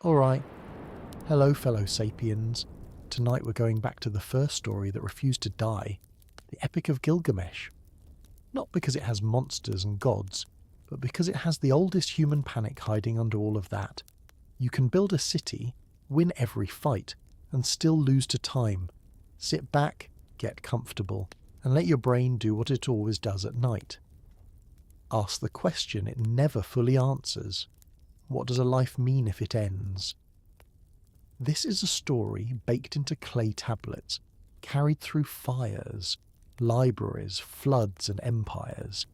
Alright, hello fellow sapiens. Tonight we're going back to the first story that refused to die, the Epic of Gilgamesh. Not because it has monsters and gods, but because it has the oldest human panic hiding under all of that. You can build a city, win every fight, and still lose to time. Sit back, get comfortable, and let your brain do what it always does at night. Ask the question it never fully answers. What does a life mean if it ends? This is a story baked into clay tablets, carried through fires, libraries, floods and empires,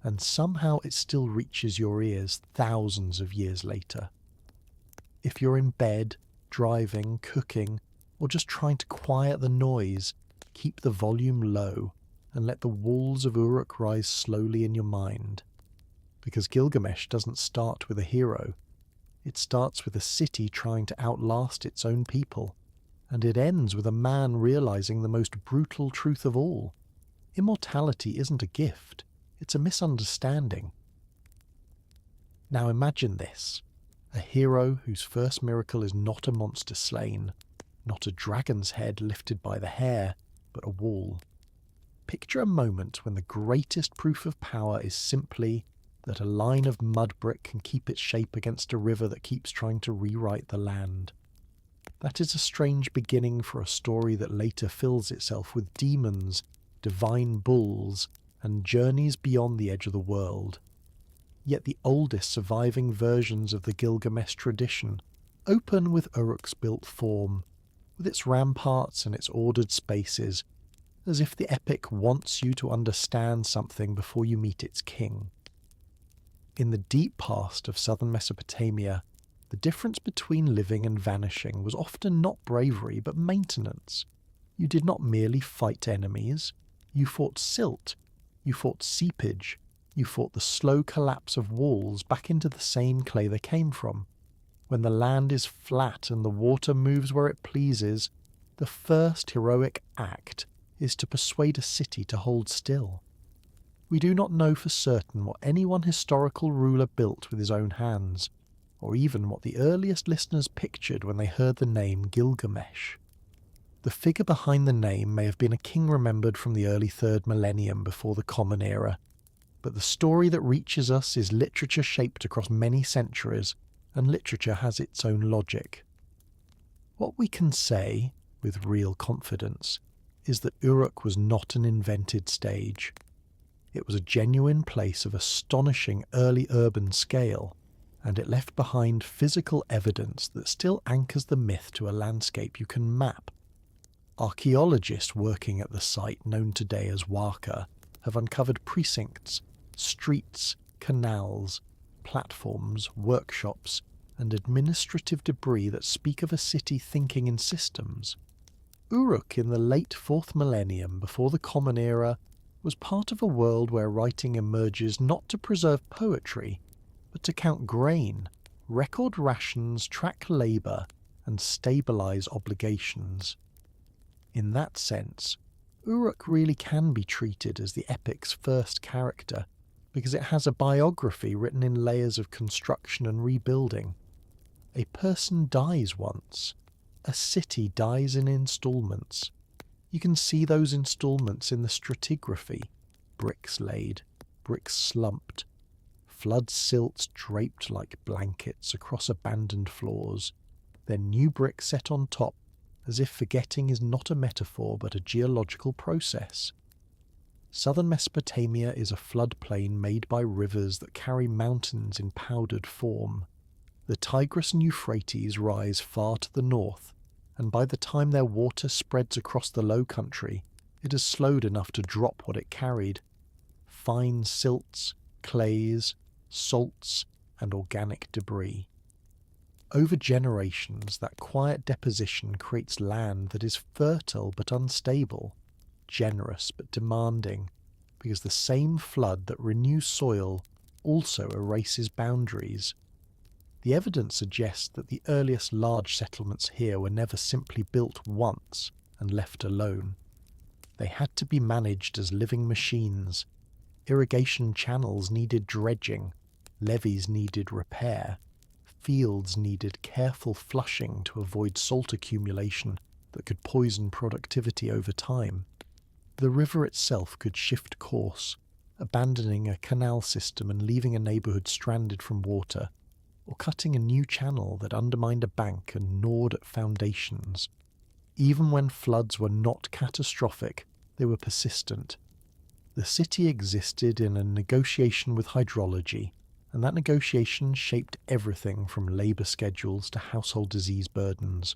and somehow it still reaches your ears thousands of years later. If you're in bed, driving, cooking, or just trying to quiet the noise, keep the volume low and let the walls of Uruk rise slowly in your mind. Because Gilgamesh doesn't start with a hero. It starts with a city trying to outlast its own people, and it ends with a man realizing the most brutal truth of all. Immortality isn't a gift, it's a misunderstanding. Now imagine this, a hero whose first miracle is not a monster slain, not a dragon's head lifted by the hair, but a wall. Picture a moment when the greatest proof of power is simply that a line of mud brick can keep its shape against a river that keeps trying to rewrite the land. That is a strange beginning for a story that later fills itself with demons, divine bulls, and journeys beyond the edge of the world. Yet the oldest surviving versions of the Gilgamesh tradition open with Uruk's built form, with its ramparts and its ordered spaces, as if the epic wants you to understand something before you meet its king. In the deep past of southern Mesopotamia, the difference between living and vanishing was often not bravery but maintenance. You did not merely fight enemies, you fought silt, you fought seepage, you fought the slow collapse of walls back into the same clay they came from. When the land is flat and the water moves where it pleases, the first heroic act is to persuade a city to hold still. We do not know for certain what any one historical ruler built with his own hands, or even what the earliest listeners pictured when they heard the name Gilgamesh. The figure behind the name may have been a king remembered from the early 3rd millennium before the Common Era, but the story that reaches us is literature shaped across many centuries, and literature has its own logic. What we can say, with real confidence, is that Uruk was not an invented stage. It was a genuine place of astonishing early urban scale, and it left behind physical evidence that still anchors the myth to a landscape you can map. Archaeologists working at the site known today as Waka have uncovered precincts, streets, canals, platforms, workshops, and administrative debris that speak of a city thinking in systems. Uruk in the late 4th millennium before the Common Era was part of a world where writing emerges not to preserve poetry, but to count grain, record rations, track labour, and stabilise obligations. In that sense, Uruk really can be treated as the epic's first character, because it has a biography written in layers of construction and rebuilding. A person dies once. A city dies in instalments. You can see those instalments in the stratigraphy. Bricks laid, bricks slumped, flood silts draped like blankets across abandoned floors, then new bricks set on top, as if forgetting is not a metaphor but a geological process. Southern Mesopotamia is a floodplain made by rivers that carry mountains in powdered form. The Tigris and Euphrates rise far to the north, and by the time their water spreads across the low country, it has slowed enough to drop what it carried. Fine silts, clays, salts, and organic debris. Over generations, that quiet deposition creates land that is fertile but unstable, generous but demanding, because the same flood that renews soil also erases boundaries. The evidence suggests that the earliest large settlements here were never simply built once and left alone. They had to be managed as living machines. Irrigation channels needed dredging, levees needed repair, Fields needed careful flushing to avoid salt accumulation that could poison productivity over time. The river itself could shift course, abandoning a canal system and leaving a neighbourhood stranded from water, or cutting a new channel that undermined a bank and gnawed at foundations. Even when floods were not catastrophic, they were persistent. The city existed in a negotiation with hydrology, and that negotiation shaped everything from labour schedules to household disease burdens.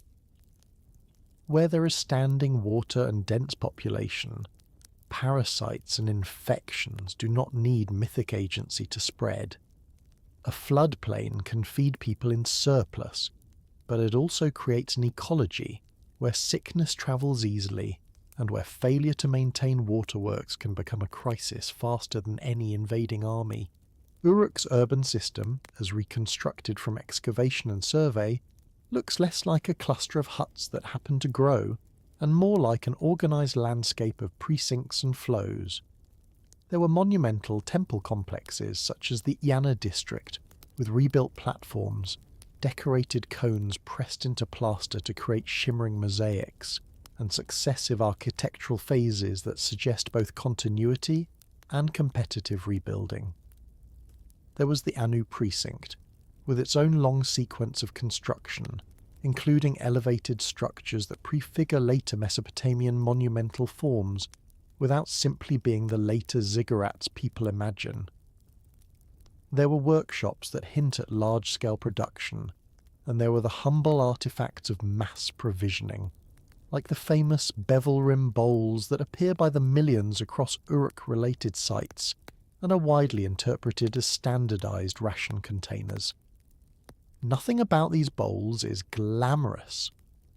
Where there is standing water and dense population, parasites and infections do not need mythic agency to spread. A floodplain can feed people in surplus, but it also creates an ecology where sickness travels easily and where failure to maintain waterworks can become a crisis faster than any invading army. Uruk's urban system, as reconstructed from excavation and survey, looks less like a cluster of huts that happen to grow and more like an organised landscape of precincts and flows. There were monumental temple complexes such as the Yana district, with rebuilt platforms, decorated cones pressed into plaster to create shimmering mosaics, and successive architectural phases that suggest both continuity and competitive rebuilding. There was the Anu precinct, with its own long sequence of construction, including elevated structures that prefigure later Mesopotamian monumental forms without simply being the later ziggurats people imagine. There were workshops that hint at large-scale production, and there were the humble artifacts of mass provisioning, like the famous bevel-rim bowls that appear by the millions across Uruk-related sites and are widely interpreted as standardized ration containers. Nothing about these bowls is glamorous.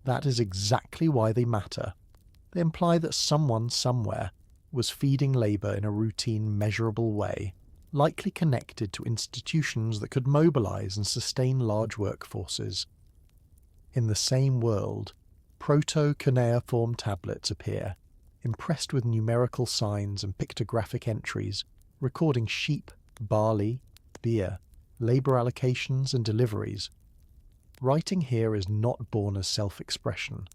That is exactly why they matter. They imply that someone somewhere was feeding labour in a routine, measurable way, likely connected to institutions that could mobilise and sustain large workforces. In the same world, proto-cuneiform tablets appear, impressed with numerical signs and pictographic entries, recording sheep, barley, beer, labour allocations and deliveries. Writing here is not born as self-expression.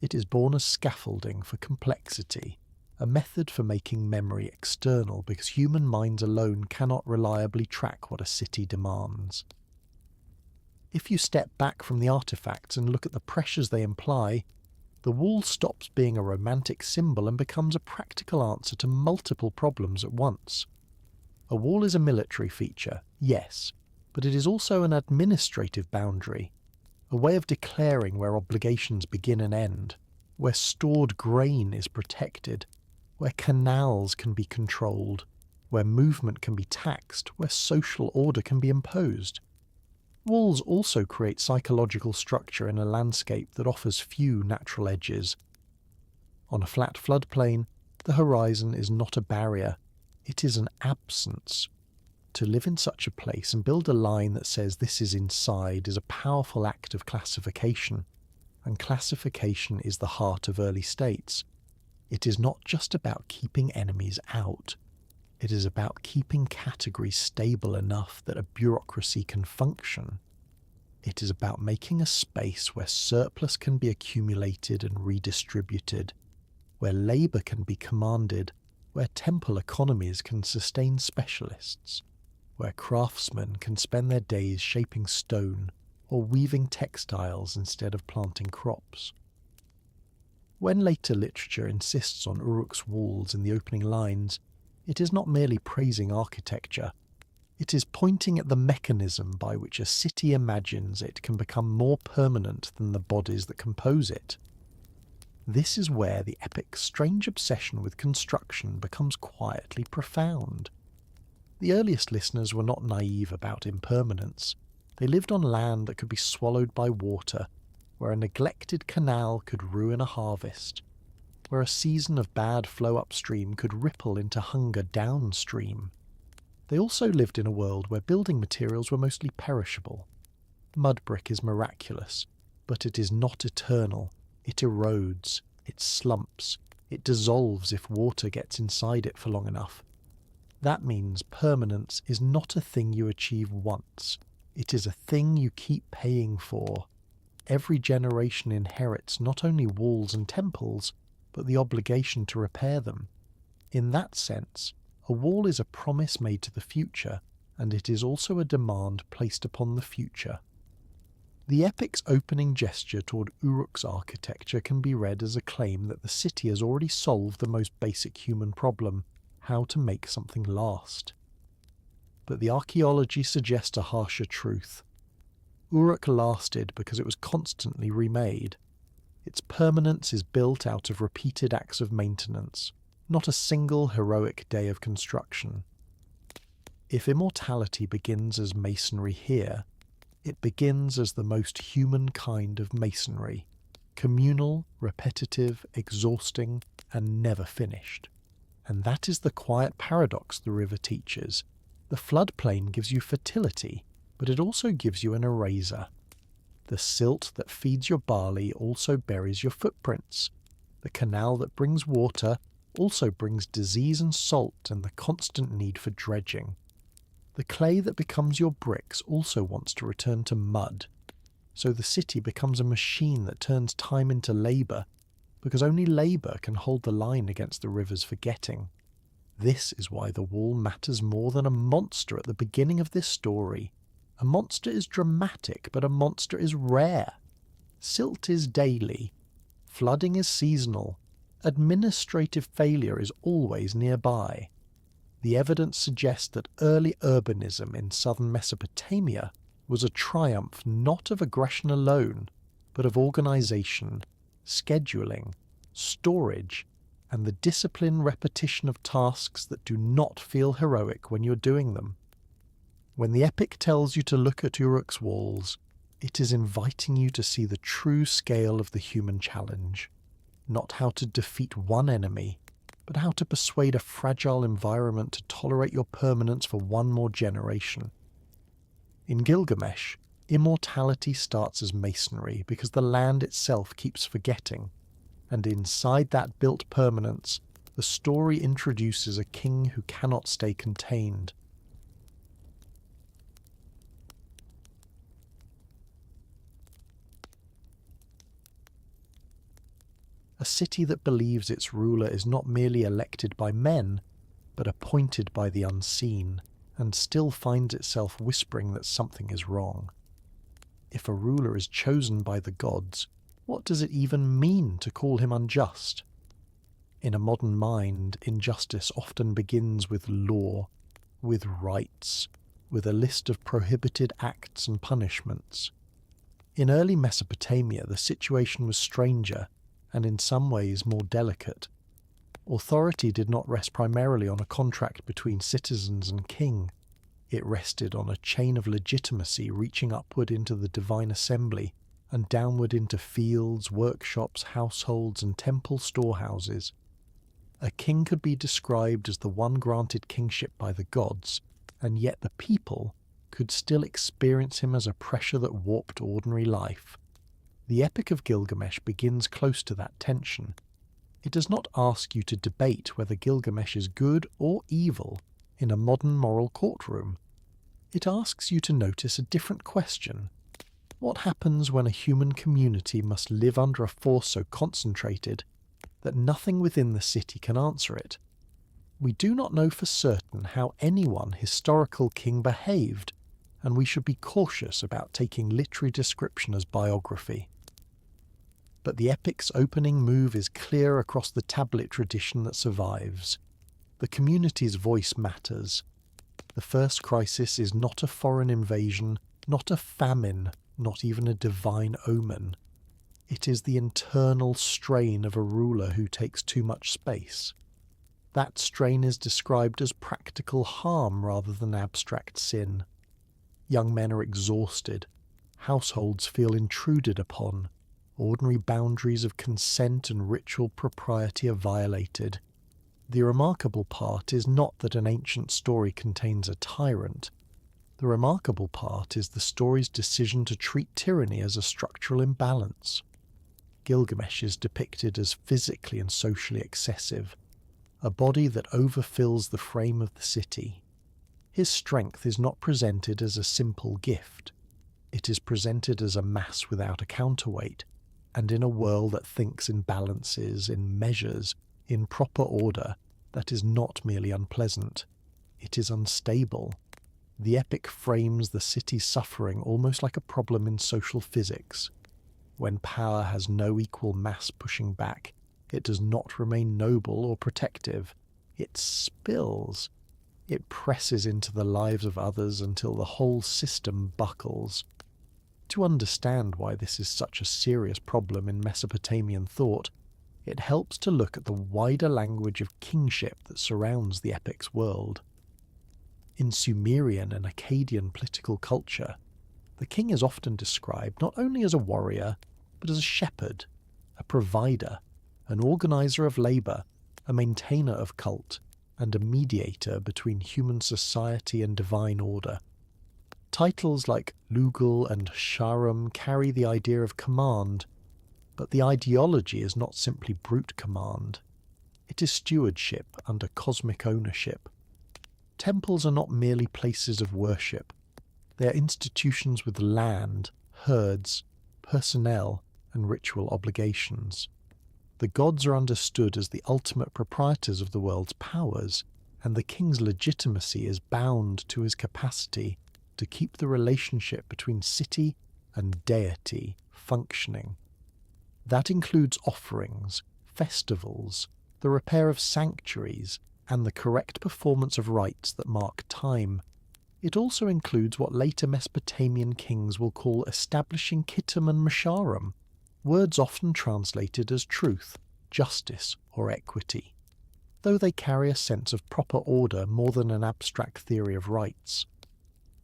It is born as scaffolding for complexity, a method for making memory external because human minds alone cannot reliably track what a city demands. If you step back from the artefacts and look at the pressures they imply, the wall stops being a romantic symbol and becomes a practical answer to multiple problems at once. A wall is a military feature, yes, but it is also an administrative boundary, a way of declaring where obligations begin and end, where stored grain is protected, where canals can be controlled, where movement can be taxed, where social order can be imposed. Walls also create psychological structure in a landscape that offers few natural edges. On a flat floodplain, the horizon is not a barrier, it is an absence. To live in such a place and build a line that says this is inside is a powerful act of classification, and classification is the heart of early states. It is not just about keeping enemies out. It is about keeping categories stable enough that a bureaucracy can function. It is about making a space where surplus can be accumulated and redistributed, where labour can be commanded, where temple economies can sustain specialists, where craftsmen can spend their days shaping stone or weaving textiles instead of planting crops. When later literature insists on Uruk's walls in the opening lines, it is not merely praising architecture, it is pointing at the mechanism by which a city imagines it can become more permanent than the bodies that compose it. This is where the epic's strange obsession with construction becomes quietly profound. The earliest listeners were not naive about impermanence. They lived on land that could be swallowed by water, where a neglected canal could ruin a harvest, where a season of bad flow upstream could ripple into hunger downstream. They also lived in a world where building materials were mostly perishable. Mud brick is miraculous, but it is not eternal. It erodes, it slumps, it dissolves if water gets inside it for long enough. That means permanence is not a thing you achieve once. It is a thing you keep paying for. Every generation inherits not only walls and temples, but the obligation to repair them. In that sense, a wall is a promise made to the future, and it is also a demand placed upon the future. The epic's opening gesture toward Uruk's architecture can be read as a claim that the city has already solved the most basic human problem, how to make something last. But the archaeology suggests a harsher truth. Uruk lasted because it was constantly remade. Its permanence is built out of repeated acts of maintenance, not a single heroic day of construction. If immortality begins as masonry here, it begins as the most human kind of masonry, communal, repetitive, exhausting, and never finished. And that is the quiet paradox the river teaches. The floodplain gives you fertility, but it also gives you an eraser. The silt that feeds your barley also buries your footprints. The canal that brings water also brings disease and salt and the constant need for dredging. The clay that becomes your bricks also wants to return to mud. So the city becomes a machine that turns time into labour, because only labour can hold the line against the river's forgetting. This is why the wall matters more than a monster at the beginning of this story. A monster is dramatic, but a monster is rare. Silt is daily. Flooding is seasonal. Administrative failure is always nearby. The evidence suggests that early urbanism in southern Mesopotamia was a triumph not of aggression alone, but of organisation, scheduling, storage, and the disciplined repetition of tasks that do not feel heroic when you're doing them. When the epic tells you to look at Uruk's walls, it is inviting you to see the true scale of the human challenge, not how to defeat one enemy, but how to persuade a fragile environment to tolerate your permanence for one more generation. In Gilgamesh, immortality starts as masonry because the land itself keeps forgetting, and inside that built permanence, the story introduces a king who cannot stay contained. A city that believes its ruler is not merely elected by men, but appointed by the unseen, and still finds itself whispering that something is wrong. If a ruler is chosen by the gods, what does it even mean to call him unjust? In a modern mind, injustice often begins with law, with rights, with a list of prohibited acts and punishments. In early Mesopotamia, the situation was stranger, and in some ways more delicate. Authority did not rest primarily on a contract between citizens and king. It rested on a chain of legitimacy reaching upward into the divine assembly and downward into fields, workshops, households, and temple storehouses. A king could be described as the one granted kingship by the gods, and yet the people could still experience him as a pressure that warped ordinary life. The Epic of Gilgamesh begins close to that tension. It does not ask you to debate whether Gilgamesh is good or evil in a modern moral courtroom. It asks you to notice a different question. What happens when a human community must live under a force so concentrated that nothing within the city can answer it? We do not know for certain how any one historical king behaved, and we should be cautious about taking literary description as biography. But the epic's opening move is clear across the tablet tradition that survives. The community's voice matters. The first crisis is not a foreign invasion, not a famine, not even a divine omen. It is the internal strain of a ruler who takes too much space. That strain is described as practical harm rather than abstract sin. Young men are exhausted. Households feel intruded upon. Ordinary boundaries of consent and ritual propriety are violated. The remarkable part is not that an ancient story contains a tyrant. The remarkable part is the story's decision to treat tyranny as a structural imbalance. Gilgamesh is depicted as physically and socially excessive, a body that overfills the frame of the city. His strength is not presented as a simple gift. It is presented as a mass without a counterweight, and in a world that thinks in balances, in measures, in proper order, that is not merely unpleasant. It is unstable. The epic frames the city's suffering almost like a problem in social physics. When power has no equal mass pushing back, it does not remain noble or protective. It spills. It presses into the lives of others until the whole system buckles. To understand why this is such a serious problem in Mesopotamian thought, it helps to look at the wider language of kingship that surrounds the epic's world. In Sumerian and Akkadian political culture, the king is often described not only as a warrior, but as a shepherd, a provider, an organizer of labour, a maintainer of cult, and a mediator between human society and divine order. Titles like Lugal and Sharum carry the idea of command, but the ideology is not simply brute command. It is stewardship under cosmic ownership. Temples are not merely places of worship. They are institutions with land, herds, personnel, and ritual obligations. The gods are understood as the ultimate proprietors of the world's powers, and the king's legitimacy is bound to his capacity to keep the relationship between city and deity functioning. That includes offerings, festivals, the repair of sanctuaries, and the correct performance of rites that mark time. It also includes what later Mesopotamian kings will call establishing Kittim and Masharum, words often translated as truth, justice, or equity, though they carry a sense of proper order more than an abstract theory of rights.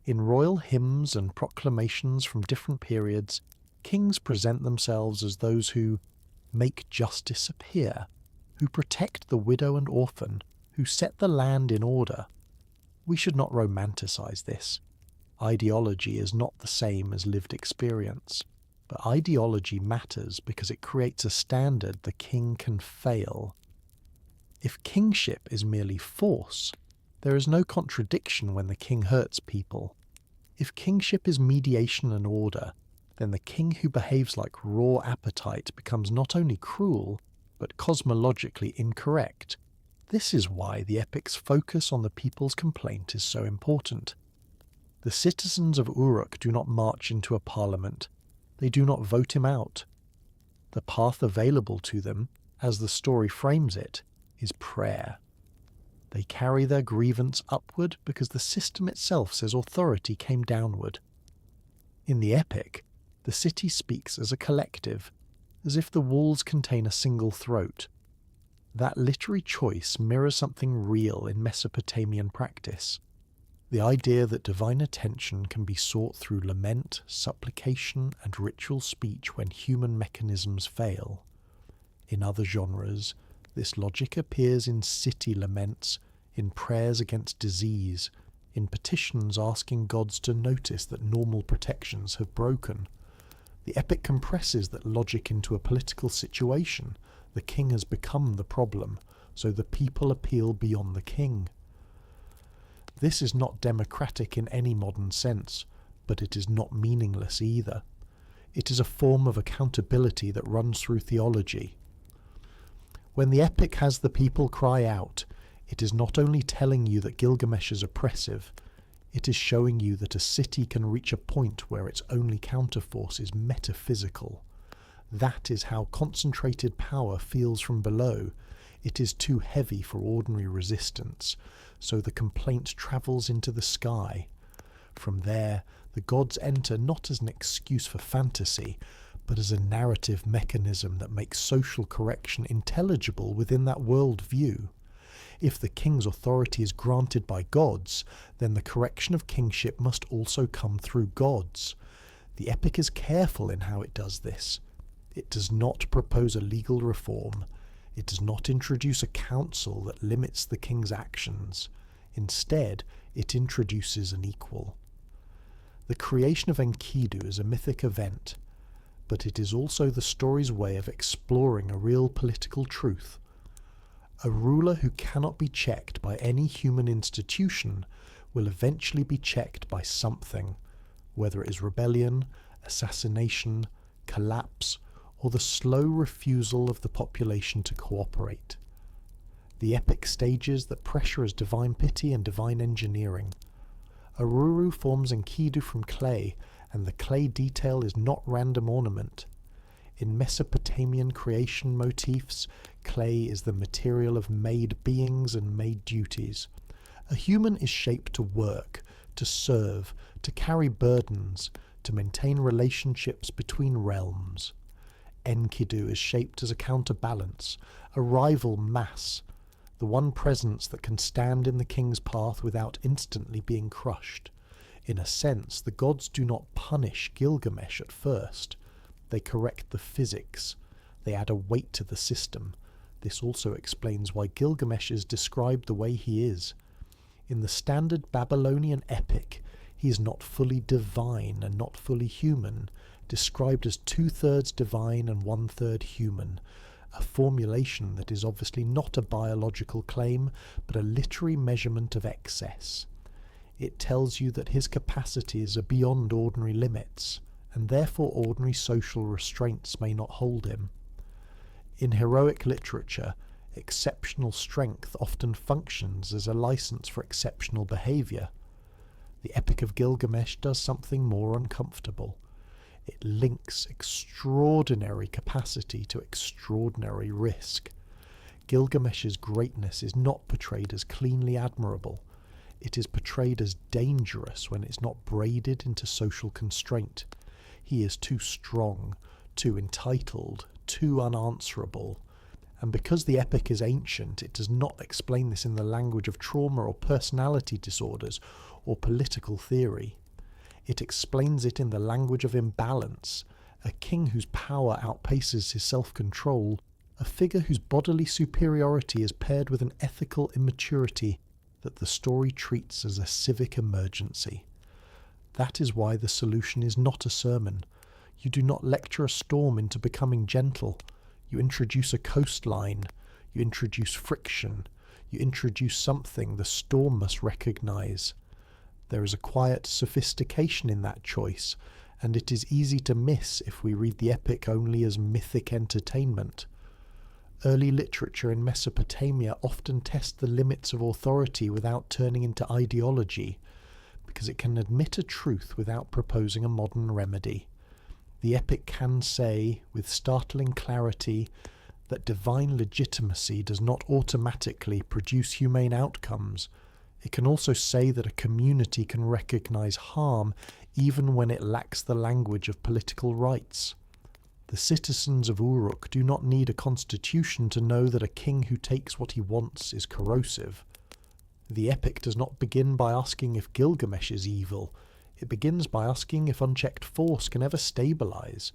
In royal hymns and proclamations from different periods, kings present themselves as those who make justice appear, who protect the widow and orphan, who set the land in order. We should not romanticize this. Ideology is not the same as lived experience, but ideology matters because it creates a standard the king can fail. If kingship is merely force, there is no contradiction when the king hurts people. If kingship is mediation and order, then the king who behaves like raw appetite becomes not only cruel, but cosmologically incorrect. This is why the epic's focus on the people's complaint is so important. The citizens of Uruk do not march into a parliament. They do not vote him out. The path available to them, as the story frames it, is prayer. They carry their grievance upward because the system itself says authority came downward. In the epic, the city speaks as a collective, as if the walls contain a single throat. That literary choice mirrors something real in Mesopotamian practice. The idea that divine attention can be sought through lament, supplication, and ritual speech when human mechanisms fail. In other genres, this logic appears in city laments, in prayers against disease, in petitions asking gods to notice that normal protections have broken. The epic compresses that logic into a political situation. The king has become the problem, so the people appeal beyond the king. This is not democratic in any modern sense, but it is not meaningless either. It is a form of accountability that runs through theology. When the epic has the people cry out, it is not only telling you that Gilgamesh is oppressive, it is showing you that a city can reach a point where its only counterforce is metaphysical. That is how concentrated power feels from below. It is too heavy for ordinary resistance, so the complaint travels into the sky. From there, the gods enter not as an excuse for fantasy, but as a narrative mechanism that makes social correction intelligible within that world view. If the king's authority is granted by gods, then the correction of kingship must also come through gods. The epic is careful in how it does this. It does not propose a legal reform. It does not introduce a council that limits the king's actions. Instead, it introduces an equal. The creation of Enkidu is a mythic event, but it is also the story's way of exploring a real political truth. A ruler who cannot be checked by any human institution will eventually be checked by something, whether it is rebellion, assassination, collapse, or the slow refusal of the population to cooperate. The epic stages that pressure as divine pity and divine engineering. Uruk forms Enkidu from clay, and the clay detail is not random ornament. In Mesopotamian creation motifs, clay is the material of made beings and made duties. A human is shaped to work, to serve, to carry burdens, to maintain relationships between realms. Enkidu is shaped as a counterbalance, a rival mass, the one presence that can stand in the king's path without instantly being crushed. In a sense, the gods do not punish Gilgamesh at first. They correct the physics. They add a weight to the system. This also explains why Gilgamesh is described the way he is. In the standard Babylonian epic, he is not fully divine and not fully human, described as 2/3 divine and 1/3 human, a formulation that is obviously not a biological claim, but a literary measurement of excess. It tells you that his capacities are beyond ordinary limits, and therefore ordinary social restraints may not hold him. In heroic literature, exceptional strength often functions as a license for exceptional behaviour. The Epic of Gilgamesh does something more uncomfortable. It links extraordinary capacity to extraordinary risk. Gilgamesh's greatness is not portrayed as cleanly admirable. It is portrayed as dangerous when it's not braided into social constraint. He is too strong, too entitled, too unanswerable. And because the epic is ancient, it does not explain this in the language of trauma or personality disorders or political theory. It explains it in the language of imbalance, a king whose power outpaces his self-control, a figure whose bodily superiority is paired with an ethical immaturity that the story treats as a civic emergency. That is why the solution is not a sermon. You do not lecture a storm into becoming gentle. You introduce a coastline. You introduce friction. You introduce something the storm must recognize. There is a quiet sophistication in that choice, and it is easy to miss if we read the epic only as mythic entertainment. Early literature in Mesopotamia often tests the limits of authority without turning into ideology, because it can admit a truth without proposing a modern remedy. The epic can say, with startling clarity, that divine legitimacy does not automatically produce humane outcomes. It can also say that a community can recognize harm even when it lacks the language of political rights. The citizens of Uruk do not need a constitution to know that a king who takes what he wants is corrosive. The epic does not begin by asking if Gilgamesh is evil. It begins by asking if unchecked force can ever stabilize,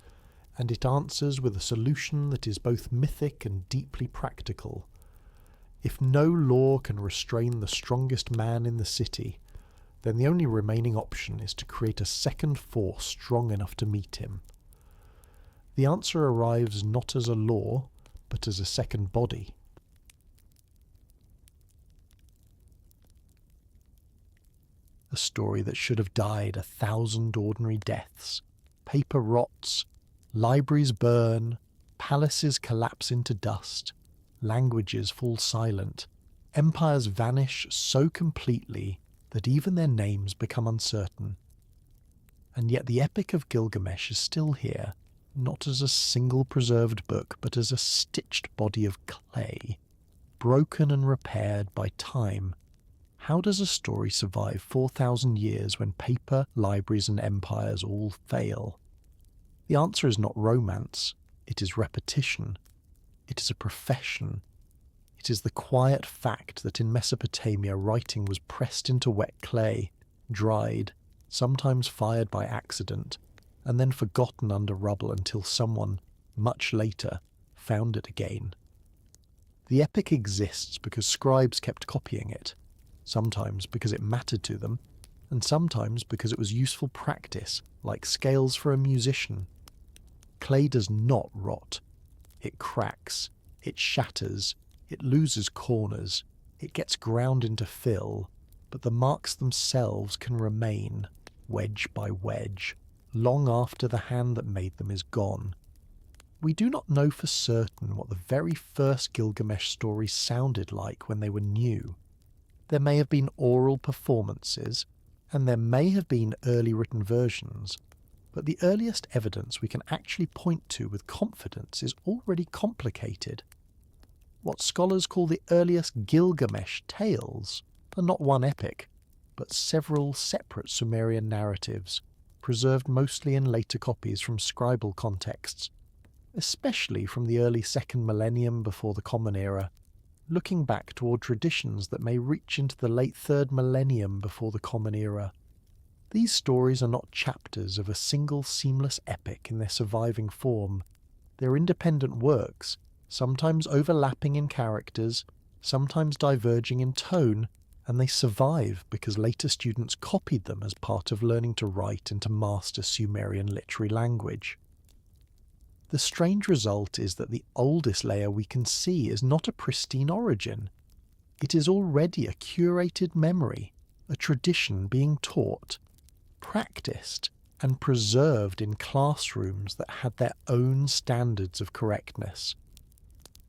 and it answers with a solution that is both mythic and deeply practical. If no law can restrain the strongest man in the city, then the only remaining option is to create a second force strong enough to meet him. The answer arrives not as a law, but as a second body. A story that should have died 1,000 ordinary deaths. Paper rots, libraries burn, palaces collapse into dust, languages fall silent, empires vanish so completely that even their names become uncertain. And yet the Epic of Gilgamesh is still here, not as a single preserved book, but as a stitched body of clay, broken and repaired by time. How does a story survive 4,000 years when paper, libraries and empires all fail? The answer is not romance, it is repetition. It is a profession. It is the quiet fact that in Mesopotamia writing was pressed into wet clay, dried, sometimes fired by accident, and then forgotten under rubble until someone, much later, found it again. The epic exists because scribes kept copying it, sometimes because it mattered to them, and sometimes because it was useful practice, like scales for a musician. Clay does not rot. It cracks, it shatters, it loses corners, it gets ground into fill, but the marks themselves can remain, wedge by wedge, long after the hand that made them is gone. We do not know for certain what the very first Gilgamesh stories sounded like when they were new. There may have been oral performances, and there may have been early written versions, but the earliest evidence we can actually point to with confidence is already complicated. What scholars call the earliest Gilgamesh tales are not one epic, but several separate Sumerian narratives, preserved mostly in later copies from scribal contexts, especially from the early second millennium before the Common Era, looking back toward traditions that may reach into the late third millennium before the Common Era. These stories are not chapters of a single seamless epic in their surviving form. They're independent works, sometimes overlapping in characters, sometimes diverging in tone, and they survive because later students copied them as part of learning to write and to master Sumerian literary language. The strange result is that the oldest layer we can see is not a pristine origin. It is already a curated memory, a tradition being taught, practiced, and preserved in classrooms that had their own standards of correctness.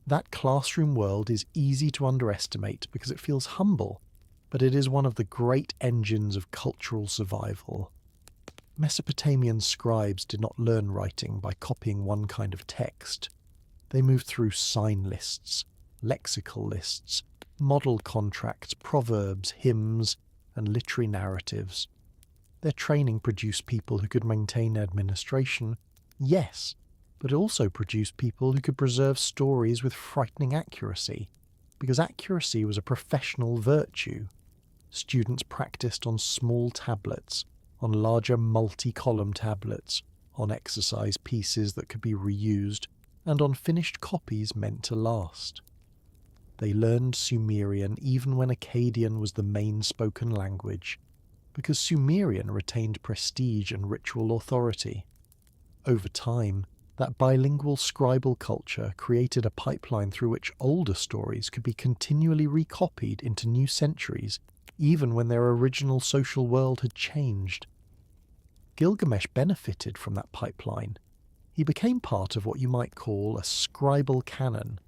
That classroom world is easy to underestimate because it feels humble, but it is one of the great engines of cultural survival. Mesopotamian scribes did not learn writing by copying one kind of text. They moved through sign lists, lexical lists, model contracts, proverbs, hymns, and literary narratives. Their training produced people who could maintain administration, yes, but it also produced people who could preserve stories with frightening accuracy, because accuracy was a professional virtue. Students practiced on small tablets, on larger multi-column tablets, on exercise pieces that could be reused, and on finished copies meant to last. They learned Sumerian even when Akkadian was the main spoken language, because Sumerian retained prestige and ritual authority. Over time, that bilingual scribal culture created a pipeline through which older stories could be continually recopied into new centuries, even when their original social world had changed. Gilgamesh benefited from that pipeline. He became part of what you might call a scribal canon,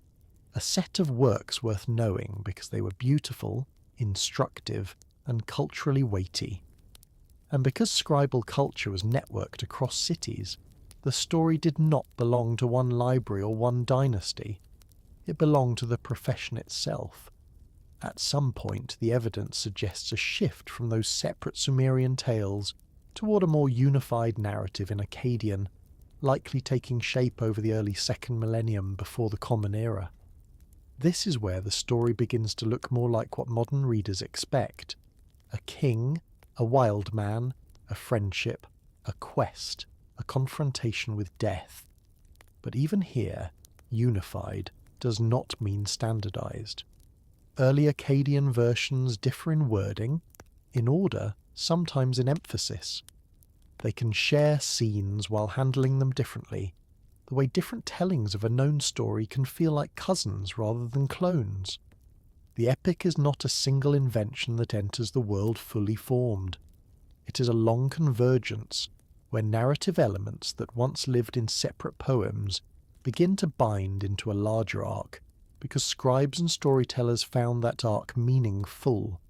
a set of works worth knowing because they were beautiful, instructive, and culturally weighty. And because scribal culture was networked across cities, the story did not belong to one library or one dynasty. It belonged to the profession itself. At some point, the evidence suggests a shift from those separate Sumerian tales toward a more unified narrative in Akkadian, likely taking shape over the early second millennium before the Common Era. This is where the story begins to look more like what modern readers expect: a king, a wild man, a friendship, a quest, a confrontation with death. But even here, unified does not mean standardized. Early Akkadian versions differ in wording, in order, sometimes in emphasis. They can share scenes while handling them differently, the way different tellings of a known story can feel like cousins rather than clones. The epic is not a single invention that enters the world fully formed. It is a long convergence, where narrative elements that once lived in separate poems begin to bind into a larger arc, because scribes and storytellers found that arc meaningful.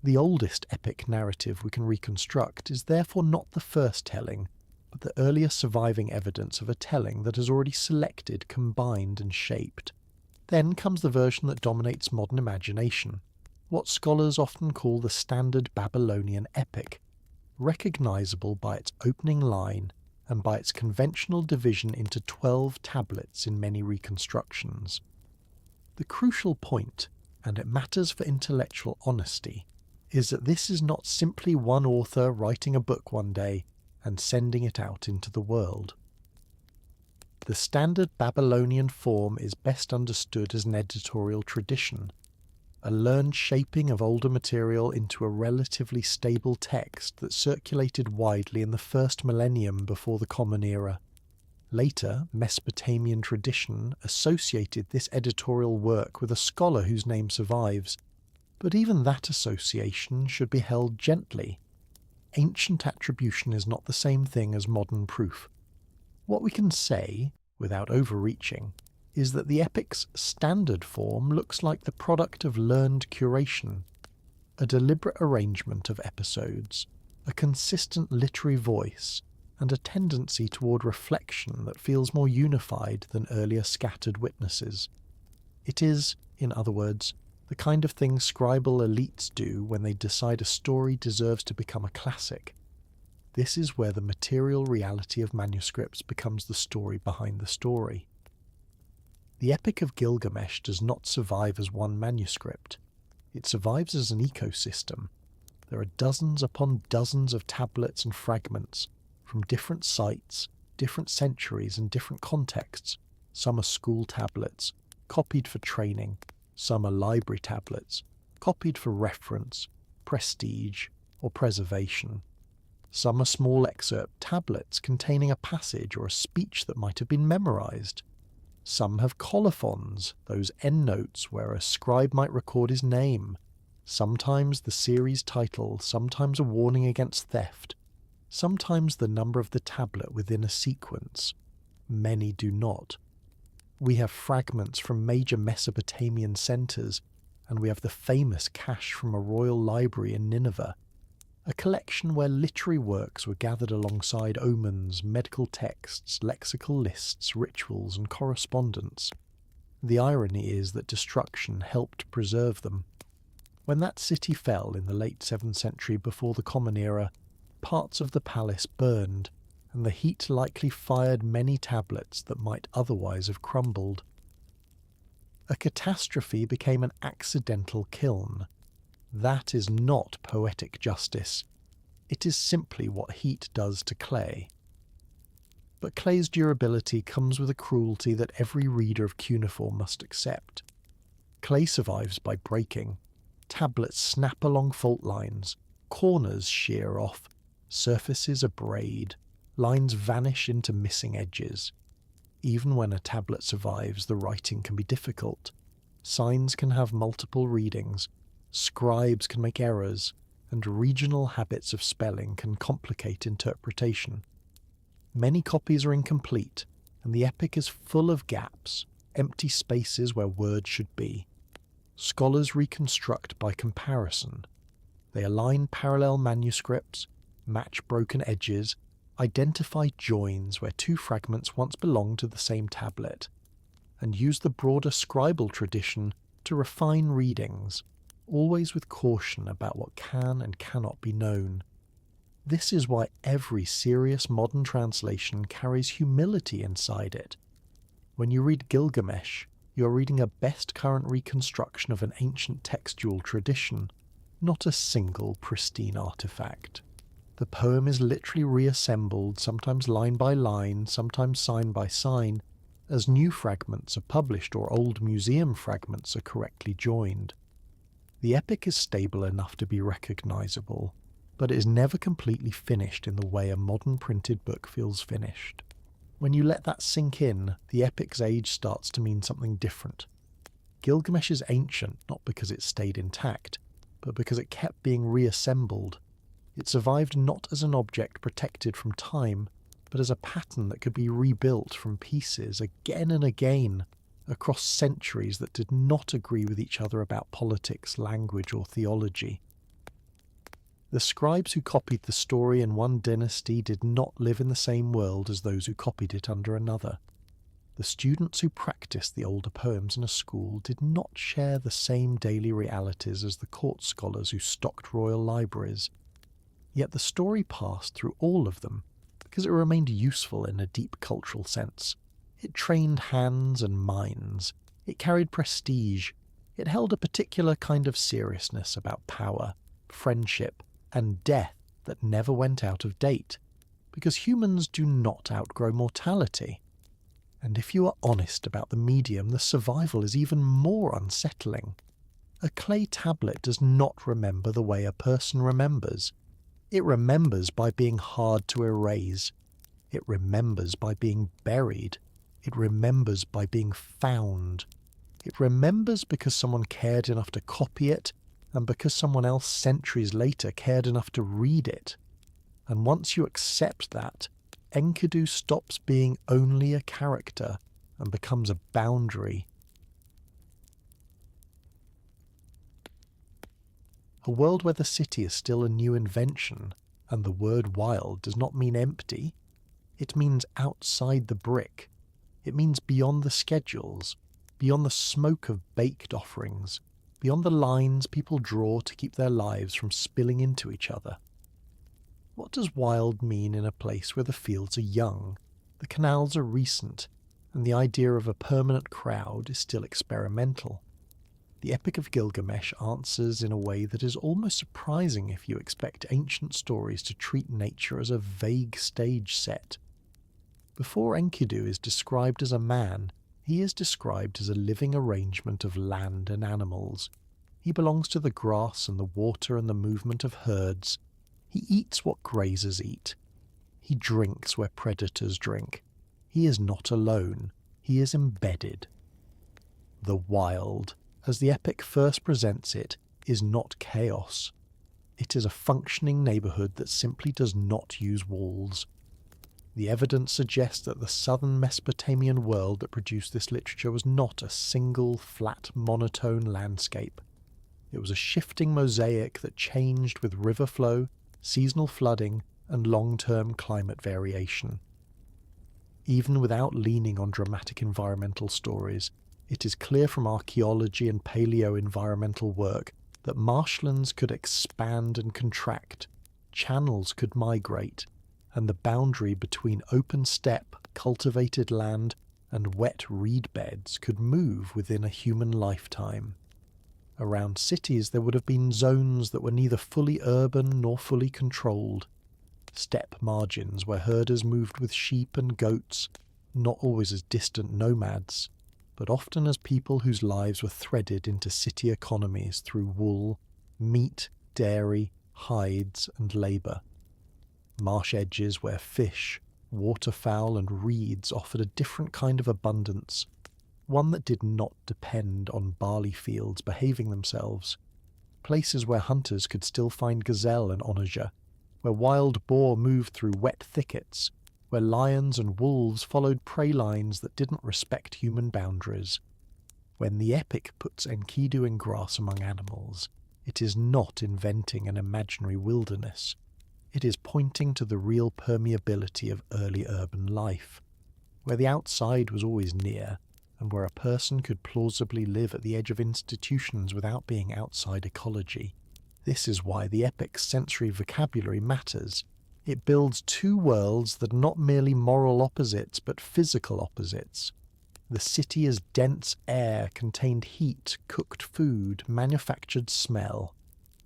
The oldest epic narrative we can reconstruct is therefore not the first telling, but the earliest surviving evidence of a telling that has already selected, combined, and shaped. Then comes the version that dominates modern imagination, what scholars often call the standard Babylonian epic, recognizable by its opening line and by its conventional division into 12 tablets in many reconstructions. The crucial point, and it matters for intellectual honesty, is that this is not simply one author writing a book one day and sending it out into the world. The standard Babylonian form is best understood as an editorial tradition, a learned shaping of older material into a relatively stable text that circulated widely in the first millennium before the Common Era. Later, Mesopotamian tradition associated this editorial work with a scholar whose name survives, But even that association should be held gently. Ancient attribution is not the same thing as modern proof. What we can say, without overreaching, is that the epic's standard form looks like the product of learned curation, a deliberate arrangement of episodes, a consistent literary voice, and a tendency toward reflection that feels more unified than earlier scattered witnesses. It is, in other words, the kind of thing scribal elites do when they decide a story deserves to become a classic. This is where the material reality of manuscripts becomes the story behind the story. The Epic of Gilgamesh does not survive as one manuscript. It survives as an ecosystem. There are dozens upon dozens of tablets and fragments, from different sites, different centuries and different contexts. Some are school tablets, copied for training. Some are library tablets, copied for reference, prestige, or preservation. Some are small excerpt tablets containing a passage or a speech that might have been memorized. Some have colophons, those endnotes where a scribe might record his name. Sometimes the series title, sometimes a warning against theft, sometimes the number of the tablet within a sequence. Many do not. We have fragments from major Mesopotamian centres, and we have the famous cache from a royal library in Nineveh, a collection where literary works were gathered alongside omens, medical texts, lexical lists, rituals, and correspondence. The irony is that destruction helped preserve them. When that city fell in the late 7th century before the Common Era, parts of the palace burned, and the heat likely fired many tablets that might otherwise have crumbled. A catastrophe became an accidental kiln. That is not poetic justice. It is simply what heat does to clay. But clay's durability comes with a cruelty that every reader of cuneiform must accept. Clay survives by breaking. Tablets snap along fault lines, corners shear off, surfaces abrade, lines vanish into missing edges. Even when a tablet survives, the writing can be difficult. Signs can have multiple readings, scribes can make errors, and regional habits of spelling can complicate interpretation. Many copies are incomplete, and the epic is full of gaps, empty spaces where words should be. Scholars reconstruct by comparison. They align parallel manuscripts, match broken edges, identify joins where two fragments once belonged to the same tablet, and use the broader scribal tradition to refine readings, always with caution about what can and cannot be known. This is why every serious modern translation carries humility inside it. When you read Gilgamesh, you are reading a best current reconstruction of an ancient textual tradition, not a single pristine artifact. The poem is literally reassembled, sometimes line by line, sometimes sign by sign, as new fragments are published or old museum fragments are correctly joined. The epic is stable enough to be recognizable, but it is never completely finished in the way a modern printed book feels finished. When you let that sink in, the epic's age starts to mean something different. Gilgamesh is ancient not because it stayed intact, but because it kept being reassembled. It survived not as an object protected from time, but as a pattern that could be rebuilt from pieces again and again across centuries that did not agree with each other about politics, language, or theology. The scribes who copied the story in one dynasty did not live in the same world as those who copied it under another. The students who practiced the older poems in a school did not share the same daily realities as the court scholars who stocked royal libraries. Yet the story passed through all of them because it remained useful in a deep cultural sense. It trained hands and minds. It carried prestige. It held a particular kind of seriousness about power, friendship, and death that never went out of date, because humans do not outgrow mortality. And if you are honest about the medium, the survival is even more unsettling. A clay tablet does not remember the way a person remembers. It remembers by being hard to erase. It remembers by being buried. It remembers by being found. It remembers because someone cared enough to copy it, and because someone else centuries later cared enough to read it. And once you accept that, Enkidu stops being only a character and becomes a boundary. A world where the city is still a new invention, and the word wild does not mean empty. It means outside the brick. It means beyond the schedules, beyond the smoke of baked offerings, beyond the lines people draw to keep their lives from spilling into each other. What does wild mean in a place where the fields are young, the canals are recent, and the idea of a permanent crowd is still experimental? The Epic of Gilgamesh answers in a way that is almost surprising if you expect ancient stories to treat nature as a vague stage set. Before Enkidu is described as a man, he is described as a living arrangement of land and animals. He belongs to the grass and the water and the movement of herds. He eats what grazers eat. He drinks where predators drink. He is not alone. He is embedded. The wild, as the epic first presents it, is not chaos. It is a functioning neighbourhood that simply does not use walls. The evidence suggests that the southern Mesopotamian world that produced this literature was not a single, flat, monotone landscape. It was a shifting mosaic that changed with river flow, seasonal flooding, and long-term climate variation. Even without leaning on dramatic environmental stories, it is clear from archaeology and paleo-environmental work that marshlands could expand and contract, channels could migrate, and the boundary between open steppe, cultivated land, and wet reed beds could move within a human lifetime. Around cities there would have been zones that were neither fully urban nor fully controlled. Steppe margins where herders moved with sheep and goats, not always as distant nomads, but often as people whose lives were threaded into city economies through wool, meat, dairy, hides, and labour. Marsh edges where fish, waterfowl, and reeds offered a different kind of abundance, one that did not depend on barley fields behaving themselves. Places where hunters could still find gazelle and onager, where wild boar moved through wet thickets, where lions and wolves followed prey lines that didn't respect human boundaries. When the epic puts Enkidu in grass among animals, it is not inventing an imaginary wilderness. It is pointing to the real permeability of early urban life, where the outside was always near, and where a person could plausibly live at the edge of institutions without being outside ecology. This is why the epic's sensory vocabulary matters. It builds two worlds that are not merely moral opposites but physical opposites. The city is dense air, contained heat, cooked food, manufactured smell.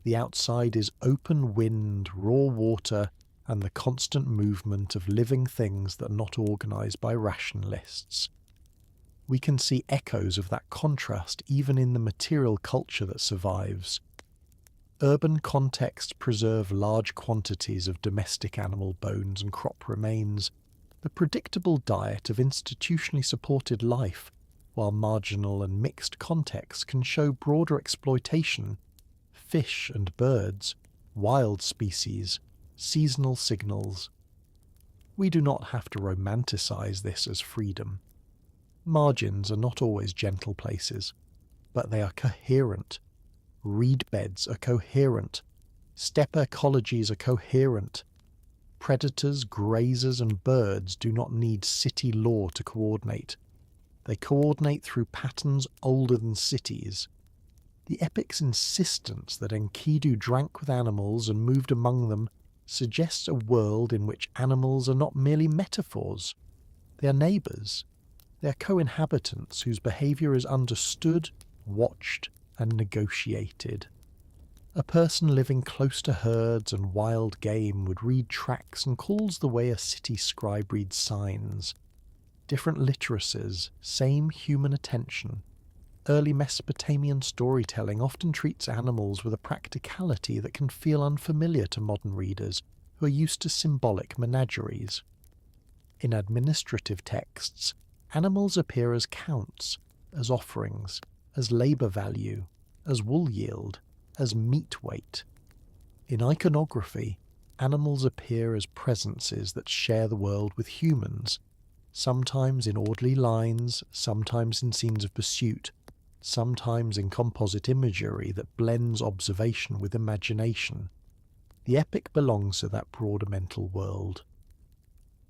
The outside is open wind, raw water, and the constant movement of living things that are not organised by ration lists. We can see echoes of that contrast even in the material culture that survives. Urban contexts preserve large quantities of domestic animal bones and crop remains, the predictable diet of institutionally supported life, while marginal and mixed contexts can show broader exploitation, fish and birds, wild species, seasonal signals. We do not have to romanticize this as freedom. Margins are not always gentle places, but they are coherent. Reed beds are coherent. Steppe ecologies are coherent. Predators, grazers, and birds do not need city law to coordinate. They coordinate through patterns older than cities. The epic's insistence that Enkidu drank with animals and moved among them suggests a world in which animals are not merely metaphors. They are neighbours. They are co-inhabitants whose behaviour is understood, watched, and negotiated. A person living close to herds and wild game would read tracts and calls the way a city scribe reads signs. Different literacies, same human attention. Early Mesopotamian storytelling often treats animals with a practicality that can feel unfamiliar to modern readers who are used to symbolic menageries. In administrative texts, animals appear as counts, as offerings, as labour value, as wool yield, as meat weight. In iconography, animals appear as presences that share the world with humans, sometimes in orderly lines, sometimes in scenes of pursuit, sometimes in composite imagery that blends observation with imagination. The epic belongs to that broader mental world.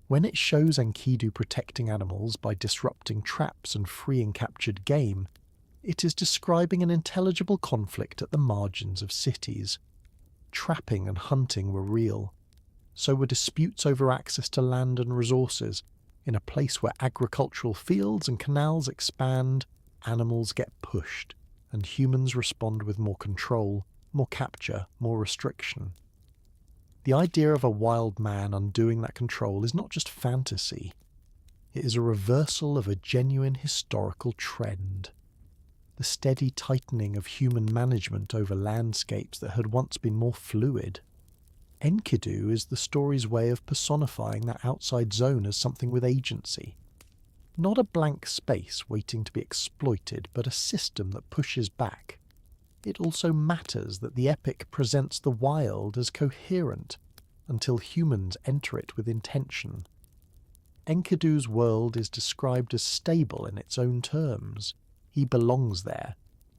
When it shows Enkidu protecting animals by disrupting traps and freeing captured game, it is describing an intelligible conflict at the margins of cities. Trapping and hunting were real. So were disputes over access to land and resources. In a place where agricultural fields and canals expand, animals get pushed, and humans respond with more control, more capture, more restriction. The idea of a wild man undoing that control is not just fantasy. It is a reversal of a genuine historical trend. The steady tightening of human management over landscapes that had once been more fluid. Enkidu is the story's way of personifying that outside zone as something with agency. Not a blank space waiting to be exploited, but a system that pushes back. It also matters that the epic presents the wild as coherent until humans enter it with intention. Enkidu's world is described as stable in its own terms. He belongs there.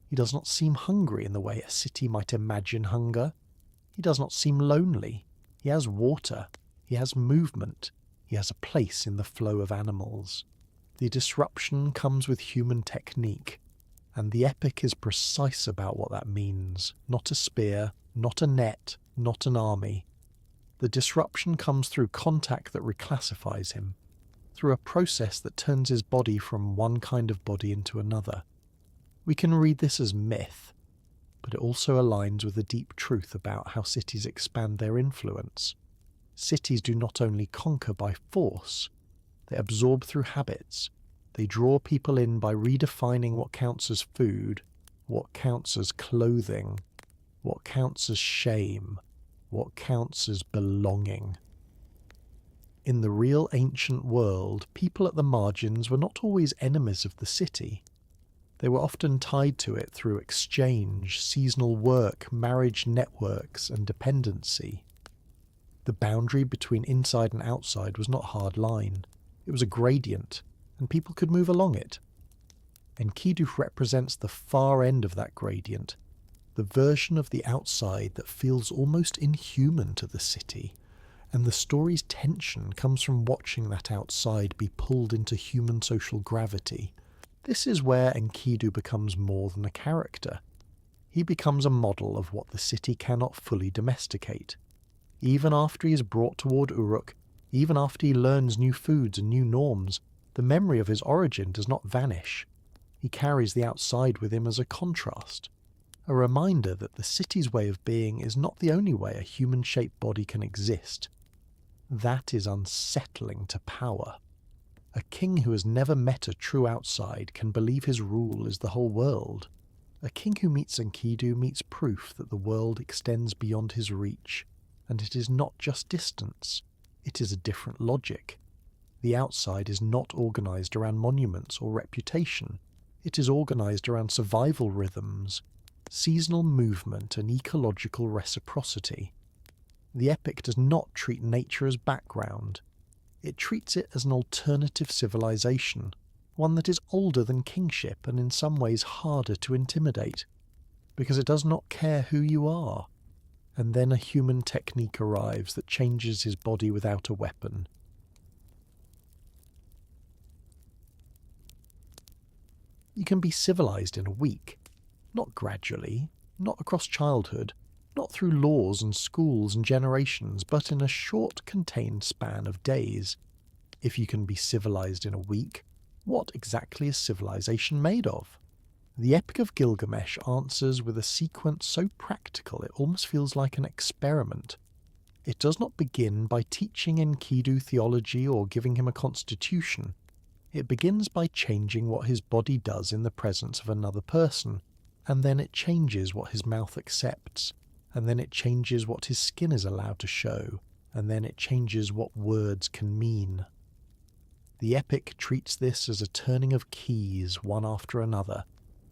He does not seem hungry in the way a city might imagine hunger. He does not seem lonely. He has water. He has movement. He has a place in the flow of animals. The disruption comes with human technique, and the epic is precise about what that means. Not a spear, not a net, not an army. The disruption comes through contact that reclassifies him, through a process that turns his body from one kind of body into another. We can read this as myth, but it also aligns with a deep truth about how cities expand their influence. Cities do not only conquer by force, they absorb through habits. They draw people in by redefining what counts as food, what counts as clothing, what counts as shame, what counts as belonging. In the real ancient world, people at the margins were not always enemies of the city. They were often tied to it through exchange, seasonal work, marriage networks, and dependency. The boundary between inside and outside was not a hard line. It was a gradient, and people could move along it. Enkidu represents the far end of that gradient, the version of the outside that feels almost inhuman to the city, and the story's tension comes from watching that outside be pulled into human social gravity. This is where Enkidu becomes more than a character. He becomes a model of what the city cannot fully domesticate. Even after he is brought toward Uruk, even after he learns new foods and new norms, the memory of his origin does not vanish. He carries the outside with him as a contrast, a reminder that the city's way of being is not the only way a human-shaped body can exist. That is unsettling to power. A king who has never met a true outside can believe his rule is the whole world. A king who meets Enkidu meets proof that the world extends beyond his reach, and it is not just distance, it is a different logic. The outside is not organised around monuments or reputation. It is organised around survival rhythms, seasonal movement and ecological reciprocity. The epic does not treat nature as background. It treats it as an alternative civilization, one that is older than kingship and in some ways harder to intimidate, because it does not care who you are. And then a human technique arrives that changes his body without a weapon. You can be civilized in a week, not gradually, not across childhood, not through laws and schools and generations, but in a short, contained span of days. If you can be civilized in a week, what exactly is civilization made of? The Epic of Gilgamesh answers with a sequence so practical it almost feels like an experiment. It does not begin by teaching Enkidu theology or giving him a constitution. It begins by changing what his body does in the presence of another person, and then it changes what his mouth accepts, and then it changes what his skin is allowed to show, and then it changes what words can mean. The epic treats this as a turning of keys one after another,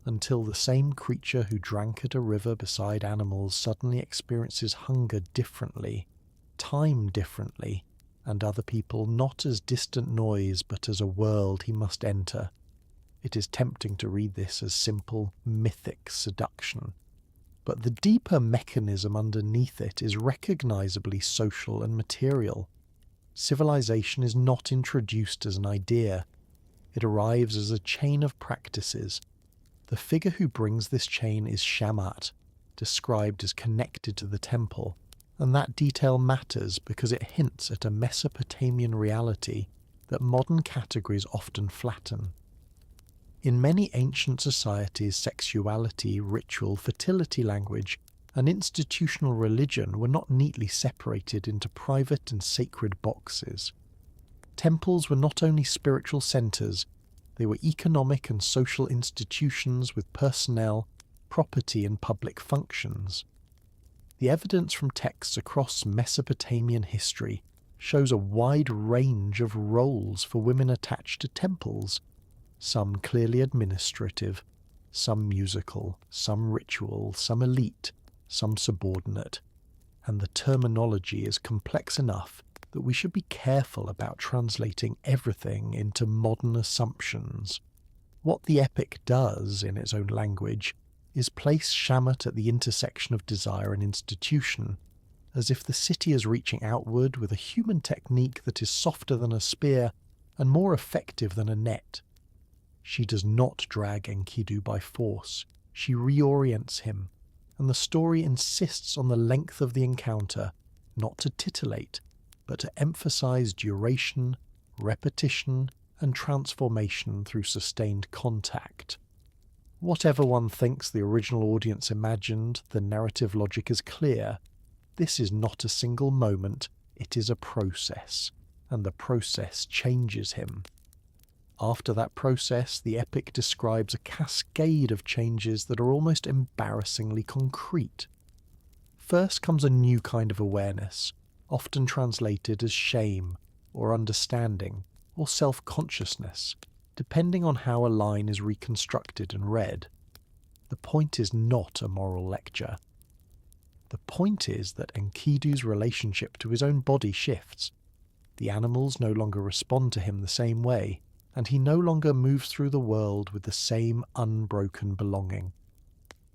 until the same creature who drank at a river beside animals suddenly experiences hunger differently, time differently, and other people not as distant noise but as a world he must enter. It is tempting to read this as simple, mythic seduction. But the deeper mechanism underneath it is recognisably social and material. Civilization is not introduced as an idea. It arrives as a chain of practices. The figure who brings this chain is Shamat, described as connected to the temple, and that detail matters because it hints at a Mesopotamian reality that modern categories often flatten. In many ancient societies, sexuality, ritual, fertility language, and institutional religion were not neatly separated into private and sacred boxes. Temples were not only spiritual centres, they were economic and social institutions with personnel, property and public functions. The evidence from texts across Mesopotamian history shows a wide range of roles for women attached to temples, some clearly administrative, some musical, some ritual, some elite, some subordinate, and the terminology is complex enough that we should be careful about translating everything into modern assumptions. What the epic does, in its own language, is place Shamat at the intersection of desire and institution, as if the city is reaching outward with a human technique that is softer than a spear and more effective than a net. She does not drag Enkidu by force, she reorients him, and the story insists on the length of the encounter, not to titillate, but to emphasize duration, repetition, and transformation through sustained contact. Whatever one thinks the original audience imagined, the narrative logic is clear. This is not a single moment, it is a process, and the process changes him. After that process, the epic describes a cascade of changes that are almost embarrassingly concrete. First comes a new kind of awareness, often translated as shame, or understanding, or self-consciousness, depending on how a line is reconstructed and read. The point is not a moral lecture. The point is that Enkidu's relationship to his own body shifts. The animals no longer respond to him the same way, and he no longer moves through the world with the same unbroken belonging.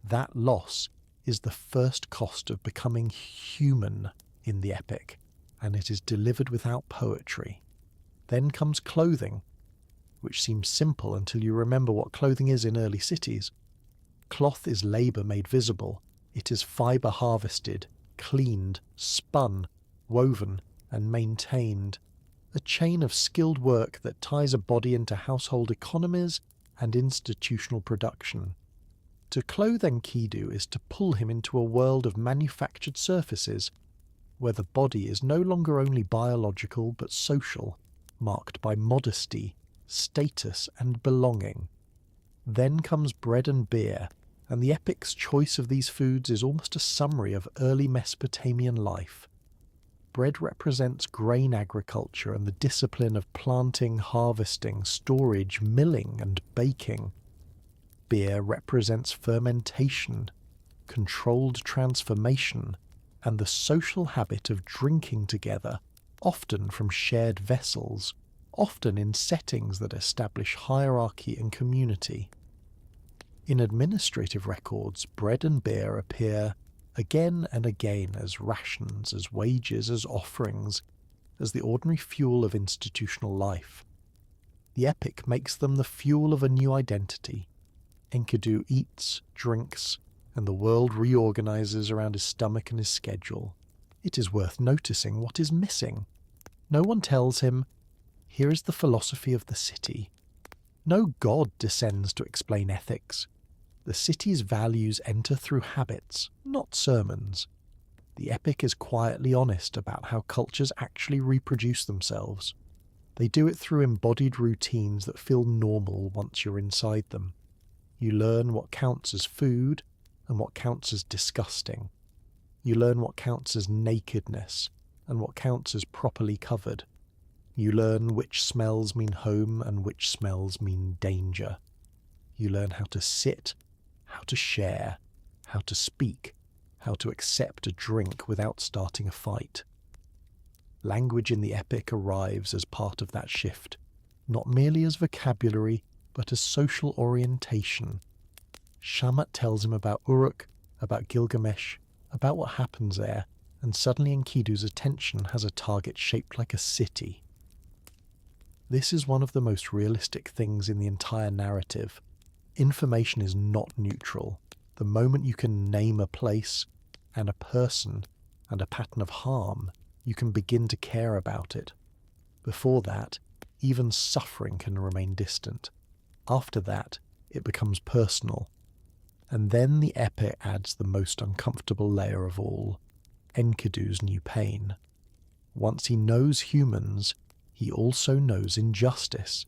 That loss is the first cost of becoming human in the epic, and it is delivered without poetry. Then comes clothing, which seems simple until you remember what clothing is in early cities. Cloth is labour made visible. It is fibre harvested, cleaned, spun, woven, and maintained. A chain of skilled work that ties a body into household economies and institutional production. To clothe Enkidu is to pull him into a world of manufactured surfaces, where the body is no longer only biological but social, marked by modesty, status, and belonging. Then comes bread and beer, and the epic's choice of these foods is almost a summary of early Mesopotamian life. Bread represents grain agriculture and the discipline of planting, harvesting, storage, milling, and baking. Beer represents fermentation, controlled transformation, and the social habit of drinking together, often from shared vessels, often in settings that establish hierarchy and community. In administrative records, bread and beer appear again and again as rations, as wages, as offerings, as the ordinary fuel of institutional life. The epic makes them the fuel of a new identity. Enkidu eats, drinks, and the world reorganizes around his stomach and his schedule. It is worth noticing what is missing. No one tells him, "Here is the philosophy of the city." No god descends to explain ethics. The city's values enter through habits, not sermons. The epic is quietly honest about how cultures actually reproduce themselves. They do it through embodied routines that feel normal once you're inside them. You learn what counts as food and what counts as disgusting. You learn what counts as nakedness and what counts as properly covered. You learn which smells mean home and which smells mean danger. You learn how to sit how to share, how to speak, how to accept a drink without starting a fight. Language in the epic arrives as part of that shift, not merely as vocabulary, but as social orientation. Shamat tells him about Uruk, about Gilgamesh, about what happens there, and suddenly Enkidu's attention has a target shaped like a city. This is one of the most realistic things in the entire narrative. Information is not neutral. The moment you can name a place, and a person, and a pattern of harm, you can begin to care about it. Before that, even suffering can remain distant. After that, it becomes personal. And then the epic adds the most uncomfortable layer of all, Enkidu's new pain. Once he knows humans, he also knows injustice.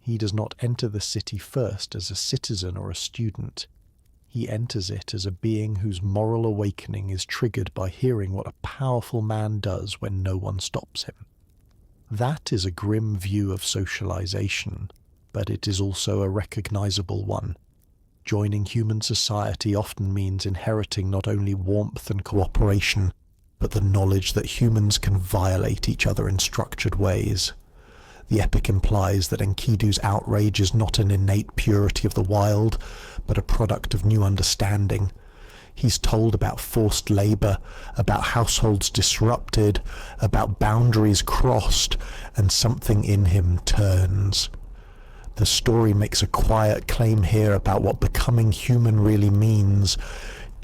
He does not enter the city first as a citizen or a student. He enters it as a being whose moral awakening is triggered by hearing what a powerful man does when no one stops him. That is a grim view of socialization, but it is also a recognizable one. Joining human society often means inheriting not only warmth and cooperation, but the knowledge that humans can violate each other in structured ways. The epic implies that Enkidu's outrage is not an innate purity of the wild, but a product of new understanding. He's told about forced labour, about households disrupted, about boundaries crossed, and something in him turns. The story makes a quiet claim here about what becoming human really means.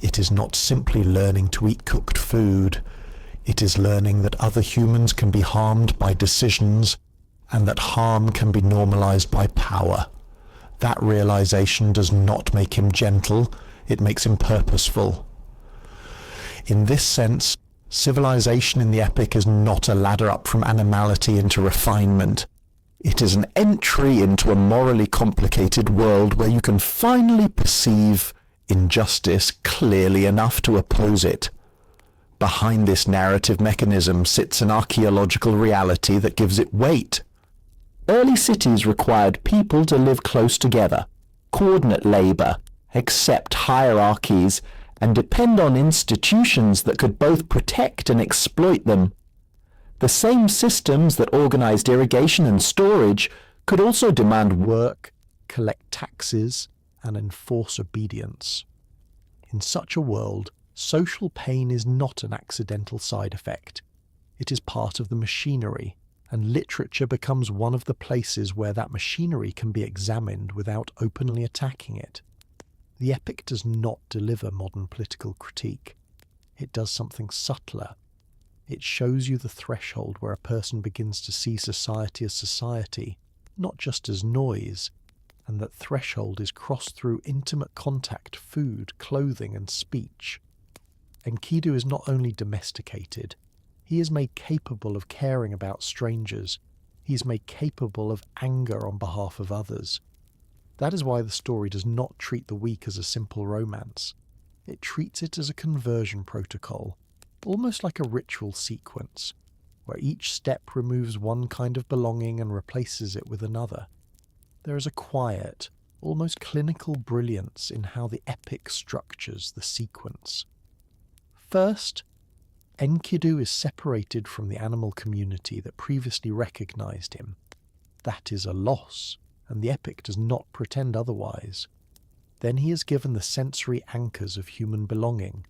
It is not simply learning to eat cooked food. It is learning that other humans can be harmed by decisions, and that harm can be normalized by power. That realization does not make him gentle, it makes him purposeful. In this sense, civilization in the epic is not a ladder up from animality into refinement. It is an entry into a morally complicated world where you can finally perceive injustice clearly enough to oppose it. Behind this narrative mechanism sits an archaeological reality that gives it weight. Early cities required people to live close together, coordinate labour, accept hierarchies, and depend on institutions that could both protect and exploit them. The same systems that organised irrigation and storage could also demand work, collect taxes, and enforce obedience. In such a world, social pain is not an accidental side effect. It is part of the machinery, and literature becomes one of the places where that machinery can be examined without openly attacking it. The epic does not deliver modern political critique. It does something subtler. It shows you the threshold where a person begins to see society as society, not just as noise, and that threshold is crossed through intimate contact, food, clothing, and speech. Enkidu is not only domesticated, he is made capable of caring about strangers. He is made capable of anger on behalf of others. That is why the story does not treat the week as a simple romance. It treats it as a conversion protocol, almost like a ritual sequence, where each step removes one kind of belonging and replaces it with another. There is a quiet, almost clinical brilliance in how the epic structures the sequence. First, Enkidu is separated from the animal community that previously recognized him. That is a loss, and the epic does not pretend otherwise. Then he is given the sensory anchors of human belonging: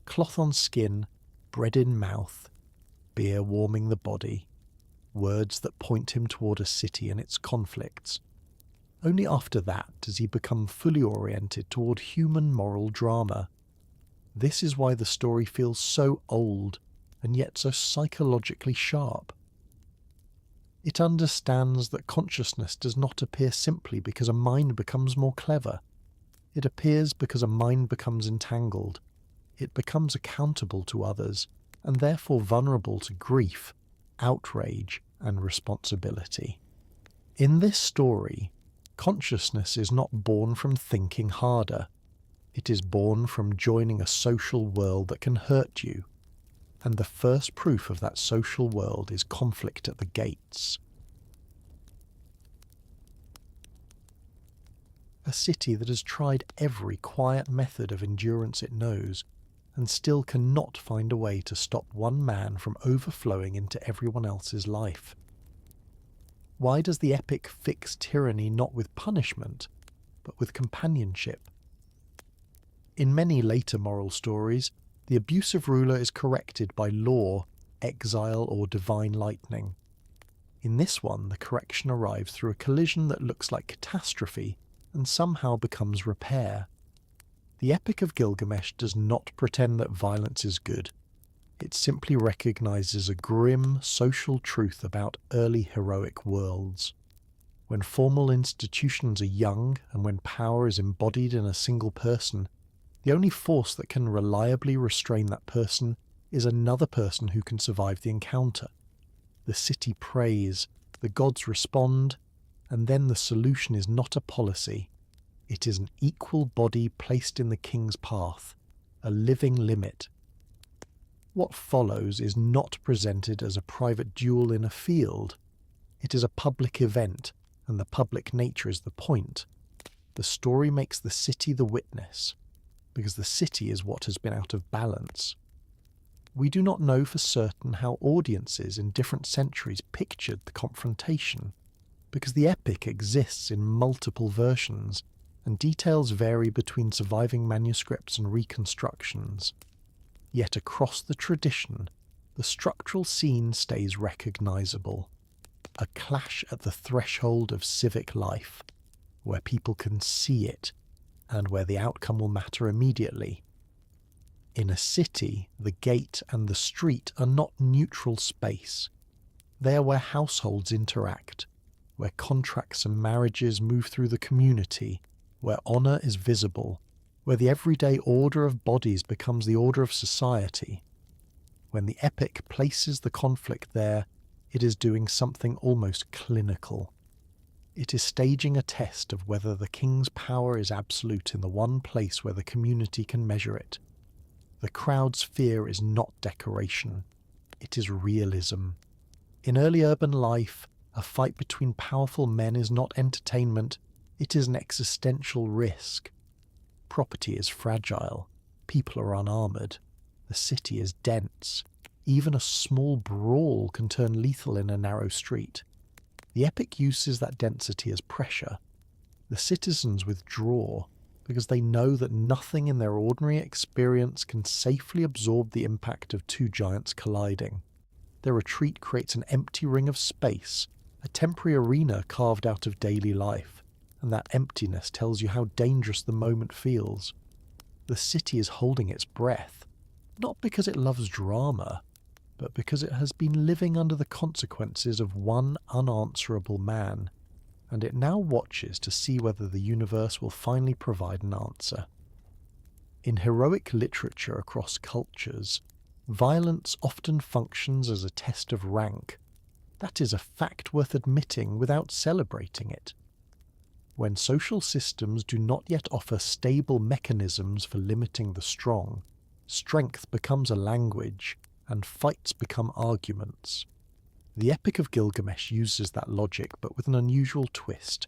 cloth on skin, bread in mouth, beer warming the body, words that point him toward a city and its conflicts. Only after that does he become fully oriented toward human moral drama. This is why the story feels so old and yet so psychologically sharp. It understands that consciousness does not appear simply because a mind becomes more clever. It appears because a mind becomes entangled. It becomes accountable to others, and therefore vulnerable to grief, outrage, and responsibility. In this story, consciousness is not born from thinking harder. It is born from joining a social world that can hurt you. And the first proof of that social world is conflict at the gates. a city that has tried every quiet method of endurance it knows, and still cannot find a way to stop one man from overflowing into everyone else's life. Why does the epic fix tyranny not with punishment, but with companionship? In many later moral stories, the abusive ruler is corrected by law, exile, or divine lightning. In this one, the correction arrives through a collision that looks like catastrophe and somehow becomes repair. The Epic of Gilgamesh does not pretend that violence is good. It simply recognizes a grim social truth about early heroic worlds. When formal institutions are young and when power is embodied in a single person, the only force that can reliably restrain that person is another person who can survive the encounter. The city prays, the gods respond, and then the solution is not a policy. It is an equal body placed in the king's path, a living limit. What follows is not presented as a private duel in a field. It is a public event, and the public nature is the point. The story makes the city the witness, because the city is what has been out of balance. We do not know for certain how audiences in different centuries pictured the confrontation, because the epic exists in multiple versions, and details vary between surviving manuscripts and reconstructions. Yet across the tradition, the structural scene stays recognizable. A clash at the threshold of civic life, where people can see it, and where the outcome will matter immediately. In a city, the gate and the street are not neutral space. They are where households interact, where contracts and marriages move through the community, where honour is visible, where the everyday order of bodies becomes the order of society. When the epic places the conflict there, it is doing something almost clinical. It is staging a test of whether the king's power is absolute in the one place where the community can measure it. The crowd's fear is not decoration, it is realism. In early urban life, a fight between powerful men is not entertainment, it is an existential risk. Property is fragile, people are unarmoured, the city is dense. Even a small brawl can turn lethal in a narrow street. The epic uses that density as pressure. The citizens withdraw because they know that nothing in their ordinary experience can safely absorb the impact of two giants colliding. Their retreat creates an empty ring of space, a temporary arena carved out of daily life, and that emptiness tells you how dangerous the moment feels. The city is holding its breath, not because it loves drama, but because it has been living under the consequences of one unanswerable man, and it now watches to see whether the universe will finally provide an answer. In heroic literature across cultures, violence often functions as a test of rank. That is a fact worth admitting without celebrating it. When social systems do not yet offer stable mechanisms for limiting the strong, strength becomes a language, and fights become arguments. The Epic of Gilgamesh uses that logic, but with an unusual twist.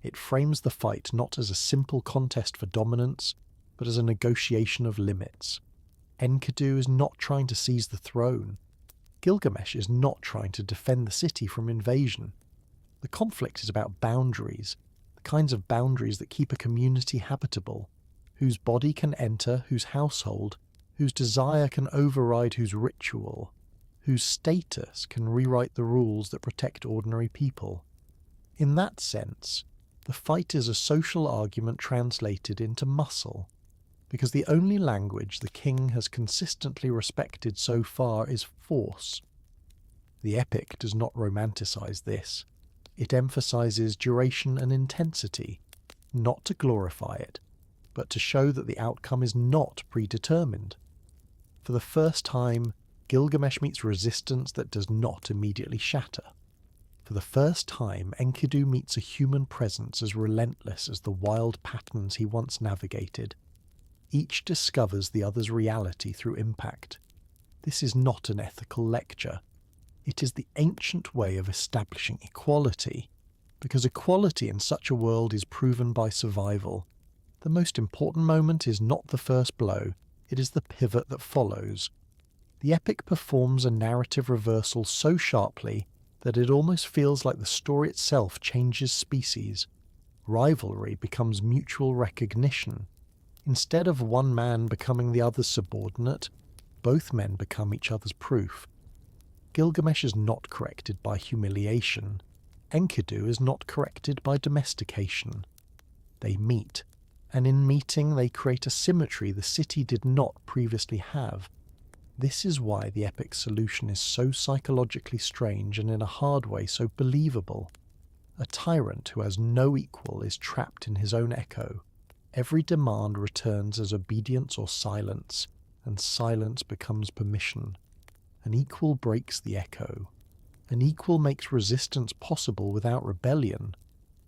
It frames the fight not as a simple contest for dominance, but as a negotiation of limits. Enkidu is not trying to seize the throne. Gilgamesh is not trying to defend the city from invasion. The conflict is about boundaries, the kinds of boundaries that keep a community habitable, whose body can enter, whose household, whose desire can override whose ritual, whose status can rewrite the rules that protect ordinary people. In that sense, the fight is a social argument translated into muscle, because the only language the king has consistently respected so far is force. The epic does not romanticize this. It emphasizes duration and intensity, not to glorify it, but to show that the outcome is not predetermined. For the first time, Gilgamesh meets resistance that does not immediately shatter. For the first time, Enkidu meets a human presence as relentless as the wild patterns he once navigated. Each discovers the other's reality through impact. This is not an ethical lecture. It is the ancient way of establishing equality. because equality in such a world is proven by survival. The most important moment is not the first blow, it is the pivot that follows. The epic performs a narrative reversal so sharply that it almost feels like the story itself changes species. Rivalry becomes mutual recognition. Instead of one man becoming the other's subordinate, both men become each other's proof. Gilgamesh is not corrected by humiliation. Enkidu is not corrected by domestication. They meet, and in meeting they create a symmetry the city did not previously have. This is why the epic solution is so psychologically strange and in a hard way so believable. A tyrant who has no equal is trapped in his own echo. Every demand returns as obedience or silence, and silence becomes permission. An equal breaks the echo. An equal makes resistance possible without rebellion,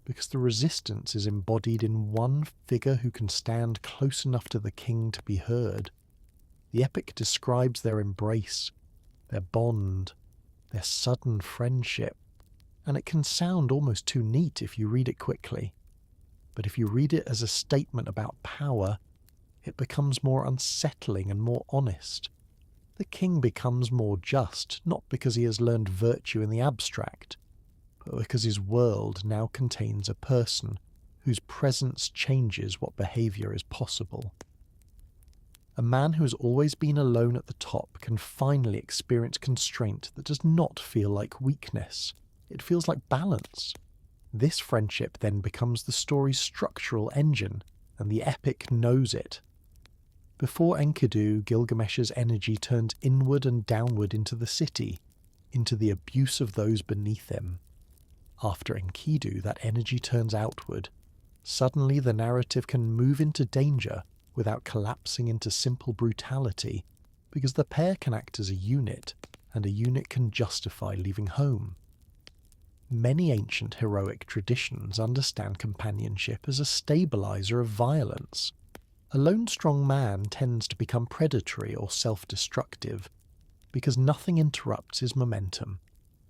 because the resistance is embodied in one figure who can stand close enough to the king to be heard. The epic describes their embrace, their bond, their sudden friendship, and it can sound almost too neat if you read it quickly. But if you read it as a statement about power, it becomes more unsettling and more honest. The king becomes more just, not because he has learned virtue in the abstract, but because his world now contains a person whose presence changes what behaviour is possible. A man who has always been alone at the top can finally experience constraint that does not feel like weakness. It feels like balance. This friendship then becomes the story's structural engine, and the epic knows it. Before Enkidu, Gilgamesh's energy turns inward and downward into the city, into the abuse of those beneath him. After Enkidu, that energy turns outward. Suddenly the narrative can move into danger without collapsing into simple brutality, because the pair can act as a unit, and a unit can justify leaving home. Many ancient heroic traditions understand companionship as a stabilizer of violence. A lone strong man tends to become predatory or self-destructive, because nothing interrupts his momentum.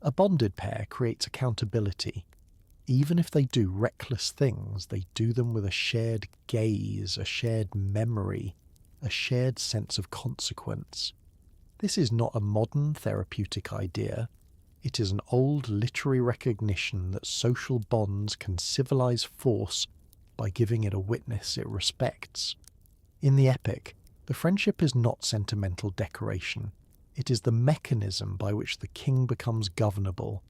A bonded pair creates accountability. Even if they do reckless things, they do them with a shared gaze, a shared memory, a shared sense of consequence. This is not a modern therapeutic idea. It is an old literary recognition that social bonds can civilize force by giving it a witness it respects. In the epic, the friendship is not sentimental decoration. It is the mechanism by which the king becomes governable.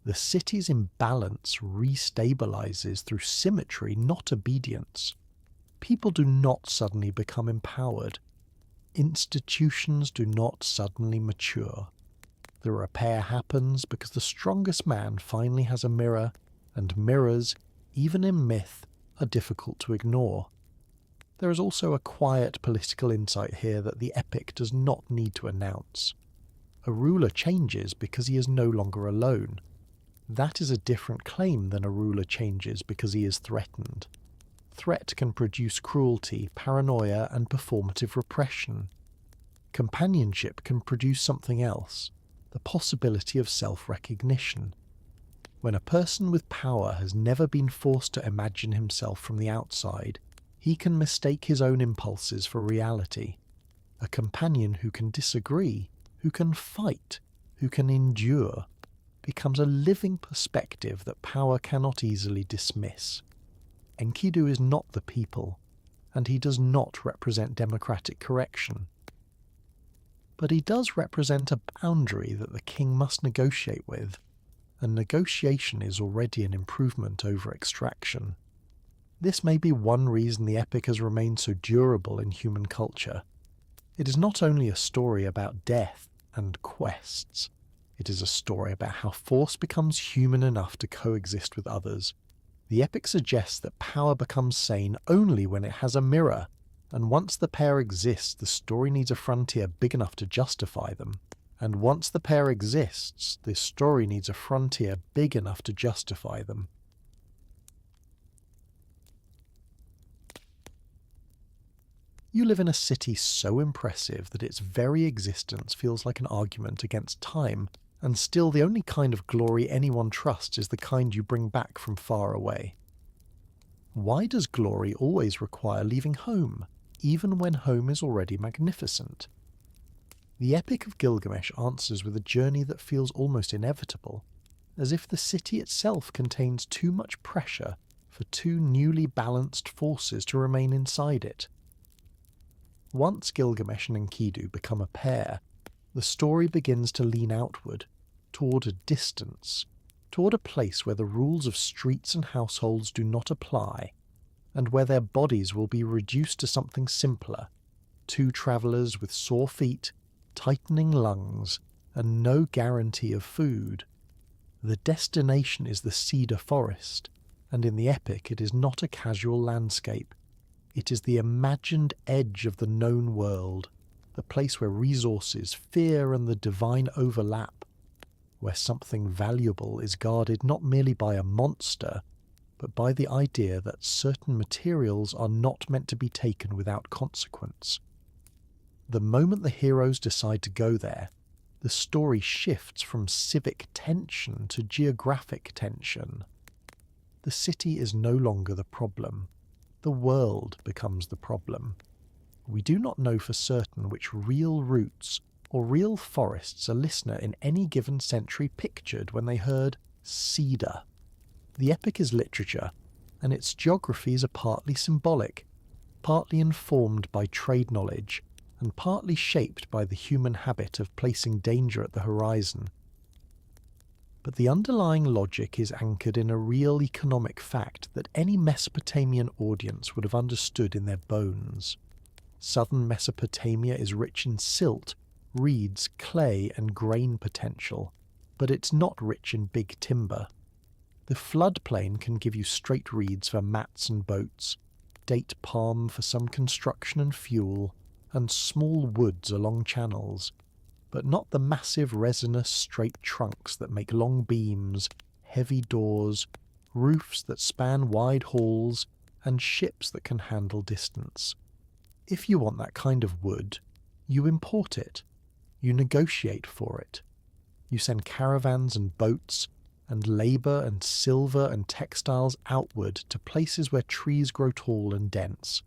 The city's imbalance restabilizes through symmetry, not obedience. People do not suddenly become empowered. Institutions do not suddenly mature. The repair happens because the strongest man finally has a mirror, and mirrors, even in myth, are difficult to ignore. There is also a quiet political insight here that the epic does not need to announce. A ruler changes because he is no longer alone. That is a different claim than a ruler changes because he is threatened. Threat can produce cruelty, paranoia, and performative repression. Companionship can produce something else, the possibility of self-recognition. When a person with power has never been forced to imagine himself from the outside, he can mistake his own impulses for reality. A companion who can disagree, who can fight, who can endure, becomes a living perspective that power cannot easily dismiss. Enkidu is not the people, and he does not represent democratic correction. But he does represent a boundary that the king must negotiate with, and negotiation is already an improvement over extraction. This may be one reason the epic has remained so durable in human culture. It is not only a story about death and quests, it is a story about how force becomes human enough to coexist with others. The epic suggests that power becomes sane only when it has a mirror, and once the pair exists, the story needs a frontier big enough to justify them. And once the pair exists, the story needs a frontier big enough to justify them. You live in a city so impressive that its very existence feels like an argument against time and still the only kind of glory anyone trusts is the kind you bring back from far away. Why does glory always require leaving home, even when home is already magnificent? The Epic of Gilgamesh answers with a journey that feels almost inevitable, as if the city itself contains too much pressure for two newly balanced forces to remain inside it. Once Gilgamesh and Enkidu become a pair, the story begins to lean outward, toward a distance, toward a place where the rules of streets and households do not apply, and where their bodies will be reduced to something simpler: two travellers with sore feet, tightening lungs, and no guarantee of food. The destination is the Cedar forest, and in the epic it is not a casual landscape. It is the imagined edge of the known world, the place where resources, fear, and the divine overlap, where something valuable is guarded not merely by a monster, but by the idea that certain materials are not meant to be taken without consequence. The moment the heroes decide to go there, the story shifts from civic tension to geographic tension. The city is no longer the problem. The world becomes the problem. We do not know for certain which real roots or real forests a listener in any given century pictured when they heard Cedar. The epic is literature, and its geographies are partly symbolic, partly informed by trade knowledge, and partly shaped by the human habit of placing danger at the horizon. But the underlying logic is anchored in a real economic fact that any Mesopotamian audience would have understood in their bones. Southern Mesopotamia is rich in silt, reeds, clay, and grain potential, but it's not rich in big timber. The floodplain can give you straight reeds for mats and boats, date palm for some construction and fuel, and small woods along channels, but not the massive resinous straight trunks that make long beams, heavy doors, roofs that span wide halls, and ships that can handle distance. If you want that kind of wood, you import it. You negotiate for it. You send caravans and boats, and labour and silver and textiles outward to places where trees grow tall and dense.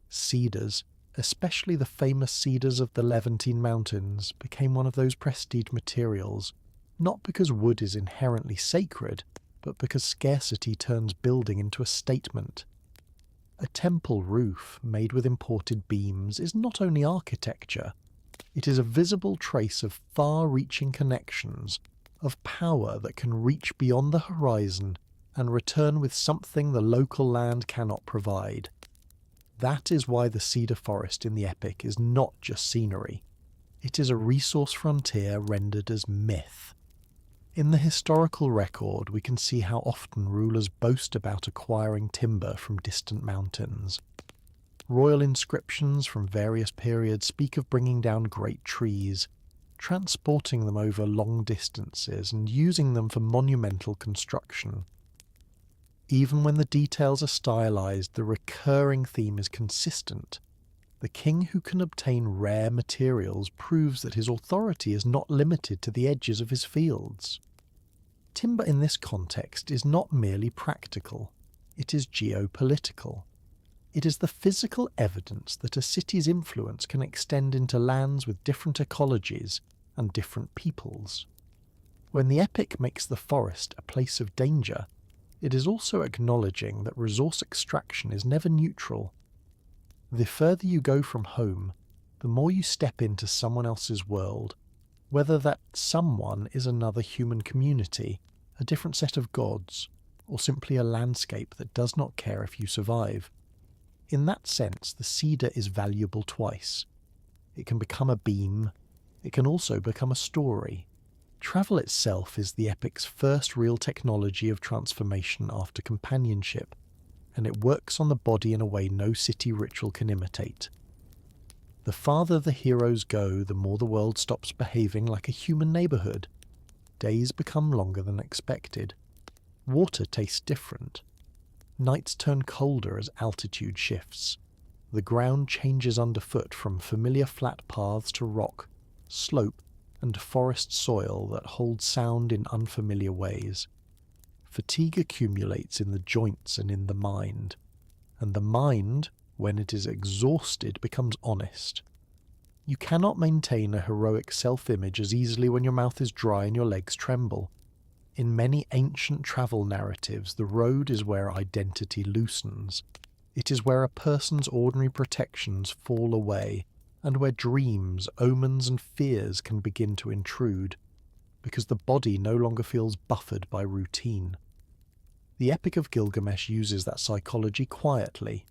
Cedars, especially the famous cedars of the Levantine mountains, became one of those prestige materials, not because wood is inherently sacred, but because scarcity turns building into a statement. A temple roof made with imported beams is not only architecture, it is a visible trace of far-reaching connections, of power that can reach beyond the horizon and return with something the local land cannot provide. That is why the cedar forest in the epic is not just scenery. It is a resource frontier rendered as myth. In the historical record, we can see how often rulers boast about acquiring timber from distant mountains. Royal inscriptions from various periods speak of bringing down great trees, transporting them over long distances and using them for monumental construction. Even when the details are stylized, the recurring theme is consistent. The king who can obtain rare materials proves that his authority is not limited to the edges of his fields. Timber in this context is not merely practical, it is geopolitical. It is the physical evidence that a city's influence can extend into lands with different ecologies and different peoples. When the epic makes the forest a place of danger, it is also acknowledging that resource extraction is never neutral. The further you go from home, the more you step into someone else's world, whether that someone is another human community, a different set of gods, or simply a landscape that does not care if you survive. In that sense, the cedar is valuable twice. It can become a beam, it can also become a story. Travel itself is the epic's first real technology of transformation after companionship, and it works on the body in a way no city ritual can imitate. The farther the heroes go, the more the world stops behaving like a human neighbourhood. Days become longer than expected. Water tastes different. Nights turn colder as altitude shifts. The ground changes underfoot from familiar flat paths to rock, slope, and forest soil that holds sound in unfamiliar ways. Fatigue accumulates in the joints and in the mind, and the mind, when it is exhausted, becomes honest. You cannot maintain a heroic self-image as easily when your mouth is dry and your legs tremble. In many ancient travel narratives, the road is where identity loosens. It is where a person's ordinary protections fall away, and where dreams, omens and fears can begin to intrude, because the body no longer feels buffered by routine. The Epic of Gilgamesh uses that psychology quietly.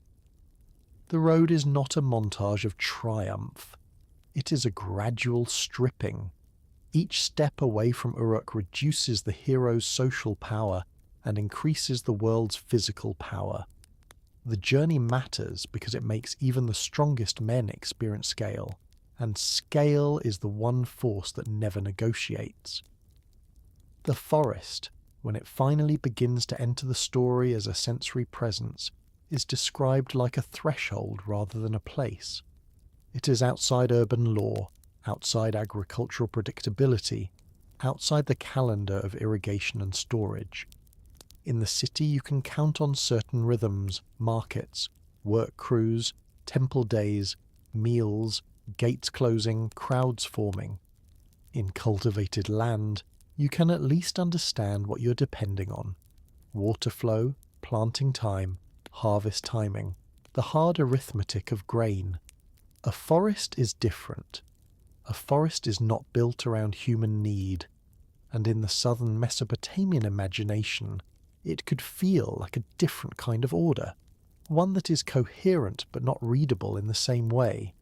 The road is not a montage of triumph. It is a gradual stripping. Each step away from Uruk reduces the hero's social power and increases the world's physical power. The journey matters because it makes even the strongest men experience scale, and scale is the one force that never negotiates. The forest, when it finally begins to enter the story as a sensory presence, is described like a threshold rather than a place. It is outside urban law, outside agricultural predictability, outside the calendar of irrigation and storage. In the city you can count on certain rhythms, markets, work crews, temple days, meals, gates closing, crowds forming. In cultivated land, you can at least understand what you're depending on. Water flow, planting time, harvest timing, the hard arithmetic of grain. A forest is different. A forest is not built around human need, and in the southern Mesopotamian imagination, it could feel like a different kind of order, one that is coherent but not readable in the same way.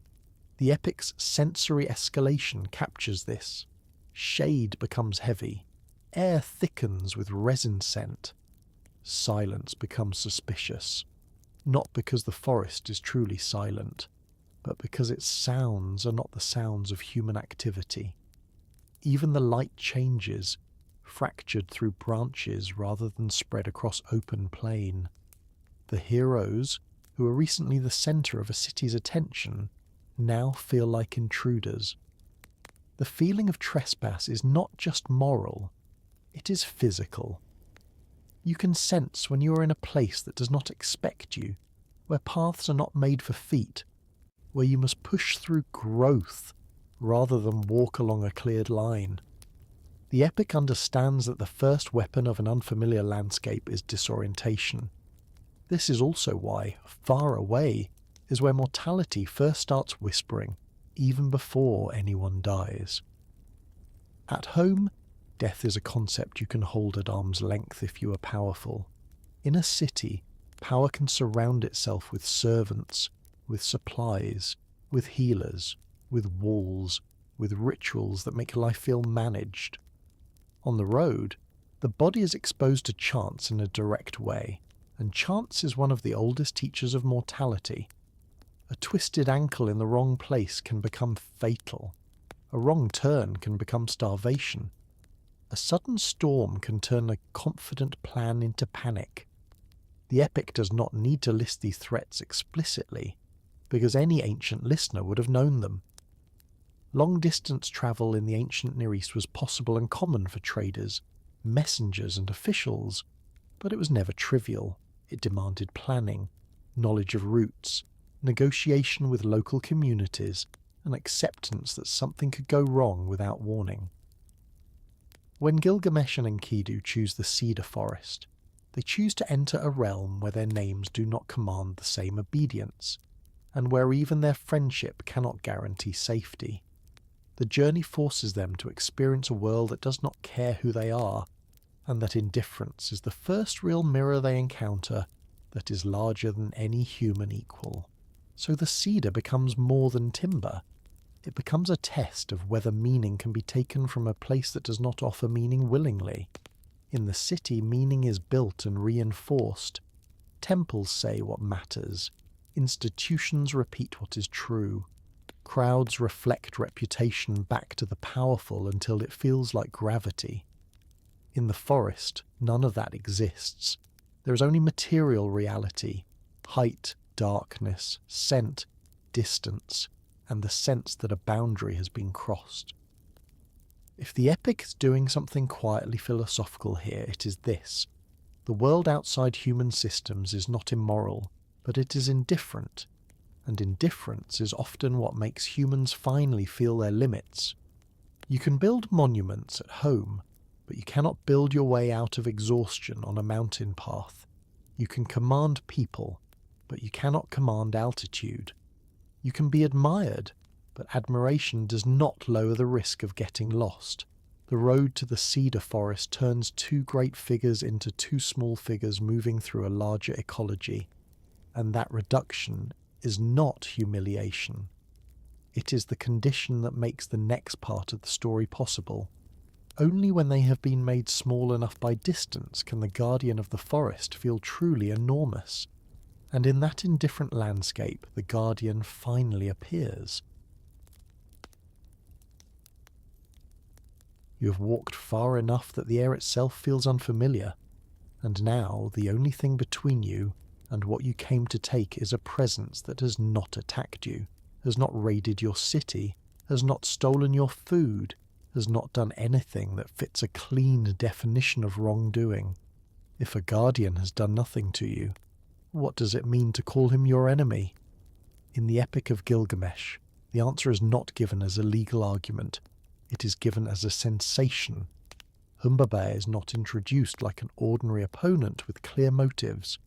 The epic's sensory escalation captures this. Shade becomes heavy, air thickens with resin scent. Silence becomes suspicious, not because the forest is truly silent, but because its sounds are not the sounds of human activity. Even the light changes, fractured through branches rather than spread across open plain. The heroes, who were recently the centre of a city's attention, now feel like intruders. The feeling of trespass is not just moral, it is physical. You can sense when you are in a place that does not expect you, where paths are not made for feet, where you must push through growth rather than walk along a cleared line. The epic understands that the first weapon of an unfamiliar landscape is disorientation. This is also why, far away, is where mortality first starts whispering, even before anyone dies. At home, death is a concept you can hold at arm's length if you are powerful. In a city, power can surround itself with servants, with supplies, with healers, with walls, with rituals that make life feel managed. On the road, the body is exposed to chance in a direct way, and chance is one of the oldest teachers of mortality. A twisted ankle in the wrong place can become fatal. A wrong turn can become starvation. A sudden storm can turn a confident plan into panic. The epic does not need to list these threats explicitly, because any ancient listener would have known them. Long-distance travel in the ancient Near East was possible and common for traders, messengers and officials, but it was never trivial. It demanded planning, knowledge of routes, negotiation with local communities, and acceptance that something could go wrong without warning. When Gilgamesh and Enkidu choose the Cedar forest, they choose to enter a realm where their names do not command the same obedience, and where even their friendship cannot guarantee safety. The journey forces them to experience a world that does not care who they are, and that indifference is the first real mirror they encounter that is larger than any human equal. So the cedar becomes more than timber. It becomes a test of whether meaning can be taken from a place that does not offer meaning willingly. In the city, meaning is built and reinforced. Temples say what matters. Institutions repeat what is true. Crowds reflect reputation back to the powerful until it feels like gravity. In the forest, none of that exists. There is only material reality, height, darkness, scent, distance, and the sense that a boundary has been crossed. If the epic is doing something quietly philosophical here, it is this. The world outside human systems is not immoral, but it is indifferent, and indifference is often what makes humans finally feel their limits. You can build monuments at home, but you cannot build your way out of exhaustion on a mountain path. You can command people, but you cannot command altitude. You can be admired, but admiration does not lower the risk of getting lost. The road to the cedar forest turns two great figures into two small figures moving through a larger ecology, and that reduction is not humiliation. It is the condition that makes the next part of the story possible. Only when they have been made small enough by distance can the guardian of the forest feel truly enormous, and in that indifferent landscape the guardian finally appears. You have walked far enough that the air itself feels unfamiliar, and now the only thing between you and what you came to take is a presence that has not attacked you, has not raided your city, has not stolen your food, has not done anything that fits a clean definition of wrongdoing. If a guardian has done nothing to you, what does it mean to call him your enemy? In the Epic of Gilgamesh, the answer is not given as a legal argument, it is given as a sensation. Humbaba is not introduced like an ordinary opponent with clear motives.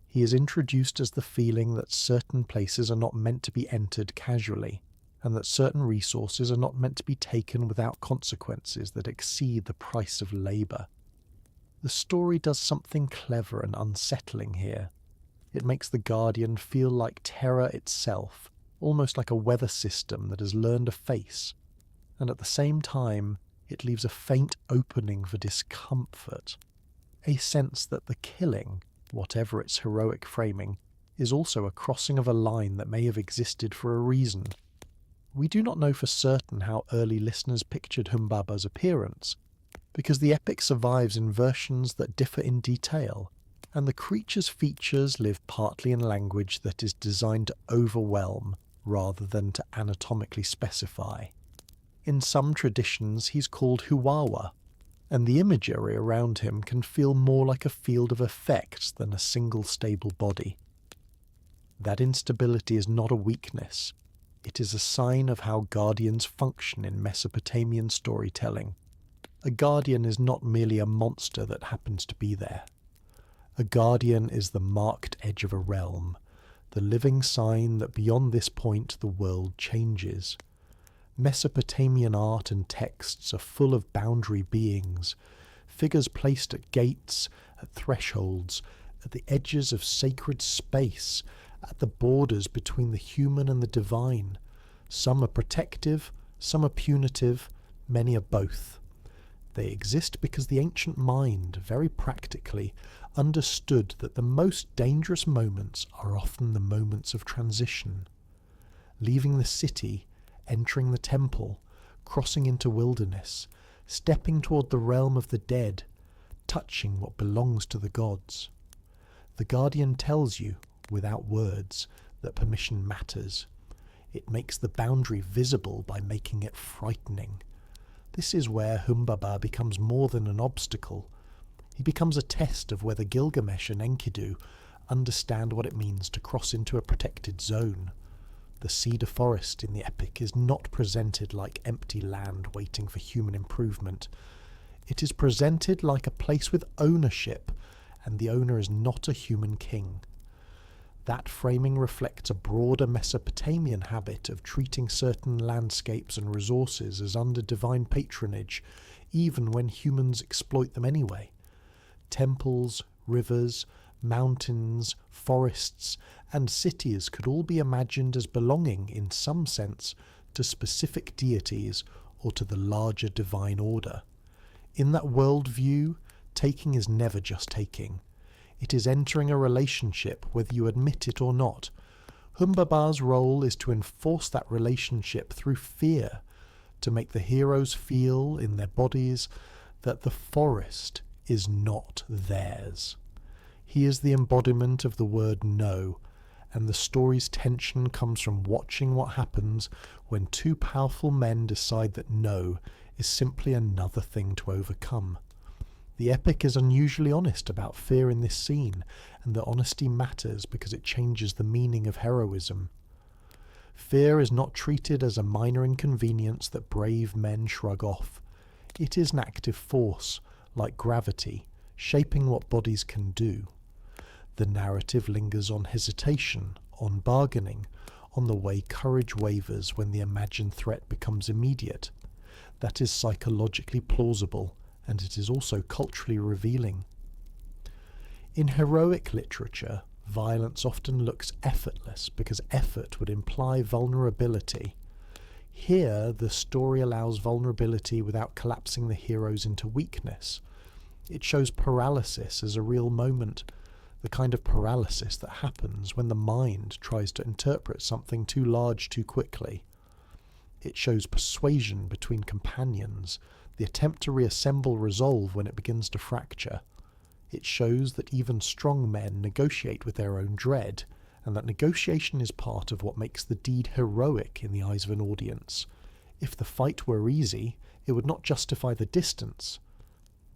He is introduced as the feeling that certain places are not meant to be entered casually, and that certain resources are not meant to be taken without consequences that exceed the price of labour. The story does something clever and unsettling here. It makes the Guardian feel like terror itself, almost like a weather system that has learned a face, and at the same time it leaves a faint opening for discomfort, a sense that the killing, whatever its heroic framing, is also a crossing of a line that may have existed for a reason. We do not know for certain how early listeners pictured Humbaba's appearance, because the epic survives in versions that differ in detail, and the creature's features live partly in language that is designed to overwhelm rather than to anatomically specify. In some traditions he's called Huwawa, and the imagery around him can feel more like a field of effects than a single stable body. That instability is not a weakness. It is a sign of how guardians function in Mesopotamian storytelling. A guardian is not merely a monster that happens to be there. A guardian is the marked edge of a realm, the living sign that beyond this point the world changes. Mesopotamian art and texts are full of boundary beings, figures placed at gates, at thresholds, at the edges of sacred space, at the borders between the human and the divine. Some are protective, some are punitive, many are both. They exist because the ancient mind, very practically, understood that the most dangerous moments are often the moments of transition. Leaving the city, entering the temple, crossing into wilderness, stepping toward the realm of the dead, touching what belongs to the gods. The Guardian tells you, without words, that permission matters. It makes the boundary visible by making it frightening. This is where Humbaba becomes more than an obstacle. He becomes a test of whether Gilgamesh and Enkidu understand what it means to cross into a protected zone. The cedar forest in the epic is not presented like empty land waiting for human improvement. It is presented like a place with ownership, and the owner is not a human king. That framing reflects a broader Mesopotamian habit of treating certain landscapes and resources as under divine patronage, even when humans exploit them anyway. Temples, rivers, mountains, forests, and cities could all be imagined as belonging, in some sense, to specific deities or to the larger divine order. In that worldview, taking is never just taking. It is entering a relationship whether you admit it or not. Humbaba's role is to enforce that relationship through fear, to make the heroes feel in their bodies that the forest is not theirs. He is the embodiment of the word no, and the story's tension comes from watching what happens when two powerful men decide that no is simply another thing to overcome. The epic is unusually honest about fear in this scene, and the honesty matters because it changes the meaning of heroism. Fear is not treated as a minor inconvenience that brave men shrug off. It is an active force, like gravity, shaping what bodies can do. The narrative lingers on hesitation, on bargaining, on the way courage wavers when the imagined threat becomes immediate. That is psychologically plausible, and it is also culturally revealing. In heroic literature, violence often looks effortless because effort would imply vulnerability. Here, the story allows vulnerability without collapsing the heroes into weakness. It shows paralysis as a real moment, the kind of paralysis that happens when the mind tries to interpret something too large too quickly. It shows persuasion between companions, the attempt to reassemble resolve when it begins to fracture. It shows that even strong men negotiate with their own dread, and that negotiation is part of what makes the deed heroic in the eyes of an audience. If the fight were easy, it would not justify the distance.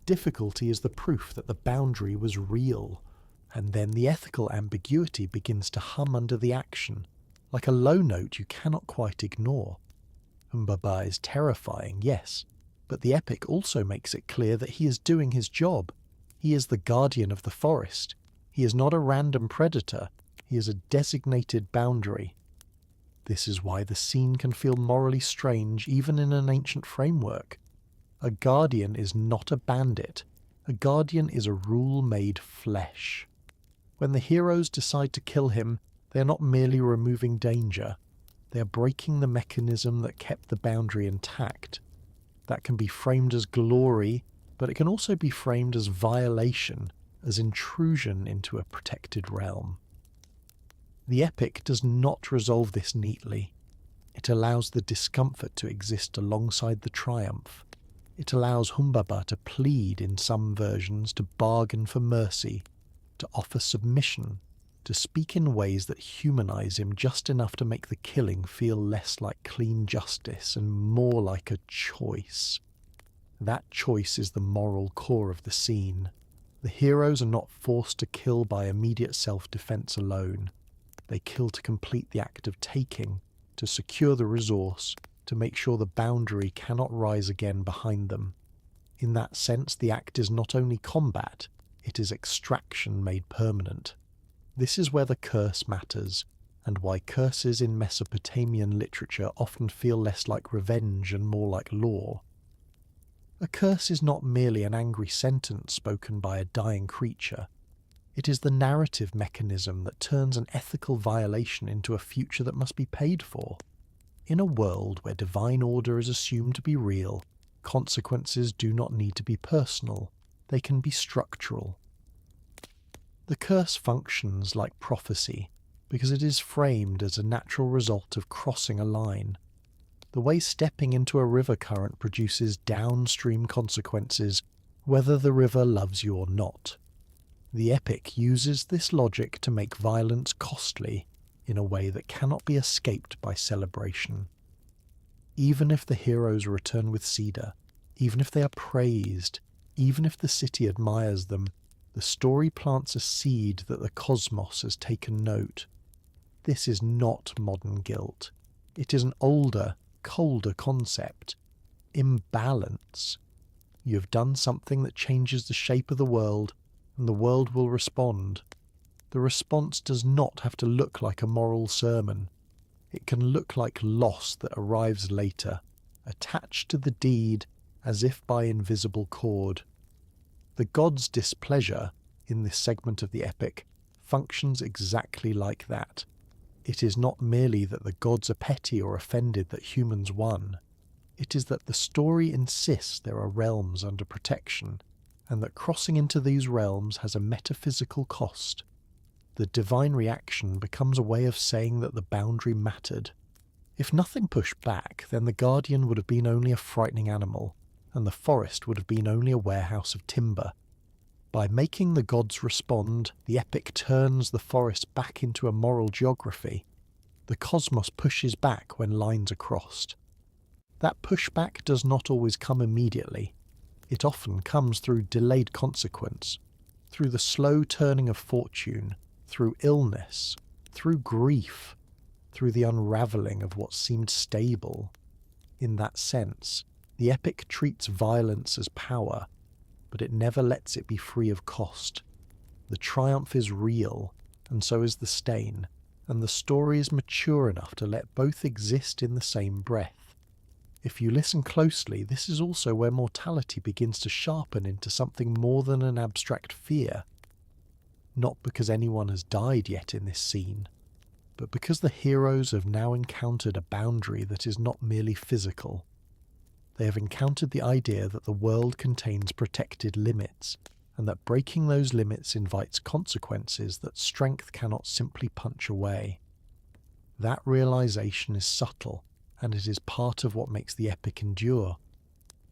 Difficulty is the proof that the boundary was real, and then the ethical ambiguity begins to hum under the action, like a low note you cannot quite ignore. Humbaba is terrifying, yes, but the epic also makes it clear that he is doing his job. He is the guardian of the forest. He is not a random predator. He is a designated boundary. This is why the scene can feel morally strange even in an ancient framework. A guardian is not a bandit. A guardian is a rule made flesh. When the heroes decide to kill him, they are not merely removing danger. They are breaking the mechanism that kept the boundary intact. That can be framed as glory, but it can also be framed as violation, as intrusion into a protected realm. The epic does not resolve this neatly. It allows the discomfort to exist alongside the triumph. It allows Humbaba to plead in some versions, to bargain for mercy, to offer submission, to speak in ways that humanize him just enough to make the killing feel less like clean justice and more like a choice. That choice is the moral core of the scene. The heroes are not forced to kill by immediate self-defense alone. They kill to complete the act of taking, to secure the resource, to make sure the boundary cannot rise again behind them. In that sense, the act is not only combat, it is extraction made permanent. This is where the curse matters, and why curses in Mesopotamian literature often feel less like revenge and more like law. A curse is not merely an angry sentence spoken by a dying creature. It is the narrative mechanism that turns an ethical violation into a future that must be paid for. In a world where divine order is assumed to be real, consequences do not need to be personal, they can be structural. The curse functions like prophecy because it is framed as a natural result of crossing a line. The way stepping into a river current produces downstream consequences, whether the river loves you or not. The epic uses this logic to make violence costly in a way that cannot be escaped by celebration. Even if the heroes return with Cedar, even if they are praised, even if the city admires them, the story plants a seed that the cosmos has taken note. This is not modern guilt. It is an older, colder concept. Imbalance. You have done something that changes the shape of the world, and the world will respond. The response does not have to look like a moral sermon. It can look like loss that arrives later, attached to the deed as if by invisible cord. The god's displeasure, in this segment of the epic, functions exactly like that. It is not merely that the gods are petty or offended that humans won. It is that the story insists there are realms under protection, and that crossing into these realms has a metaphysical cost. The divine reaction becomes a way of saying that the boundary mattered. If nothing pushed back, then the guardian would have been only a frightening animal, and the forest would have been only a warehouse of timber. By making the gods respond, the epic turns the forest back into a moral geography. The cosmos pushes back when lines are crossed. That pushback does not always come immediately. It often comes through delayed consequence, through the slow turning of fortune, through illness, through grief, through the unravelling of what seemed stable. In that sense, the epic treats violence as power, but it never lets it be free of cost. The triumph is real, and so is the stain, and the story is mature enough to let both exist in the same breath. If you listen closely, this is also where mortality begins to sharpen into something more than an abstract fear. Not because anyone has died yet in this scene, but because the heroes have now encountered a boundary that is not merely physical. They have encountered the idea that the world contains protected limits, and that breaking those limits invites consequences that strength cannot simply punch away. That realization is subtle, and it is part of what makes the epic endure.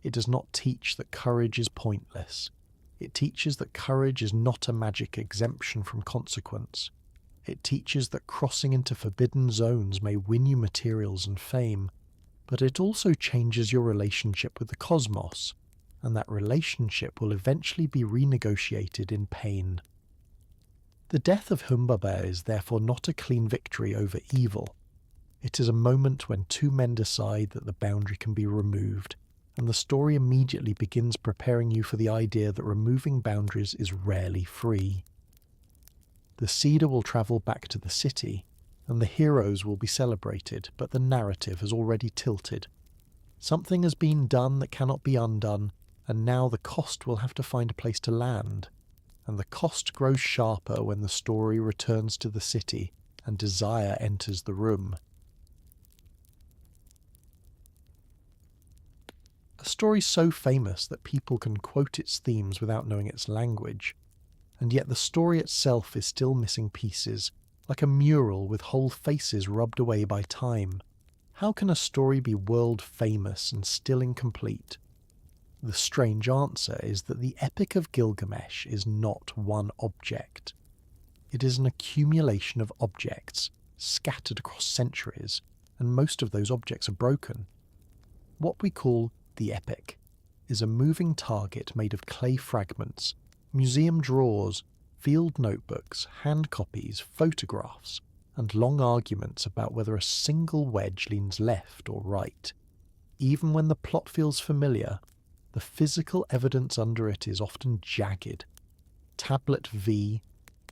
It does not teach that courage is pointless. It teaches that courage is not a magic exemption from consequence. It teaches that crossing into forbidden zones may win you materials and fame, but it also changes your relationship with the cosmos, and that relationship will eventually be renegotiated in pain. The death of Humbaba is therefore not a clean victory over evil. It is a moment when two men decide that the boundary can be removed, and the story immediately begins preparing you for the idea that removing boundaries is rarely free. The Cedar will travel back to the city, and the heroes will be celebrated, but the narrative has already tilted. Something has been done that cannot be undone, and now the cost will have to find a place to land. And the cost grows sharper when the story returns to the city and desire enters the room. A story so famous that people can quote its themes without knowing its language, and yet the story itself is still missing pieces, like a mural with whole faces rubbed away by time. How can a story be world famous and still incomplete? The strange answer is that the Epic of Gilgamesh is not one object. It is an accumulation of objects, scattered across centuries, and most of those objects are broken. What we call the Epic is a moving target made of clay fragments, museum drawers, field notebooks, hand copies, photographs, and long arguments about whether a single wedge leans left or right. Even when the plot feels familiar, the physical evidence under it is often jagged. Tablet V,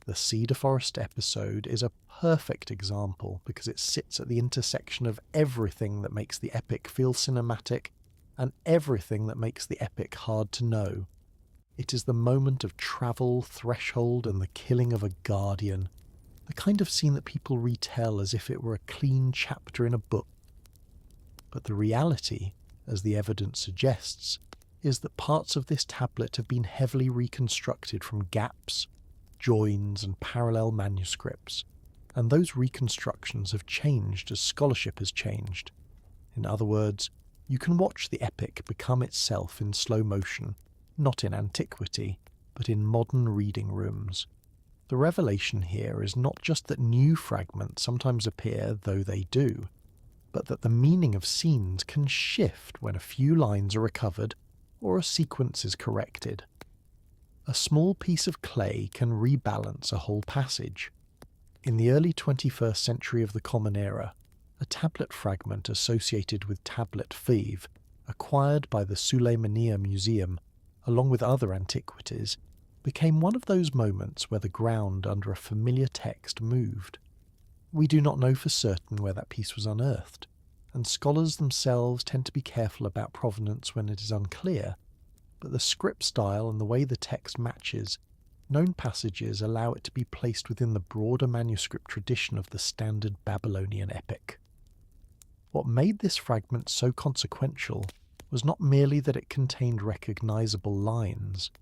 the Cedar Forest episode, is a perfect example because it sits at the intersection of everything that makes the epic feel cinematic and everything that makes the epic hard to know. It is the moment of travel, threshold, and the killing of a guardian, the kind of scene that people retell as if it were a clean chapter in a book. But the reality, as the evidence suggests, is that parts of this tablet have been heavily reconstructed from gaps, joins, and parallel manuscripts, and those reconstructions have changed as scholarship has changed. In other words, you can watch the epic become itself in slow motion, not in antiquity, but in modern reading rooms. The revelation here is not just that new fragments sometimes appear, though they do, but that the meaning of scenes can shift when a few lines are recovered or a sequence is corrected. A small piece of clay can rebalance a whole passage. In the early 21st century of the Common Era, a tablet fragment associated with tablet Five, acquired by the Suleymaniye Museum, along with other antiquities, became one of those moments where the ground under a familiar text moved. We do not know for certain where that piece was unearthed, and scholars themselves tend to be careful about provenance when it is unclear, but the script style and the way the text matches known passages allow it to be placed within the broader manuscript tradition of the standard Babylonian epic. What made this fragment so consequential was not merely that it contained recognizable lines,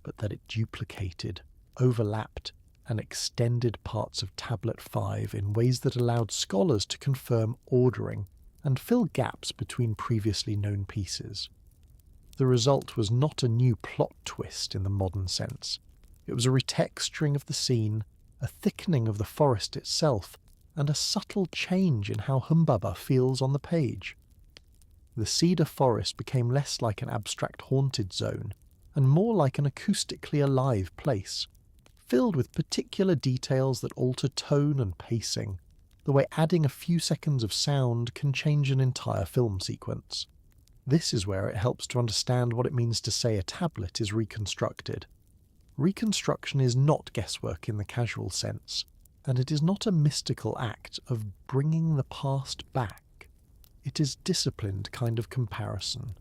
but that it duplicated, overlapped, and extended parts of Tablet 5 in ways that allowed scholars to confirm ordering and fill gaps between previously known pieces. The result was not a new plot twist in the modern sense. It was a retexturing of the scene, a thickening of the forest itself, and a subtle change in how Humbaba feels on the page. the cedar forest became less like an abstract haunted zone and more like an acoustically alive place, filled with particular details that alter tone and pacing, the way adding a few seconds of sound can change an entire film sequence. This is where it helps to understand what it means to say a tablet is reconstructed. Reconstruction is not guesswork in the casual sense, and it is not a mystical act of bringing the past back. It is disciplined kind of comparison.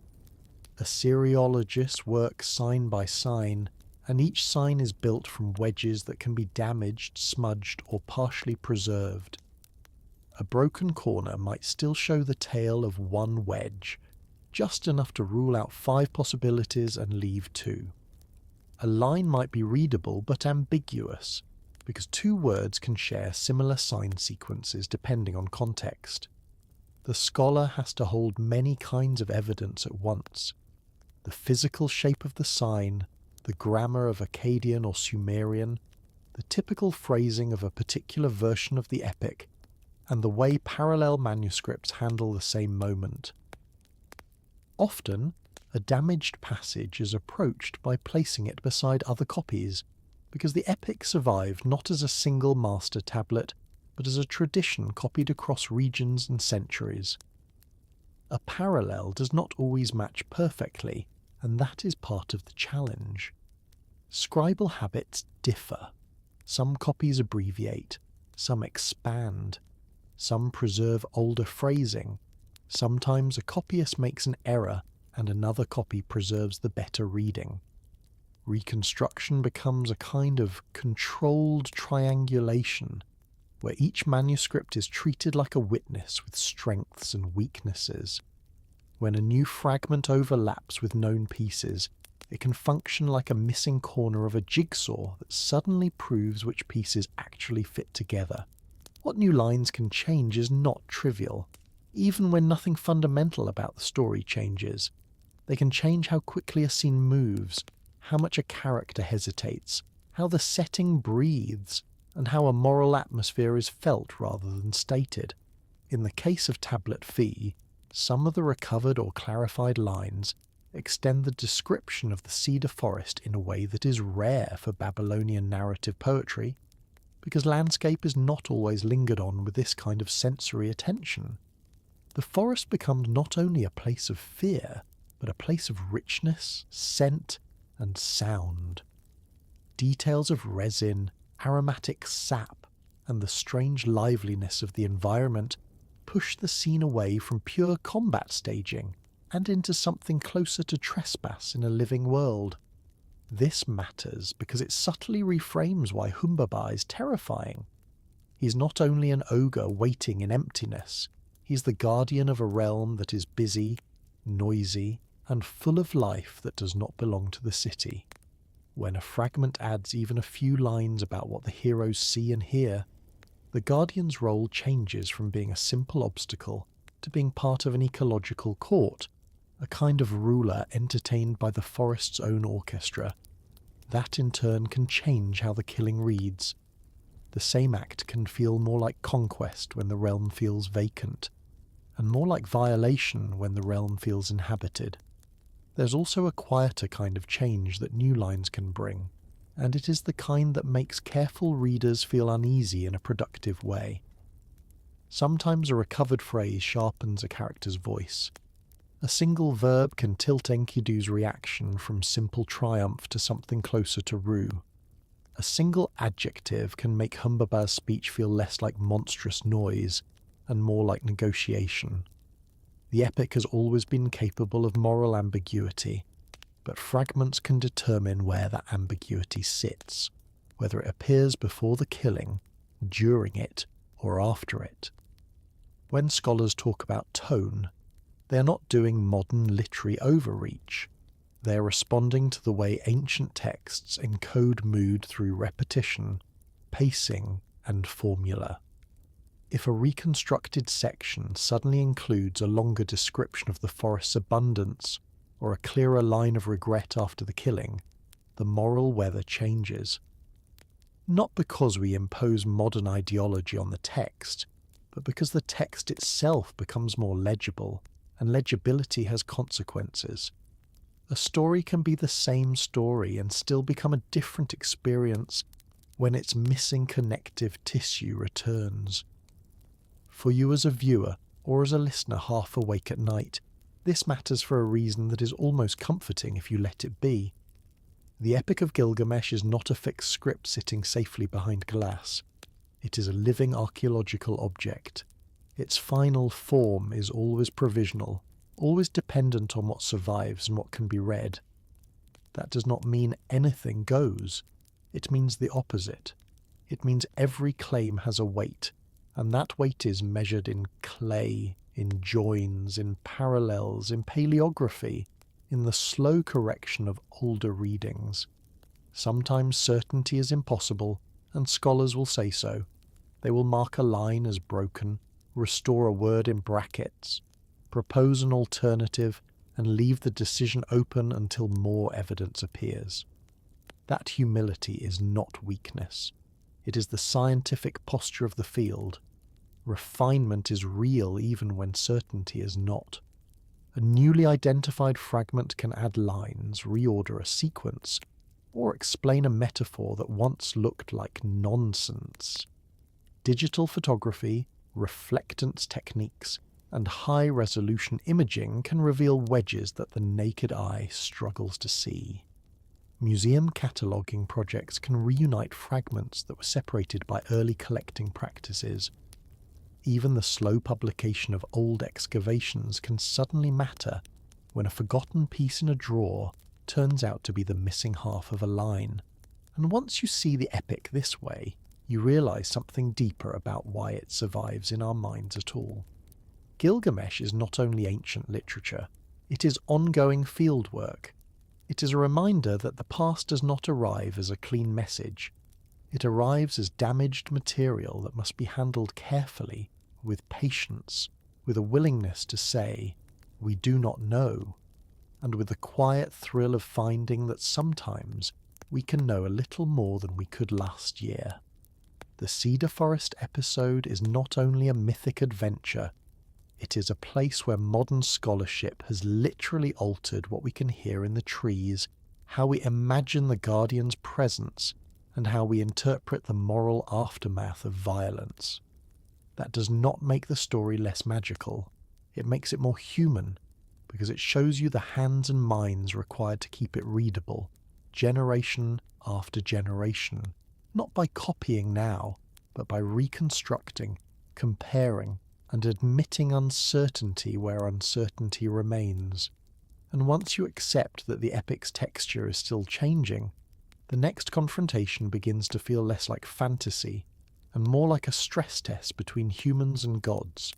Assyriologists work sign by sign, and each sign is built from wedges that can be damaged, smudged, or partially preserved. A broken corner might still show the tail of one wedge, just enough to rule out 5 possibilities and leave 2. A line might be readable but ambiguous, because 2 words can share similar sign sequences depending on context. The scholar has to hold many kinds of evidence at once: the physical shape of the sign, the grammar of Akkadian or Sumerian, the typical phrasing of a particular version of the epic, and the way parallel manuscripts handle the same moment. Often, a damaged passage is approached by placing it beside other copies, because the epic survived not as a single master tablet, but as a tradition copied across regions and centuries. A parallel does not always match perfectly, and that is part of the challenge. Scribal habits differ. Some copies abbreviate, some expand, some preserve older phrasing. Sometimes a copyist makes an error and another copy preserves the better reading. Reconstruction becomes a kind of controlled triangulation, where each manuscript is treated like a witness with strengths and weaknesses. When a new fragment overlaps with known pieces, it can function like a missing corner of a jigsaw that suddenly proves which pieces actually fit together. What new lines can change is not trivial. Even when nothing fundamental about the story changes, they can change how quickly a scene moves, how much a character hesitates, how the setting breathes, and how a moral atmosphere is felt rather than stated. In the case of Tablet Phi, some of the recovered or clarified lines extend the description of the cedar forest in a way that is rare for Babylonian narrative poetry, because landscape is not always lingered on with this kind of sensory attention. The forest becomes not only a place of fear, but a place of richness, scent, and sound. Details of resin, aromatic sap, and the strange liveliness of the environment push the scene away from pure combat staging and into something closer to trespass in a living world. This matters because it subtly reframes why Humbaba is terrifying. He's not only an ogre waiting in emptiness, he's the guardian of a realm that is busy, noisy, and full of life that does not belong to the city. When a fragment adds even a few lines about what the heroes see and hear, the Guardian's role changes from being a simple obstacle to being part of an ecological court, a kind of ruler entertained by the forest's own orchestra. That in turn can change how the killing reads. The same act can feel more like conquest when the realm feels vacant, and more like violation when the realm feels inhabited. There's also a quieter kind of change that new lines can bring, and it is the kind that makes careful readers feel uneasy in a productive way. Sometimes a recovered phrase sharpens a character's voice. A single verb can tilt Enkidu's reaction from simple triumph to something closer to rue. A single adjective can make Humbaba's speech feel less like monstrous noise and more like negotiation. The epic has always been capable of moral ambiguity, but fragments can determine where that ambiguity sits, whether it appears before the killing, during it, or after it. When scholars talk about tone, they are not doing modern literary overreach. They are responding to the way ancient texts encode mood through repetition, pacing, and formula. If a reconstructed section suddenly includes a longer description of the forest's abundance, or a clearer line of regret after the killing, the moral weather changes. Not because we impose modern ideology on the text, but because the text itself becomes more legible, and legibility has consequences. A story can be the same story and still become a different experience when its missing connective tissue returns. For you as a viewer or as a listener half awake at night, this matters for a reason that is almost comforting if you let it be. The Epic of Gilgamesh is not a fixed script sitting safely behind glass. It is a living archaeological object. Its final form is always provisional, always dependent on what survives and what can be read. That does not mean anything goes. It means the opposite. It means every claim has a weight, and that weight is measured in clay, in joins, in parallels, in paleography, in the slow correction of older readings. Sometimes certainty is impossible, and scholars will say so. They will mark a line as broken, restore a word in brackets, propose an alternative, and leave the decision open until more evidence appears. That humility is not weakness. It is the scientific posture of the field. Refinement is real even when certainty is not. A newly identified fragment can add lines, reorder a sequence, or explain a metaphor that once looked like nonsense. Digital photography, reflectance techniques, and high-resolution imaging can reveal wedges that the naked eye struggles to see. Museum cataloguing projects can reunite fragments that were separated by early collecting practices. Even the slow publication of old excavations can suddenly matter when a forgotten piece in a drawer turns out to be the missing half of a line. And once you see the epic this way, you realise something deeper about why it survives in our minds at all. Gilgamesh is not only ancient literature, it is ongoing fieldwork. It is a reminder that the past does not arrive as a clean message. It arrives as damaged material that must be handled carefully, with patience, with a willingness to say, "We do not know," and with the quiet thrill of finding that sometimes we can know a little more than we could last year. The Cedar Forest episode is not only a mythic adventure, it is a place where modern scholarship has literally altered what we can hear in the trees, how we imagine the Guardian's presence, and how we interpret the moral aftermath of violence. That does not make the story less magical. It makes it more human, because it shows you the hands and minds required to keep it readable, generation after generation, not by copying now, but by reconstructing, comparing, and admitting uncertainty where uncertainty remains. And once you accept that the epic's texture is still changing, the next confrontation begins to feel less like fantasy and more like a stress test between humans and gods,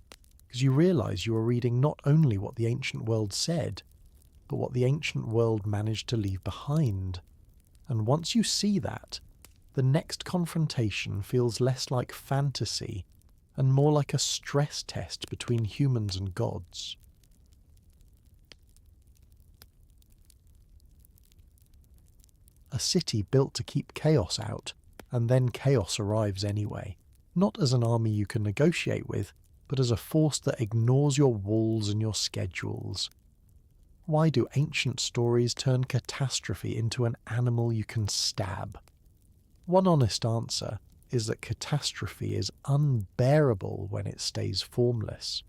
because you realise you are reading not only what the ancient world said, but what the ancient world managed to leave behind. And once you see that, the next confrontation feels less like fantasy and more like a stress test between humans and gods. A city built to keep chaos out, and then chaos arrives anyway, not as an army you can negotiate with, but as a force that ignores your walls and your schedules. Why do ancient stories turn catastrophe into an animal you can stab? One honest answer is that catastrophe is unbearable when it stays formless.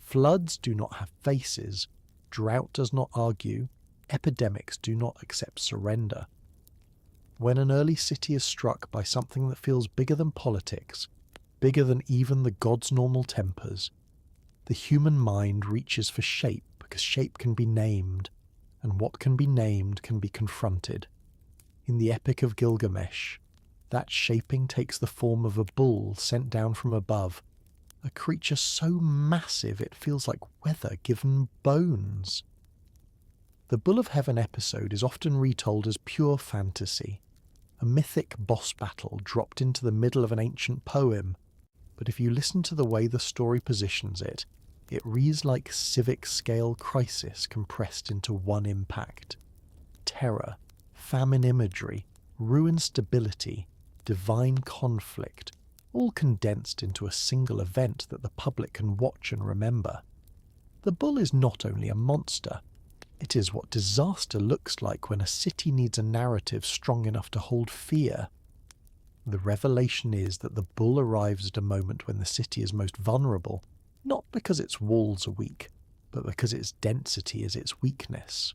Floods do not have faces, drought does not argue, epidemics do not accept surrender. When an early city is struck by something that feels bigger than politics, bigger than even the gods' normal tempers, the human mind reaches for shape because shape can be named, and what can be named can be confronted. In the Epic of Gilgamesh, that shaping takes the form of a bull sent down from above, a creature so massive it feels like weather given bones. The Bull of Heaven episode is often retold as pure fantasy, a mythic boss battle dropped into the middle of an ancient poem, but if you listen to the way the story positions it, it reads like civic-scale crisis compressed into one impact. Terror, famine imagery, ruined stability, divine conflict, all condensed into a single event that the public can watch and remember. The bull is not only a monster, it is what disaster looks like when a city needs a narrative strong enough to hold fear. The revelation is that the bull arrives at a moment when the city is most vulnerable, not because its walls are weak, but because its density is its weakness.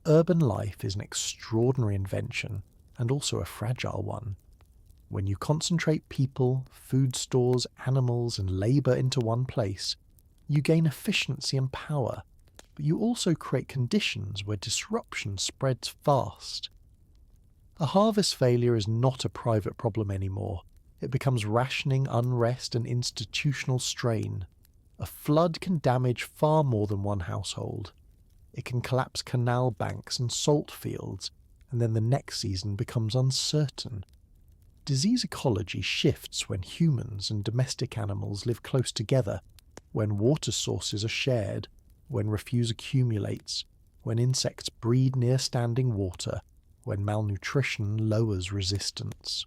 Urban life is an extraordinary invention, and also a fragile one. When you concentrate people, food stores, animals, and labour into one place, you gain efficiency and power, but you also create conditions where disruption spreads fast. A harvest failure is not a private problem anymore. It becomes rationing, unrest, and institutional strain. A flood can damage far more than one household. It can collapse canal banks and salt fields, and then the next season becomes uncertain. Disease ecology shifts when humans and domestic animals live close together, when water sources are shared, when refuse accumulates, when insects breed near standing water, when malnutrition lowers resistance.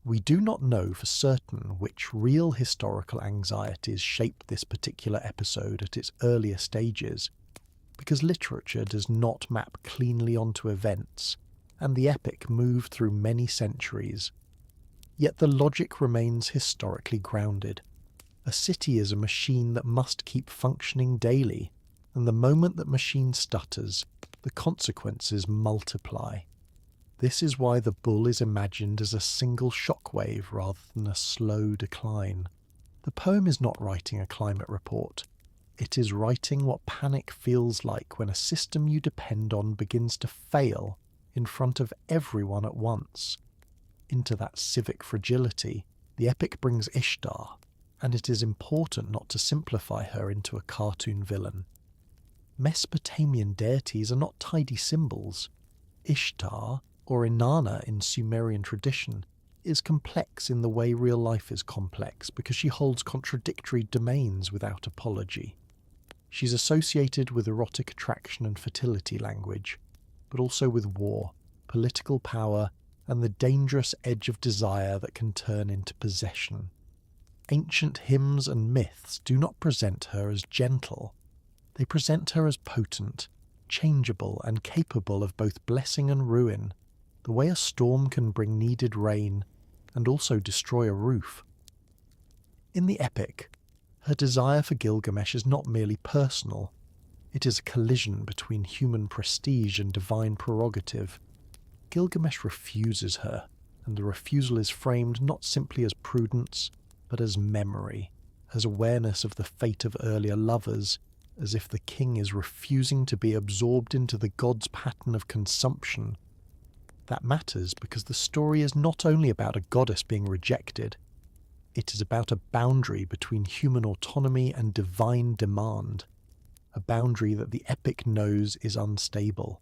We do not know for certain which real historical anxieties shaped this particular episode at its earlier stages, because literature does not map cleanly onto events, and the epic moved through many centuries. Yet the logic remains historically grounded. A city is a machine that must keep functioning daily, and the moment that machine stutters, the consequences multiply. This is why the bull is imagined as a single shockwave rather than a slow decline. The poem is not writing a climate report. It is writing what panic feels like when a system you depend on begins to fail in front of everyone at once. Into that civic fragility, the epic brings Ishtar, and it is important not to simplify her into a cartoon villain. Mesopotamian deities are not tidy symbols. Ishtar, or Inanna in Sumerian tradition, is complex in the way real life is complex because she holds contradictory domains without apology. She's associated with erotic attraction and fertility language, but also with war, political power, and the dangerous edge of desire that can turn into possession. Ancient hymns and myths do not present her as gentle. They present her as potent, changeable, and capable of both blessing and ruin, the way a storm can bring needed rain and also destroy a roof. In the epic, her desire for Gilgamesh is not merely personal. It is a collision between human prestige and divine prerogative. Gilgamesh refuses her, and the refusal is framed not simply as prudence, but as memory, as awareness of the fate of earlier lovers, as if the king is refusing to be absorbed into the god's pattern of consumption. That matters because the story is not only about a goddess being rejected, it is about a boundary between human autonomy and divine demand, a boundary that the epic knows is unstable.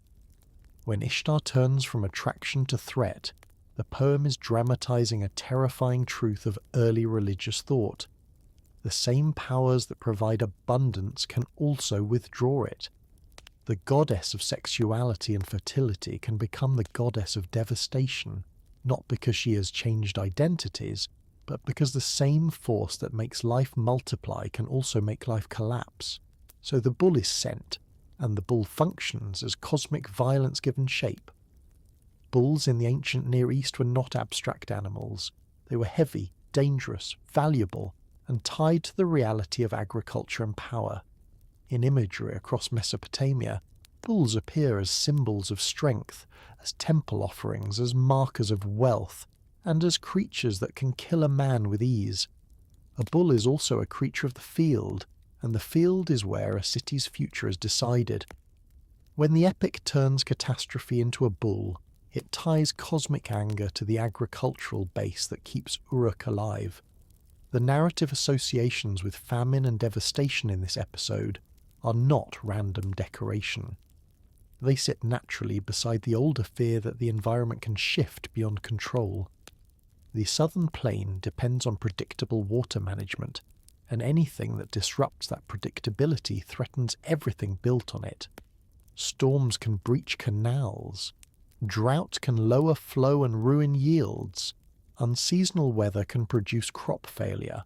When Ishtar turns from attraction to threat, the poem is dramatizing a terrifying truth of early religious thought. The same powers that provide abundance can also withdraw it. The goddess of sexuality and fertility can become the goddess of devastation, not because she has changed identities, but because the same force that makes life multiply can also make life collapse. So the bull is sent, and the bull functions as cosmic violence given shape. Bulls in the ancient Near East were not abstract animals. They were heavy, dangerous, valuable, and tied to the reality of agriculture and power. In imagery across Mesopotamia, bulls appear as symbols of strength, as temple offerings, as markers of wealth, and as creatures that can kill a man with ease. A bull is also a creature of the field, and the field is where a city's future is decided. When the epic turns catastrophe into a bull, it ties cosmic anger to the agricultural base that keeps Uruk alive. The narrative associations with famine and devastation in this episode are not random decoration. They sit naturally beside the older fear that the environment can shift beyond control. The southern plain depends on predictable water management, and anything that disrupts that predictability threatens everything built on it. Storms can breach canals. Drought can lower flow and ruin yields. Unseasonal weather can produce crop failure.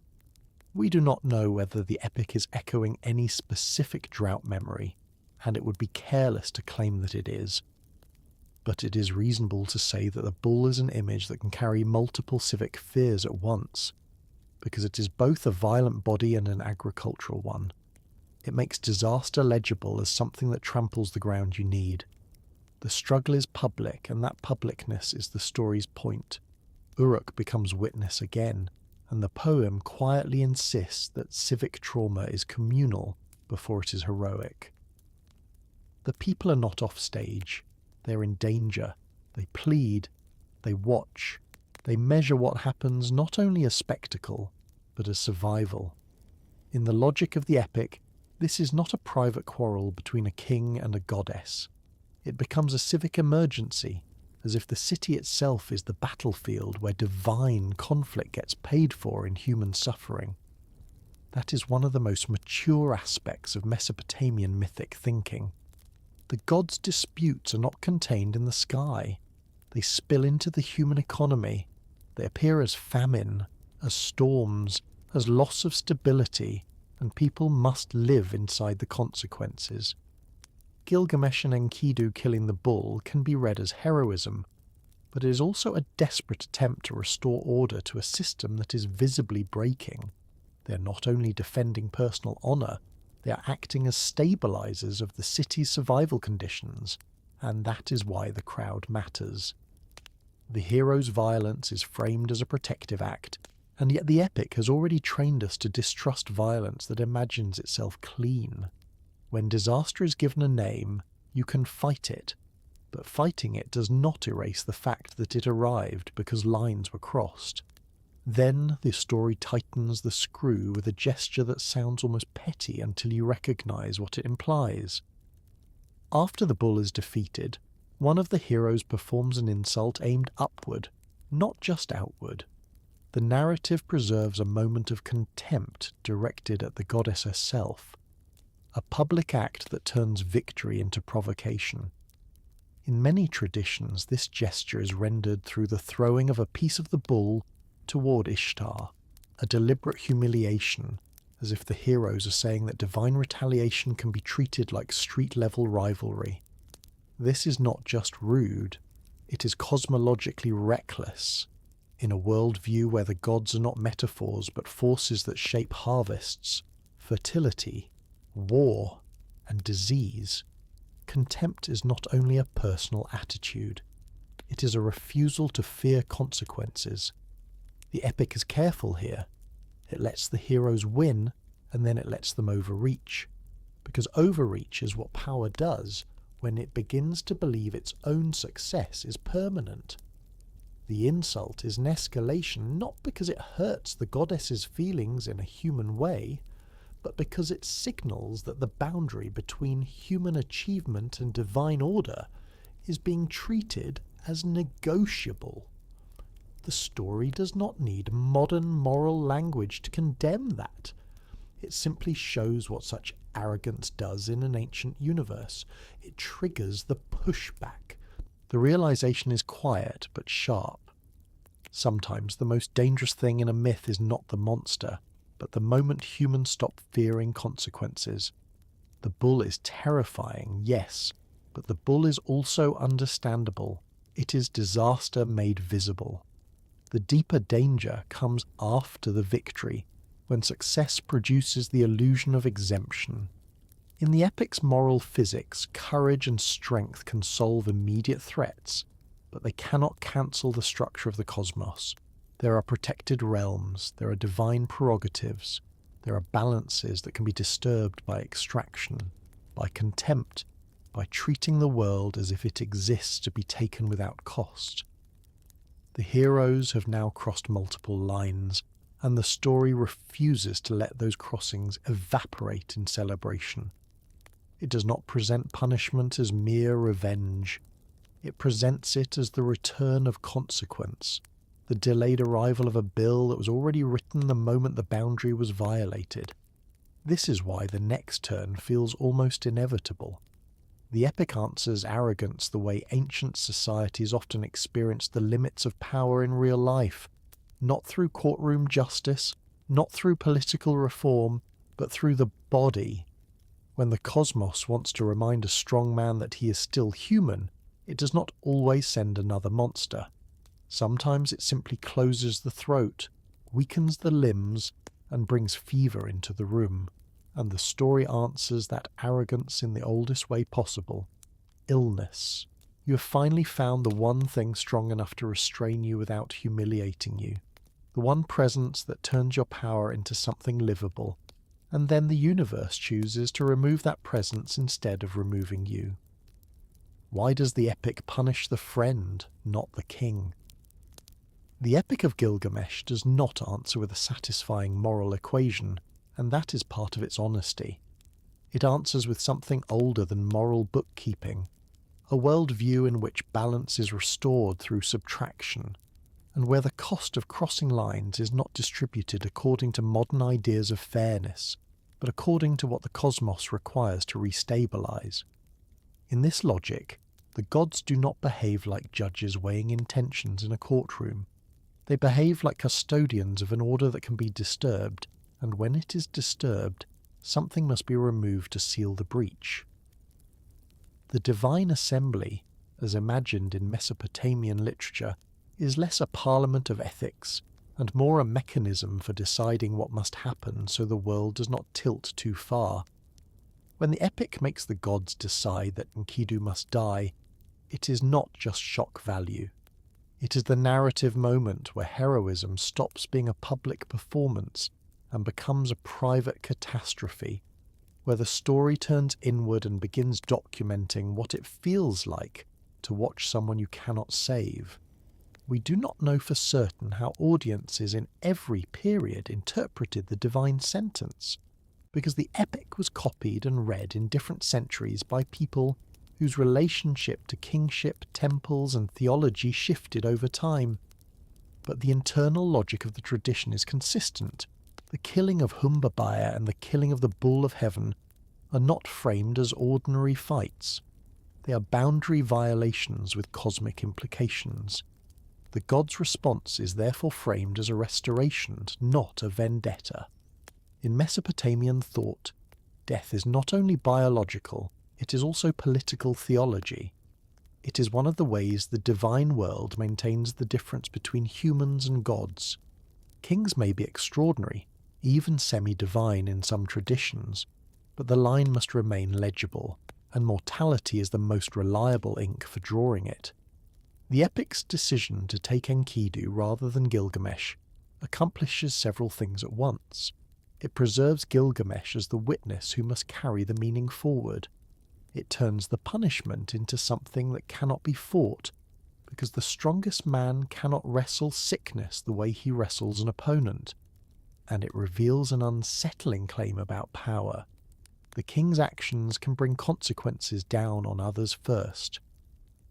We do not know whether the epic is echoing any specific drought memory, and it would be careless to claim that it is. But it is reasonable to say that the bull is an image that can carry multiple civic fears at once, because it is both a violent body and an agricultural one. It makes disaster legible as something that tramples the ground you need. The struggle is public, and that publicness is the story's point. Uruk becomes witness again, and the poem quietly insists that civic trauma is communal before it is heroic. The people are not off stage. They're in danger. They plead. They watch. They measure what happens not only as spectacle, but as survival. In the logic of the epic, this is not a private quarrel between a king and a goddess. It becomes a civic emergency, as if the city itself is the battlefield where divine conflict gets paid for in human suffering. That is one of the most mature aspects of Mesopotamian mythic thinking. The gods' disputes are not contained in the sky. They spill into the human economy. They appear as famine, as storms, as loss of stability, and people must live inside the consequences. Gilgamesh and Enkidu killing the bull can be read as heroism, but it is also a desperate attempt to restore order to a system that is visibly breaking. They are not only defending personal honour, they are acting as stabilisers of the city's survival conditions, and that is why the crowd matters. The hero's violence is framed as a protective act, and yet the epic has already trained us to distrust violence that imagines itself clean. When disaster is given a name, you can fight it, but fighting it does not erase the fact that it arrived because lines were crossed. Then the story tightens the screw with a gesture that sounds almost petty until you recognise what it implies. After the bull is defeated, one of the heroes performs an insult aimed upward, not just outward. The narrative preserves a moment of contempt directed at the goddess herself, a public act that turns victory into provocation. In many traditions, this gesture is rendered through the throwing of a piece of the bull toward Ishtar, a deliberate humiliation, as if the heroes are saying that divine retaliation can be treated like street-level rivalry. This is not just rude, it is cosmologically reckless. In a worldview where the gods are not metaphors but forces that shape harvests, fertility, war, and disease, contempt is not only a personal attitude, it is a refusal to fear consequences. The epic is careful here. It lets the heroes win, and then it lets them overreach, because overreach is what power does when it begins to believe its own success is permanent. The insult is an escalation not because it hurts the goddess's feelings in a human way, but because it signals that the boundary between human achievement and divine order is being treated as negotiable. The story does not need modern moral language to condemn that. It simply shows what such arrogance does in an ancient universe. It triggers the pushback. The realization is quiet but sharp. Sometimes the most dangerous thing in a myth is not the monster, but the moment humans stop fearing consequences. The bull is terrifying, yes, but the bull is also understandable. It is disaster made visible. The deeper danger comes after the victory, when success produces the illusion of exemption. In the epic's moral physics, courage and strength can solve immediate threats, but they cannot cancel the structure of the cosmos. There are protected realms, there are divine prerogatives, there are balances that can be disturbed by extraction, by contempt, by treating the world as if it exists to be taken without cost. The heroes have now crossed multiple lines, and the story refuses to let those crossings evaporate in celebration. It does not present punishment as mere revenge. It presents it as the return of consequence, the delayed arrival of a bill that was already written the moment the boundary was violated. This is why the next turn feels almost inevitable. The epic answers arrogance the way ancient societies often experienced the limits of power in real life, not through courtroom justice, not through political reform, but through the body. When the cosmos wants to remind a strong man that he is still human, it does not always send another monster. Sometimes it simply closes the throat, weakens the limbs, and brings fever into the room. And the story answers that arrogance in the oldest way possible: illness. You have finally found the one thing strong enough to restrain you without humiliating you, the one presence that turns your power into something livable, and then the universe chooses to remove that presence instead of removing you. Why does the epic punish the friend, not the king? The Epic of Gilgamesh does not answer with a satisfying moral equation, and that is part of its honesty. It answers with something older than moral bookkeeping, a worldview in which balance is restored through subtraction, and where the cost of crossing lines is not distributed according to modern ideas of fairness, but according to what the cosmos requires to restabilize. In this logic, the gods do not behave like judges weighing intentions in a courtroom. They behave like custodians of an order that can be disturbed, and when it is disturbed, something must be removed to seal the breach. The divine assembly, as imagined in Mesopotamian literature, is less a parliament of ethics, and more a mechanism for deciding what must happen so the world does not tilt too far. When the epic makes the gods decide that Enkidu must die, it is not just shock value. It is the narrative moment where heroism stops being a public performance and becomes a private catastrophe, where the story turns inward and begins documenting what it feels like to watch someone you cannot save. We do not know for certain how audiences in every period interpreted the divine sentence, because the epic was copied and read in different centuries by people whose relationship to kingship, temples, and theology shifted over time. But the internal logic of the tradition is consistent. The killing of Humbaba and the killing of the Bull of Heaven are not framed as ordinary fights. They are boundary violations with cosmic implications. The god's response is therefore framed as a restoration, not a vendetta. In Mesopotamian thought, death is not only biological, it is also political theology. It is one of the ways the divine world maintains the difference between humans and gods. Kings may be extraordinary, even semi-divine in some traditions, but the line must remain legible, and mortality is the most reliable ink for drawing it. The epic's decision to take Enkidu rather than Gilgamesh accomplishes several things at once. It preserves Gilgamesh as the witness who must carry the meaning forward. It turns the punishment into something that cannot be fought, because the strongest man cannot wrestle sickness the way he wrestles an opponent. And it reveals an unsettling claim about power. The king's actions can bring consequences down on others first.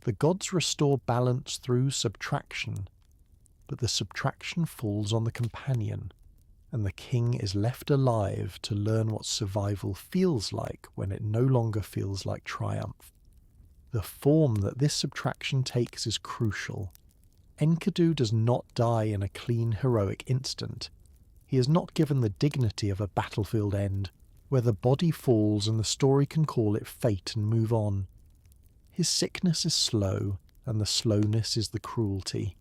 The gods restore balance through subtraction, but the subtraction falls on the companion, and the king is left alive to learn what survival feels like when it no longer feels like triumph. The form that this subtraction takes is crucial. Enkidu does not die in a clean, heroic instant. He is not given the dignity of a battlefield end, where the body falls and the story can call it fate and move on. His sickness is slow, and the slowness is the cruelty.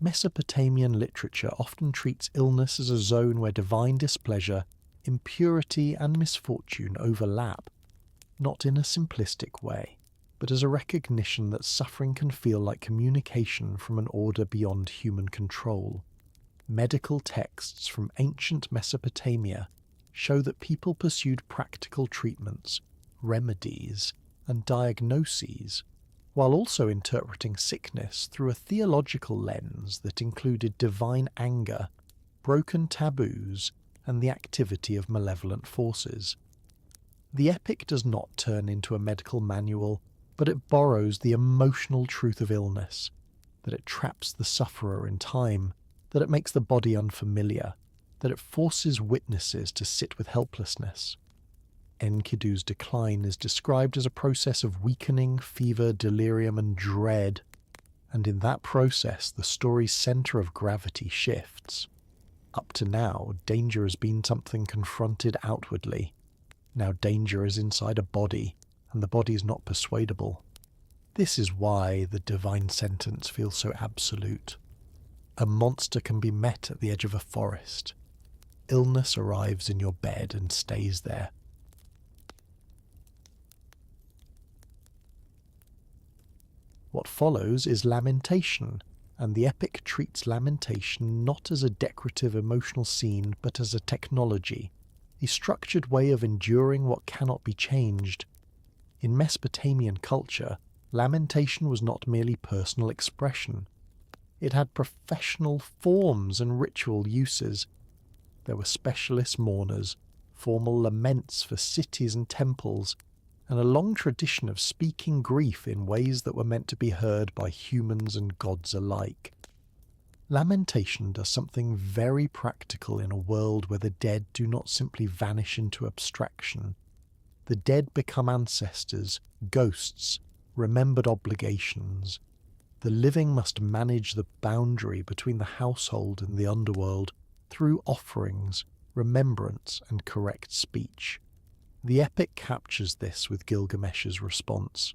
Mesopotamian literature often treats illness as a zone where divine displeasure, impurity, and misfortune overlap, not in a simplistic way, but as a recognition that suffering can feel like communication from an order beyond human control. Medical texts from ancient Mesopotamia show that people pursued practical treatments, remedies, and diagnoses, while also interpreting sickness through a theological lens that included divine anger, broken taboos, and the activity of malevolent forces. The epic does not turn into a medical manual, but it borrows the emotional truth of illness, that it traps the sufferer in time, that it makes the body unfamiliar, that it forces witnesses to sit with helplessness. Enkidu's decline is described as a process of weakening, fever, delirium, and dread, and in that process the story's centre of gravity shifts. Up to now, danger has been something confronted outwardly. Now danger is inside a body, and the body is not persuadable. This is why the divine sentence feels so absolute. A monster can be met at the edge of a forest. Illness arrives in your bed and stays there. What follows is lamentation, and the epic treats lamentation not as a decorative emotional scene but as a technology, a structured way of enduring what cannot be changed. In Mesopotamian culture, lamentation was not merely personal expression. It had professional forms and ritual uses. There were specialist mourners, formal laments for cities and temples, and a long tradition of speaking grief in ways that were meant to be heard by humans and gods alike. Lamentation does something very practical in a world where the dead do not simply vanish into abstraction. The dead become ancestors, ghosts, remembered obligations. The living must manage the boundary between the household and the underworld through offerings, remembrance, and correct speech. The epic captures this with Gilgamesh's response.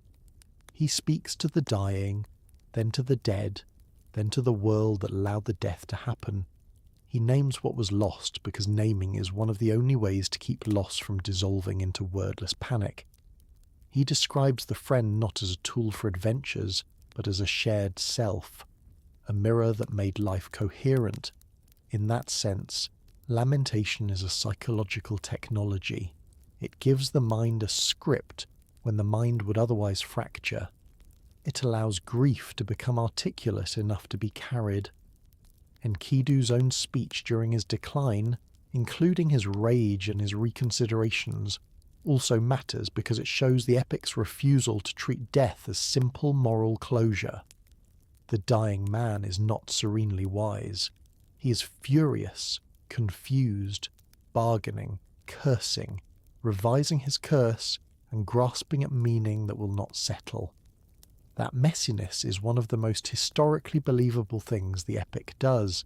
He speaks to the dying, then to the dead, then to the world that allowed the death to happen. He names what was lost because naming is one of the only ways to keep loss from dissolving into wordless panic. He describes the friend not as a tool for adventures, but as a shared self, a mirror that made life coherent. In that sense, lamentation is a psychological technology. It gives the mind a script when the mind would otherwise fracture. It allows grief to become articulate enough to be carried. Enkidu's own speech during his decline, including his rage and his reconsiderations, also matters because it shows the epic's refusal to treat death as simple moral closure. The dying man is not serenely wise. He is furious, confused, bargaining, cursing, revising his curse, and grasping at meaning that will not settle. That messiness is one of the most historically believable things the epic does.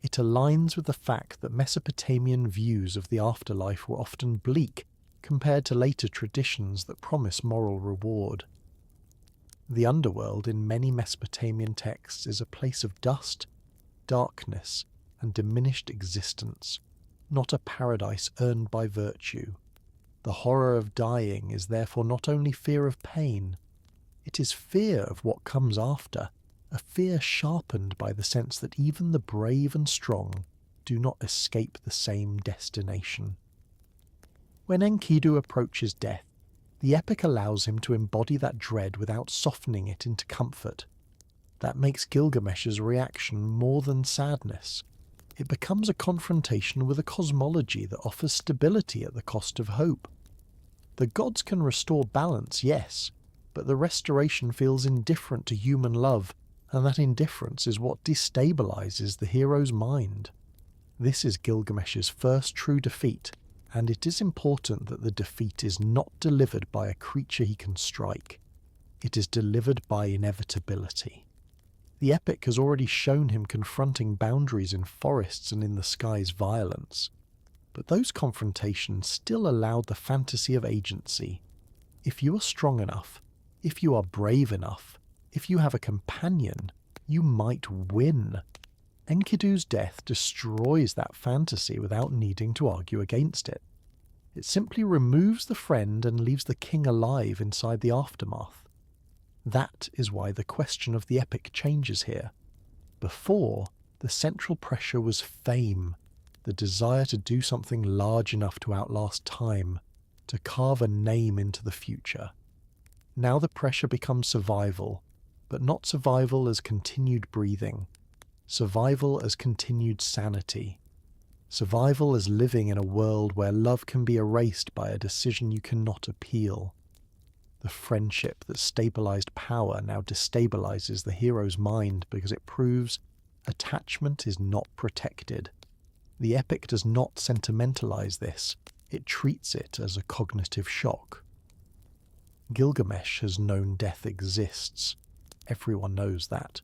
It aligns with the fact that Mesopotamian views of the afterlife were often bleak compared to later traditions that promise moral reward. The underworld in many Mesopotamian texts is a place of dust, darkness, and diminished existence, not a paradise earned by virtue. The horror of dying is therefore not only fear of pain, it is fear of what comes after, a fear sharpened by the sense that even the brave and strong do not escape the same destination. When Enkidu approaches death, the epic allows him to embody that dread without softening it into comfort. That makes Gilgamesh's reaction more than sadness. It becomes a confrontation with a cosmology that offers stability at the cost of hope. The gods can restore balance, yes, but the restoration feels indifferent to human love, and that indifference is what destabilizes the hero's mind. This is Gilgamesh's first true defeat, and it is important that the defeat is not delivered by a creature he can strike. It is delivered by inevitability. The epic has already shown him confronting boundaries in forests and in the sky's violence. But those confrontations still allowed the fantasy of agency. If you are strong enough, if you are brave enough, if you have a companion, you might win. Enkidu's death destroys that fantasy without needing to argue against it. It simply removes the friend and leaves the king alive inside the aftermath. That is why the question of the epic changes here. Before, the central pressure was fame, the desire to do something large enough to outlast time, to carve a name into the future. Now the pressure becomes survival, but not survival as continued breathing. Survival as continued sanity. Survival as living in a world where love can be erased by a decision you cannot appeal. The friendship that stabilized power now destabilizes the hero's mind because it proves attachment is not protected. The epic does not sentimentalize this, it treats it as a cognitive shock. Gilgamesh has known death exists. Everyone knows that.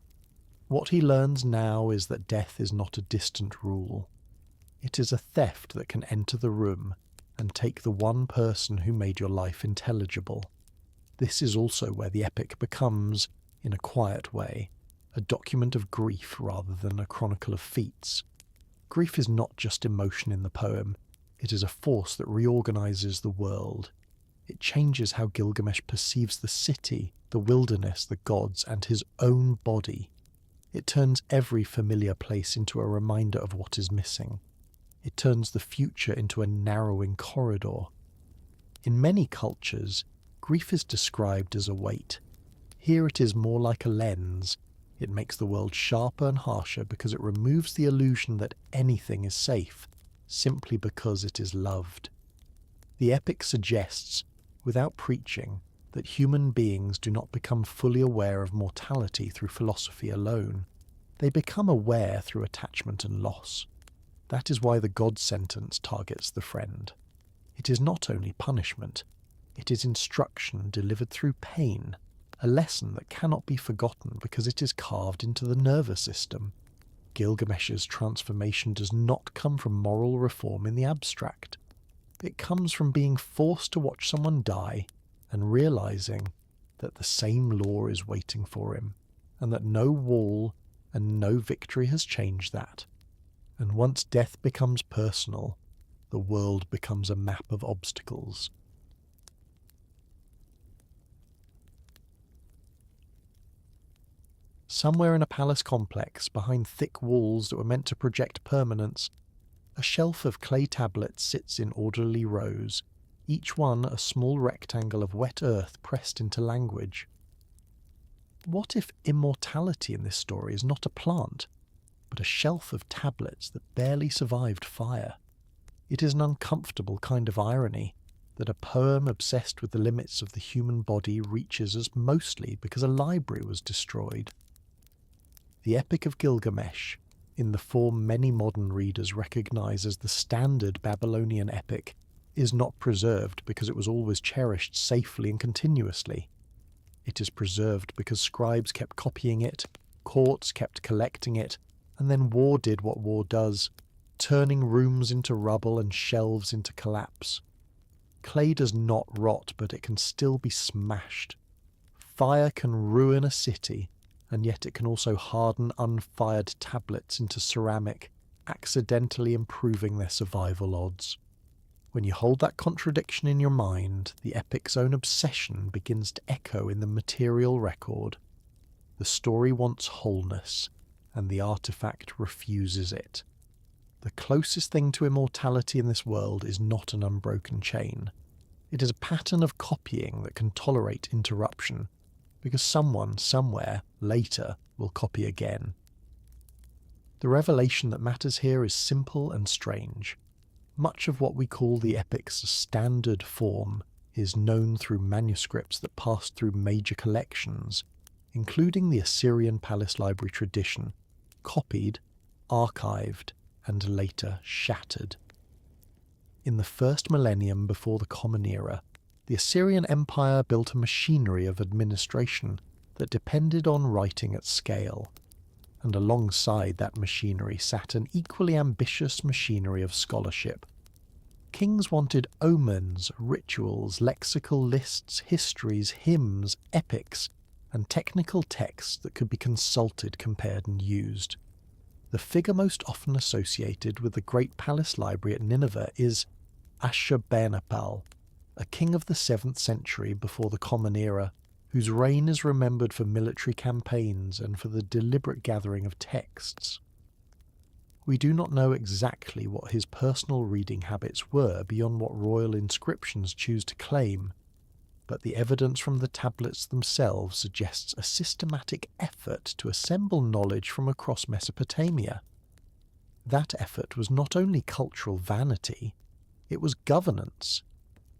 What he learns now is that death is not a distant rule. It is a theft that can enter the room and take the one person who made your life intelligible. This is also where the epic becomes, in a quiet way, a document of grief rather than a chronicle of feats. Grief is not just emotion in the poem, it is a force that reorganizes the world. It changes how Gilgamesh perceives the city, the wilderness, the gods, and his own body. It turns every familiar place into a reminder of what is missing. It turns the future into a narrowing corridor. In many cultures, grief is described as a weight. Here it is more like a lens. It makes the world sharper and harsher because it removes the illusion that anything is safe, simply because it is loved. The epic suggests, without preaching, that human beings do not become fully aware of mortality through philosophy alone. They become aware through attachment and loss. That is why the God sentence targets the friend. It is not only punishment, it is instruction delivered through pain, a lesson that cannot be forgotten because it is carved into the nervous system. Gilgamesh's transformation does not come from moral reform in the abstract. It comes from being forced to watch someone die and realizing that the same law is waiting for him, and that no wall and no victory has changed that. And once death becomes personal, the world becomes a map of obstacles. Somewhere in a palace complex, behind thick walls that were meant to project permanence, a shelf of clay tablets sits in orderly rows, each one a small rectangle of wet earth pressed into language. What if immortality in this story is not a plant, but a shelf of tablets that barely survived fire? It is an uncomfortable kind of irony that a poem obsessed with the limits of the human body reaches us mostly because a library was destroyed. The Epic of Gilgamesh, in the form many modern readers recognize as the standard Babylonian epic, is not preserved because it was always cherished safely and continuously. It is preserved because scribes kept copying it, courts kept collecting it, and then war did what war does, turning rooms into rubble and shelves into collapse. Clay does not rot, but it can still be smashed. Fire can ruin a city, and yet it can also harden unfired tablets into ceramic, accidentally improving their survival odds. When you hold that contradiction in your mind, the epic's own obsession begins to echo in the material record. The story wants wholeness, and the artifact refuses it. The closest thing to immortality in this world is not an unbroken chain. It is a pattern of copying that can tolerate interruption, because someone, somewhere, later, will copy again. The revelation that matters here is simple and strange. Much of what we call the epic's standard form is known through manuscripts that passed through major collections, including the Assyrian Palace Library tradition, copied, archived, and later shattered. In the first millennium before the Common Era, the Assyrian Empire built a machinery of administration that depended on writing at scale, and alongside that machinery sat an equally ambitious machinery of scholarship. Kings wanted omens, rituals, lexical lists, histories, hymns, epics, and technical texts that could be consulted, compared, and used. The figure most often associated with the Great Palace Library at Nineveh is Ashurbanipal, a king of the 7th century before the Common Era, whose reign is remembered for military campaigns and for the deliberate gathering of texts. We do not know exactly what his personal reading habits were beyond what royal inscriptions choose to claim, but the evidence from the tablets themselves suggests a systematic effort to assemble knowledge from across Mesopotamia. That effort was not only cultural vanity, it was governance.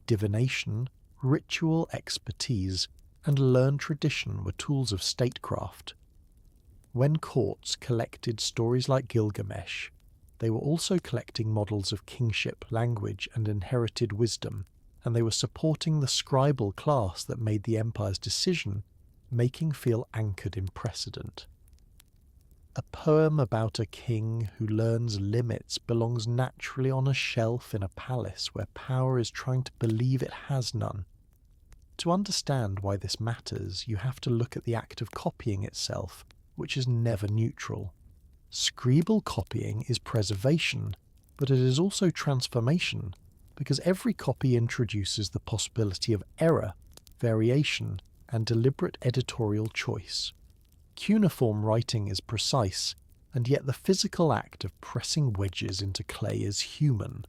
Divination, ritual expertise, and learned tradition were tools of statecraft. When courts collected stories like Gilgamesh, they were also collecting models of kingship, language, and inherited wisdom, and they were supporting the scribal class that made the empire's decision-making feel anchored in precedent. A poem about a king who learns limits belongs naturally on a shelf in a palace where power is trying to believe it has none. To understand why this matters, you have to look at the act of copying itself, which is never neutral. Scribal copying is preservation, but it is also transformation, because every copy introduces the possibility of error, variation, and deliberate editorial choice. Cuneiform writing is precise, and yet the physical act of pressing wedges into clay is human.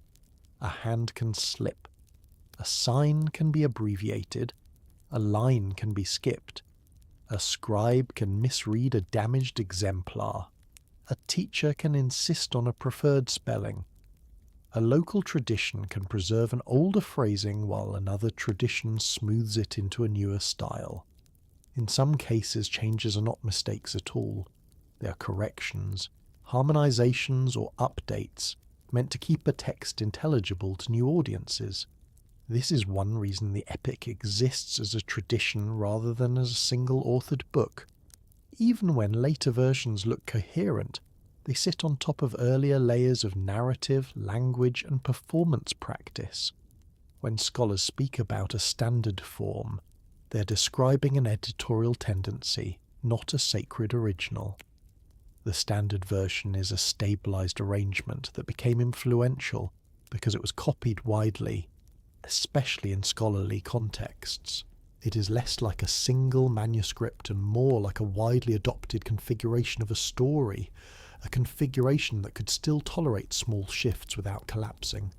A hand can slip. A sign can be abbreviated. A line can be skipped. A scribe can misread a damaged exemplar. A teacher can insist on a preferred spelling. A local tradition can preserve an older phrasing while another tradition smooths it into a newer style. In some cases, changes are not mistakes at all. They are corrections, harmonizations or updates, meant to keep a text intelligible to new audiences. This is one reason the epic exists as a tradition rather than as a single-authored book. Even when later versions look coherent, they sit on top of earlier layers of narrative, language, and performance practice. When scholars speak about a standard form, they're describing an editorial tendency, not a sacred original. The standard version is a stabilized arrangement that became influential because it was copied widely, especially in scholarly contexts. It is less like a single manuscript and more like a widely adopted configuration of a story, a configuration that could still tolerate small shifts without collapsing.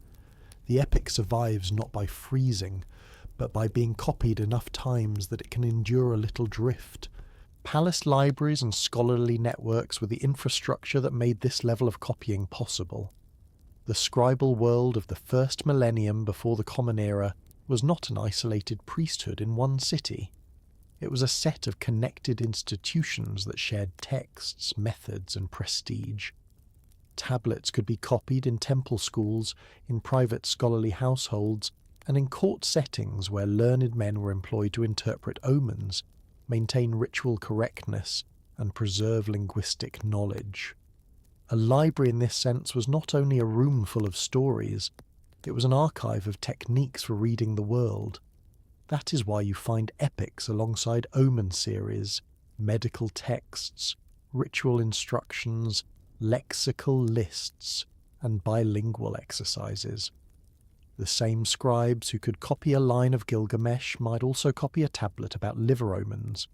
The epic survives not by freezing, but by being copied enough times that it can endure a little drift. Palace libraries and scholarly networks were the infrastructure that made this level of copying possible. The scribal world of the first millennium before the Common Era was not an isolated priesthood in one city. It was a set of connected institutions that shared texts, methods, and prestige. Tablets could be copied in temple schools, in private scholarly households, and in court settings where learned men were employed to interpret omens, maintain ritual correctness, and preserve linguistic knowledge. A library in this sense was not only a room full of stories, it was an archive of techniques for reading the world. That is why you find epics alongside omen series, medical texts, ritual instructions, lexical lists, and bilingual exercises. The same scribes who could copy a line of Gilgamesh might also copy a tablet about liver omens,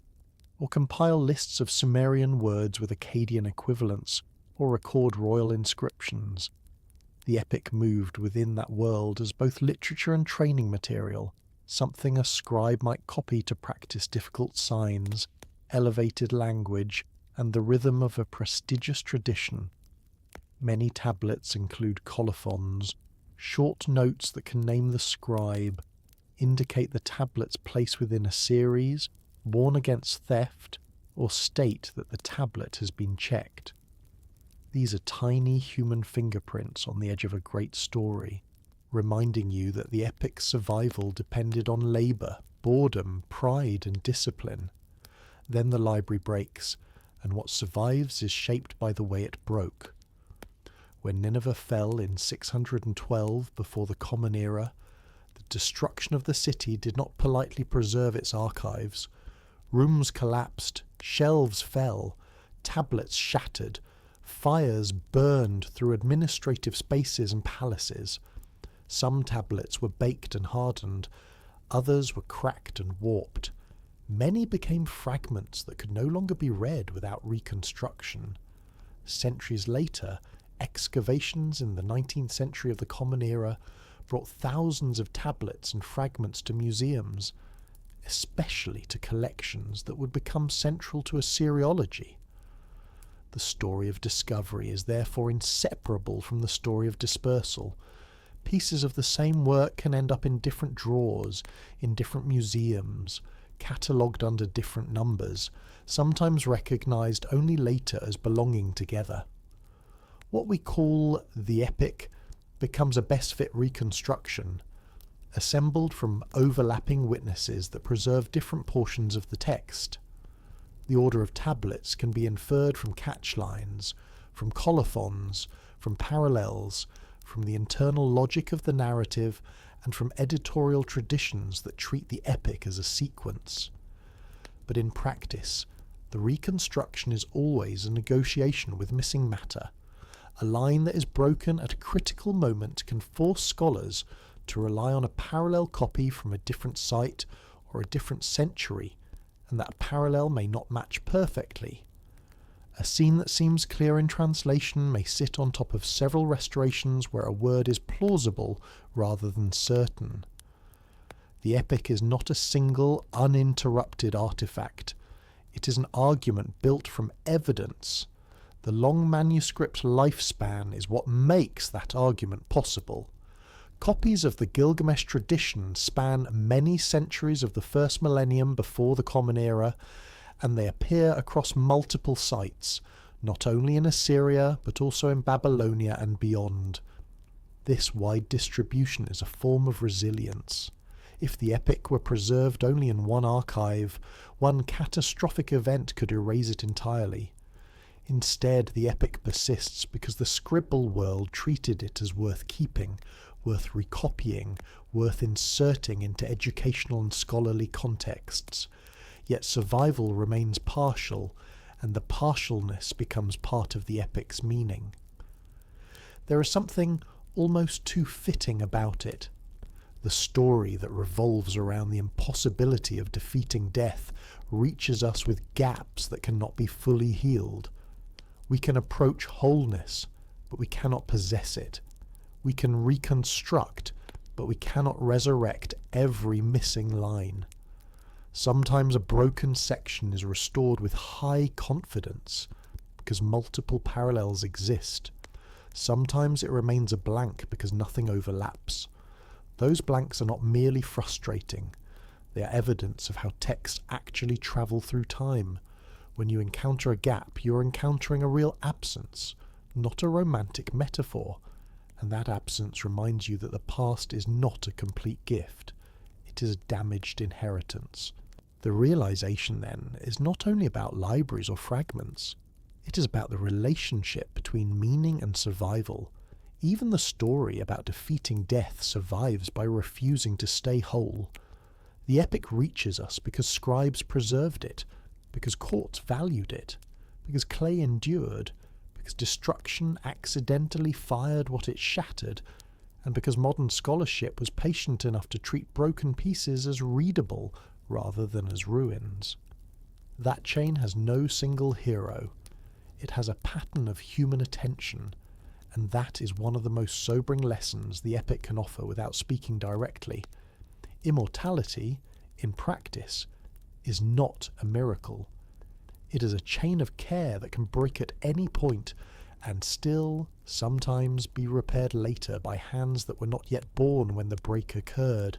or compile lists of Sumerian words with Akkadian equivalents, or record royal inscriptions. The epic moved within that world as both literature and training material, something a scribe might copy to practice difficult signs, elevated language, and the rhythm of a prestigious tradition. Many tablets include colophons, short notes that can name the scribe, indicate the tablet's place within a series, warn against theft, or state that the tablet has been checked. These are tiny human fingerprints on the edge of a great story, reminding you that the epic's survival depended on labour, boredom, pride, and discipline. Then the library breaks, and what survives is shaped by the way it broke. When Nineveh fell in 612 before the Common Era, the destruction of the city did not politely preserve its archives. Rooms collapsed, shelves fell, tablets shattered, fires burned through administrative spaces and palaces. Some tablets were baked and hardened, others were cracked and warped. Many became fragments that could no longer be read without reconstruction. Centuries later, excavations in the 19th century of the Common Era brought thousands of tablets and fragments to museums, especially to collections that would become central to Assyriology. The story of discovery is therefore inseparable from the story of dispersal. Pieces of the same work can end up in different drawers, in different museums, catalogued under different numbers, sometimes recognised only later as belonging together. What we call the epic becomes a best fit reconstruction, assembled from overlapping witnesses that preserve different portions of the text. The order of tablets can be inferred from catchlines, from colophons, from parallels, from the internal logic of the narrative, and from editorial traditions that treat the epic as a sequence. But in practice, the reconstruction is always a negotiation with missing matter. A line that is broken at a critical moment can force scholars to rely on a parallel copy from a different site or a different century, and that parallel may not match perfectly. A scene that seems clear in translation may sit on top of several restorations where a word is plausible rather than certain. The epic is not a single, uninterrupted artifact. It is an argument built from evidence. The long manuscript lifespan is what makes that argument possible. Copies of the Gilgamesh tradition span many centuries of the first millennium before the Common Era, and they appear across multiple sites, not only in Assyria but also in Babylonia and beyond. This wide distribution is a form of resilience. If the epic were preserved only in one archive, one catastrophic event could erase it entirely. Instead, the epic persists because the scribble world treated it as worth keeping, worth recopying, worth inserting into educational and scholarly contexts. Yet survival remains partial, and the partialness becomes part of the epic's meaning. There is something almost too fitting about it. The story that revolves around the impossibility of defeating death reaches us with gaps that cannot be fully healed. We can approach wholeness, but we cannot possess it. We can reconstruct, but we cannot resurrect every missing line. Sometimes a broken section is restored with high confidence because multiple parallels exist. Sometimes it remains a blank because nothing overlaps. Those blanks are not merely frustrating. They are evidence of how texts actually travel through time. When you encounter a gap, you're encountering a real absence, not a romantic metaphor. And that absence reminds you that the past is not a complete gift. It is a damaged inheritance. The realization, then, is not only about libraries or fragments. It is about the relationship between meaning and survival. Even the story about defeating death survives by refusing to stay whole. The epic reaches us because scribes preserved it, because courts valued it, because clay endured, because destruction accidentally fired what it shattered, and because modern scholarship was patient enough to treat broken pieces as readable rather than as ruins. That chain has no single hero. It has a pattern of human attention, and that is one of the most sobering lessons the epic can offer without speaking directly. Immortality, in practice, is not a miracle. It is a chain of care that can break at any point and still sometimes be repaired later by hands that were not yet born when the break occurred.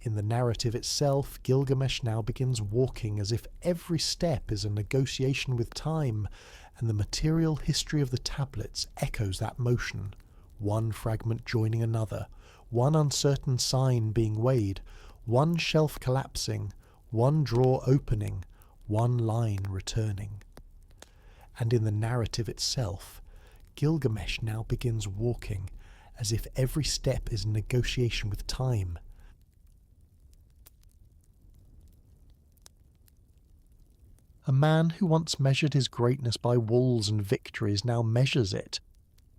In the narrative itself, Gilgamesh now begins walking as if every step is a negotiation with time, and the material history of the tablets echoes that motion, one fragment joining another, one uncertain sign being weighed, one shelf collapsing, one drawer opening, one line returning. And in the narrative itself, Gilgamesh now begins walking as if every step is a negotiation with time. A man who once measured his greatness by walls and victories now measures it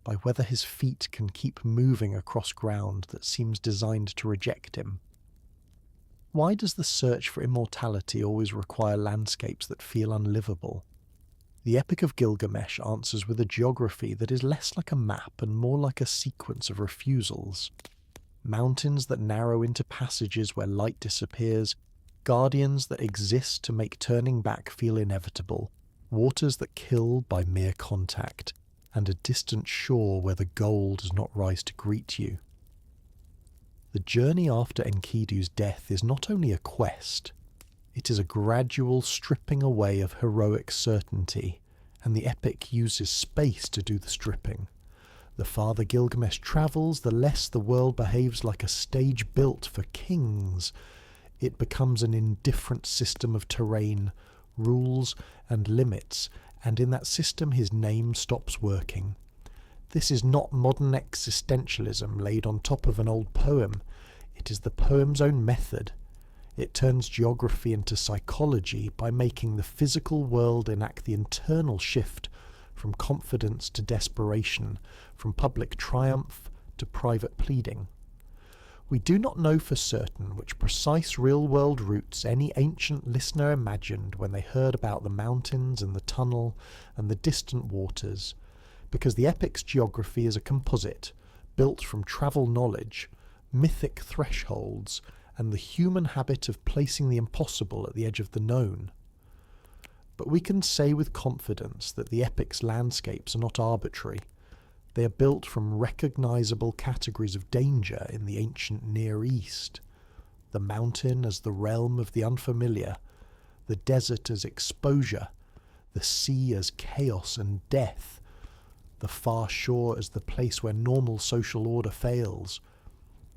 by whether his feet can keep moving across ground that seems designed to reject him. Why does the search for immortality always require landscapes that feel unlivable? The Epic of Gilgamesh answers with a geography that is less like a map and more like a sequence of refusals. Mountains that narrow into passages where light disappears, guardians that exist to make turning back feel inevitable, waters that kill by mere contact, and a distant shore where the goal does not rise to greet you. The journey after Enkidu's death is not only a quest, it is a gradual stripping away of heroic certainty, and the epic uses space to do the stripping. The farther Gilgamesh travels, the less the world behaves like a stage built for kings. It becomes an indifferent system of terrain, rules and limits, and in that system his name stops working. This is not modern existentialism laid on top of an old poem. It is the poem's own method. It turns geography into psychology by making the physical world enact the internal shift from confidence to desperation, from public triumph to private pleading. We do not know for certain which precise real-world routes any ancient listener imagined when they heard about the mountains and the tunnel and the distant waters, because the epic's geography is a composite, built from travel knowledge, mythic thresholds, and the human habit of placing the impossible at the edge of the known. But we can say with confidence that the epic's landscapes are not arbitrary. They are built from recognisable categories of danger in the ancient Near East. The mountain as the realm of the unfamiliar, the desert as exposure, the sea as chaos and death, the far shore as the place where normal social order fails.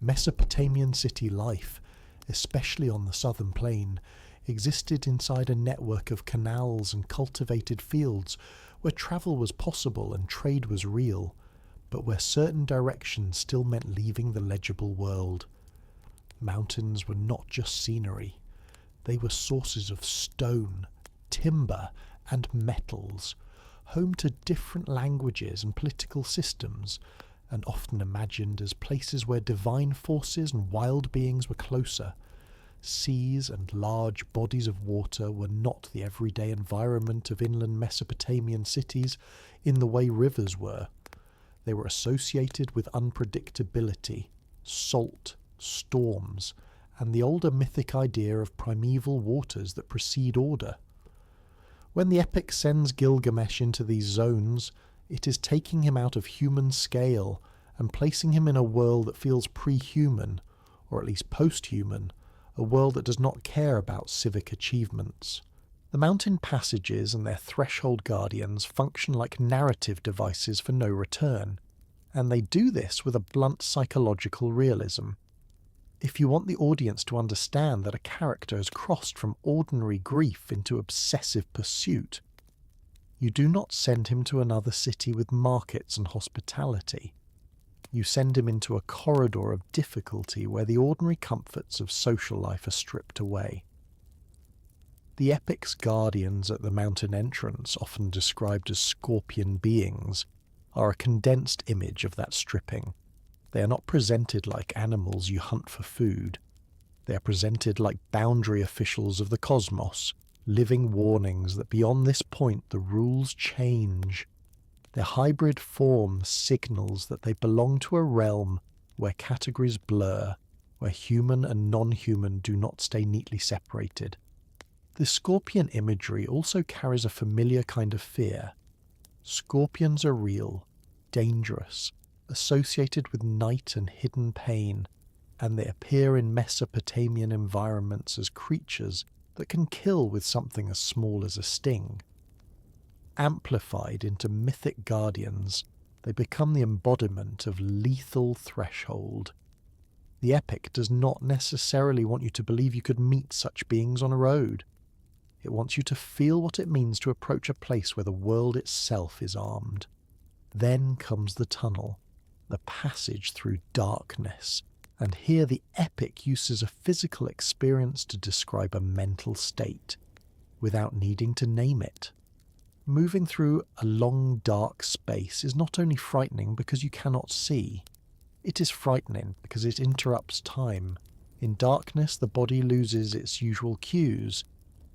Mesopotamian city life, especially on the southern plain, existed inside a network of canals and cultivated fields where travel was possible and trade was real, but where certain directions still meant leaving the legible world. Mountains were not just scenery. They were sources of stone, timber, and metals, home to different languages and political systems, and often imagined as places where divine forces and wild beings were closer. Seas and large bodies of water were not the everyday environment of inland Mesopotamian cities in the way rivers were. They were associated with unpredictability, salt, storms, and the older mythic idea of primeval waters that precede order. When the epic sends Gilgamesh into these zones, it is taking him out of human scale and placing him in a world that feels pre-human, or at least post-human, a world that does not care about civic achievements. The mountain passages and their threshold guardians function like narrative devices for no return, and they do this with a blunt psychological realism. If you want the audience to understand that a character has crossed from ordinary grief into obsessive pursuit, you do not send him to another city with markets and hospitality. You send him into a corridor of difficulty where the ordinary comforts of social life are stripped away. The epic's guardians at the mountain entrance, often described as scorpion beings, are a condensed image of that stripping. They are not presented like animals you hunt for food. They are presented like boundary officials of the cosmos, living warnings that beyond this point the rules change. Their hybrid form signals that they belong to a realm where categories blur, where human and non-human do not stay neatly separated. The scorpion imagery also carries a familiar kind of fear. Scorpions are real, dangerous, associated with night and hidden pain, and they appear in Mesopotamian environments as creatures that can kill with something as small as a sting. Amplified into mythic guardians, they become the embodiment of lethal threshold. The epic does not necessarily want you to believe you could meet such beings on a road. It wants you to feel what it means to approach a place where the world itself is armed. Then comes the tunnel, the passage through darkness, and here the epic uses a physical experience to describe a mental state, without needing to name it. Moving through a long dark space is not only frightening because you cannot see, it is frightening because it interrupts time. In darkness the body loses its usual cues.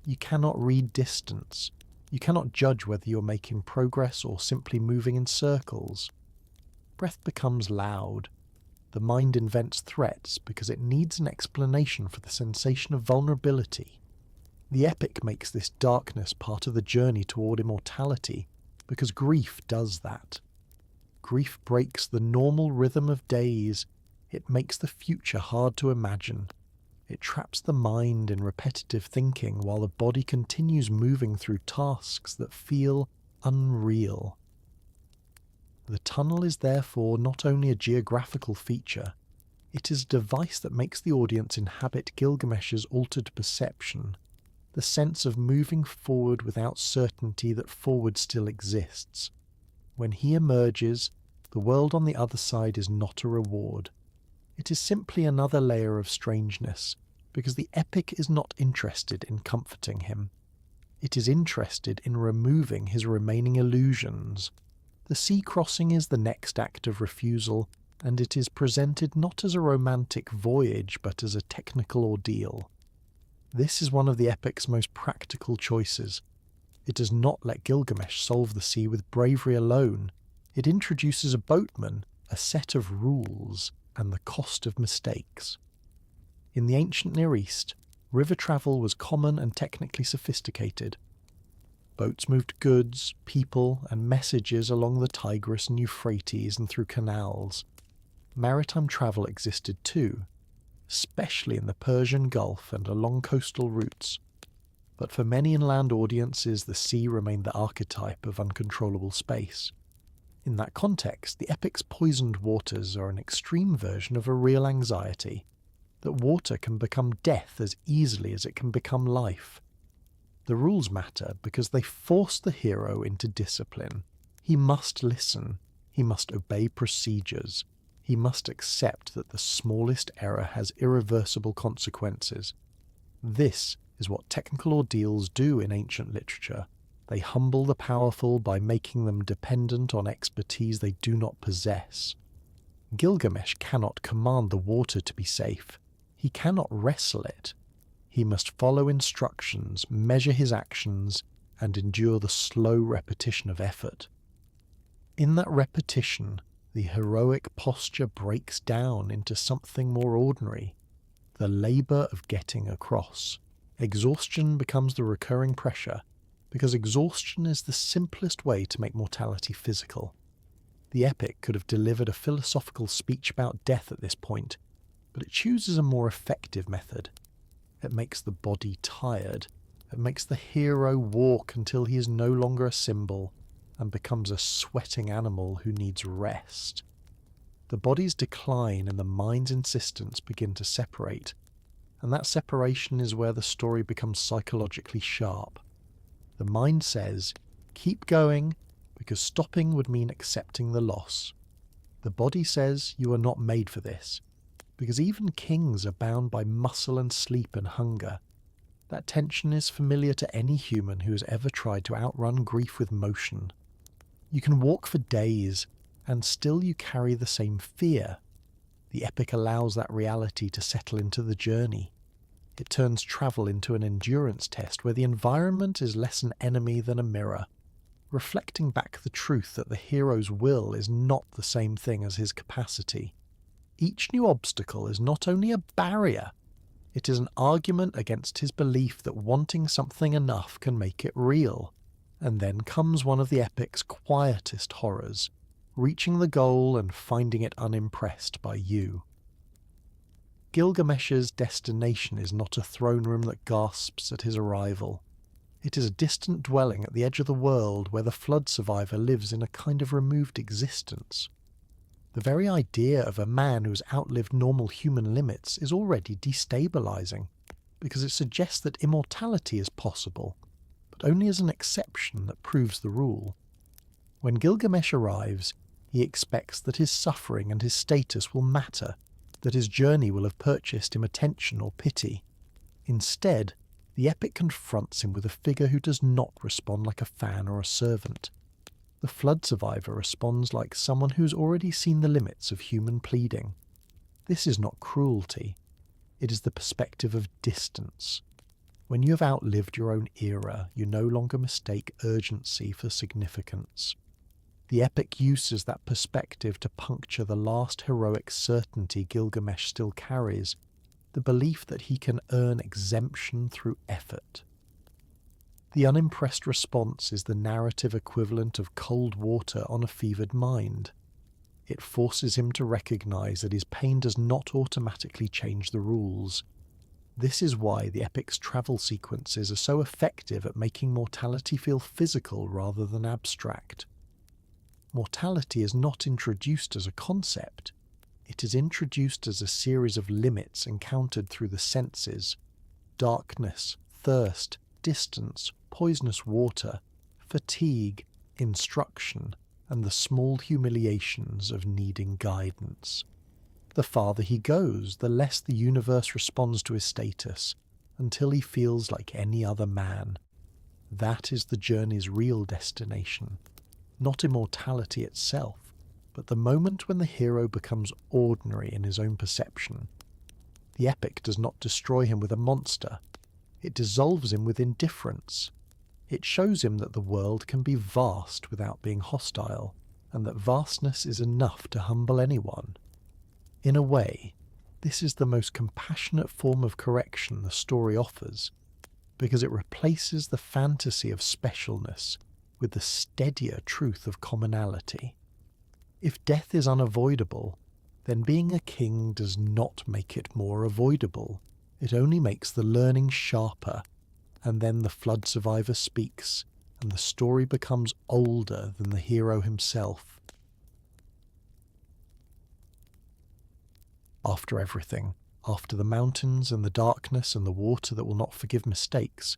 You cannot read distance. You cannot judge whether you're making progress or simply moving in circles. Breath becomes loud. The mind invents threats because it needs an explanation for the sensation of vulnerability. The epic makes this darkness part of the journey toward immortality because grief does that. Grief breaks the normal rhythm of days. It makes the future hard to imagine. It traps the mind in repetitive thinking while the body continues moving through tasks that feel unreal. The tunnel is therefore not only a geographical feature, it is a device that makes the audience inhabit Gilgamesh's altered perception. the sense of moving forward without certainty that forward still exists. When he emerges, the world on the other side is not a reward. It is simply another layer of strangeness, because the epic is not interested in comforting him. It is interested in removing his remaining illusions. The sea crossing is the next act of refusal, and it is presented not as a romantic voyage but as a technical ordeal. This is one of the epic's most practical choices. It does not let Gilgamesh solve the sea with bravery alone. It introduces a boatman, a set of rules, and the cost of mistakes. In the ancient Near East, river travel was common and technically sophisticated. Boats moved goods, people, and messages along the Tigris and Euphrates and through canals. Maritime travel existed too, especially in the Persian Gulf and along coastal routes. But for many inland audiences, the sea remained the archetype of uncontrollable space. In that context, the epic's poisoned waters are an extreme version of a real anxiety, that water can become death as easily as it can become life. The rules matter because they force the hero into discipline. He must listen. He must obey procedures. He must accept that the smallest error has irreversible consequences. This is what technical ordeals do in ancient literature. They humble the powerful by making them dependent on expertise they do not possess. Gilgamesh cannot command the water to be safe. He cannot wrestle it. He must follow instructions, measure his actions, and endure the slow repetition of effort. In that repetition, the heroic posture breaks down into something more ordinary, the labour of getting across. Exhaustion becomes the recurring pressure, because exhaustion is the simplest way to make mortality physical. The epic could have delivered a philosophical speech about death at this point, but it chooses a more effective method. It makes the body tired. It makes the hero walk until he is no longer a symbol and becomes a sweating animal who needs rest. The body's decline and the mind's insistence begin to separate, and that separation is where the story becomes psychologically sharp. The mind says, keep going, because stopping would mean accepting the loss. The body says, you are not made for this, because even kings are bound by muscle and sleep and hunger. That tension is familiar to any human who has ever tried to outrun grief with motion. You can walk for days, and still you carry the same fear. The epic allows that reality to settle into the journey. It turns travel into an endurance test where the environment is less an enemy than a mirror, reflecting back the truth that the hero's will is not the same thing as his capacity. Each new obstacle is not only a barrier, it is an argument against his belief that wanting something enough can make it real. And then comes one of the epic's quietest horrors, reaching the goal and finding it unimpressed by you. Gilgamesh's destination is not a throne room that gasps at his arrival. It is a distant dwelling at the edge of the world where the flood survivor lives in a kind of removed existence. The very idea of a man who has outlived normal human limits is already destabilizing, because it suggests that immortality is possible, but only as an exception that proves the rule. When Gilgamesh arrives, he expects that his suffering and his status will matter, that his journey will have purchased him attention or pity. Instead, the epic confronts him with a figure who does not respond like a fan or a servant. The flood survivor responds like someone who's already seen the limits of human pleading. This is not cruelty. It is the perspective of distance. When you have outlived your own era, you no longer mistake urgency for significance. The epic uses that perspective to puncture the last heroic certainty Gilgamesh still carries, the belief that he can earn exemption through effort. The unimpressed response is the narrative equivalent of cold water on a fevered mind. It forces him to recognize that his pain does not automatically change the rules. This is why the epic's travel sequences are so effective at making mortality feel physical rather than abstract. Mortality is not introduced as a concept. It is introduced as a series of limits encountered through the senses: darkness, thirst, distance, poisonous water, fatigue, instruction, and the small humiliations of needing guidance. The farther he goes, the less the universe responds to his status, until he feels like any other man. That is the journey's real destination, not immortality itself, but the moment when the hero becomes ordinary in his own perception. The epic does not destroy him with a monster, it dissolves him with indifference. It shows him that the world can be vast without being hostile, and that vastness is enough to humble anyone. In a way, this is the most compassionate form of correction the story offers, because it replaces the fantasy of specialness with the steadier truth of commonality. If death is unavoidable, then being a king does not make it more avoidable. It only makes the learning sharper, and then the flood survivor speaks, and the story becomes older than the hero himself. After everything, after the mountains and the darkness and the water that will not forgive mistakes,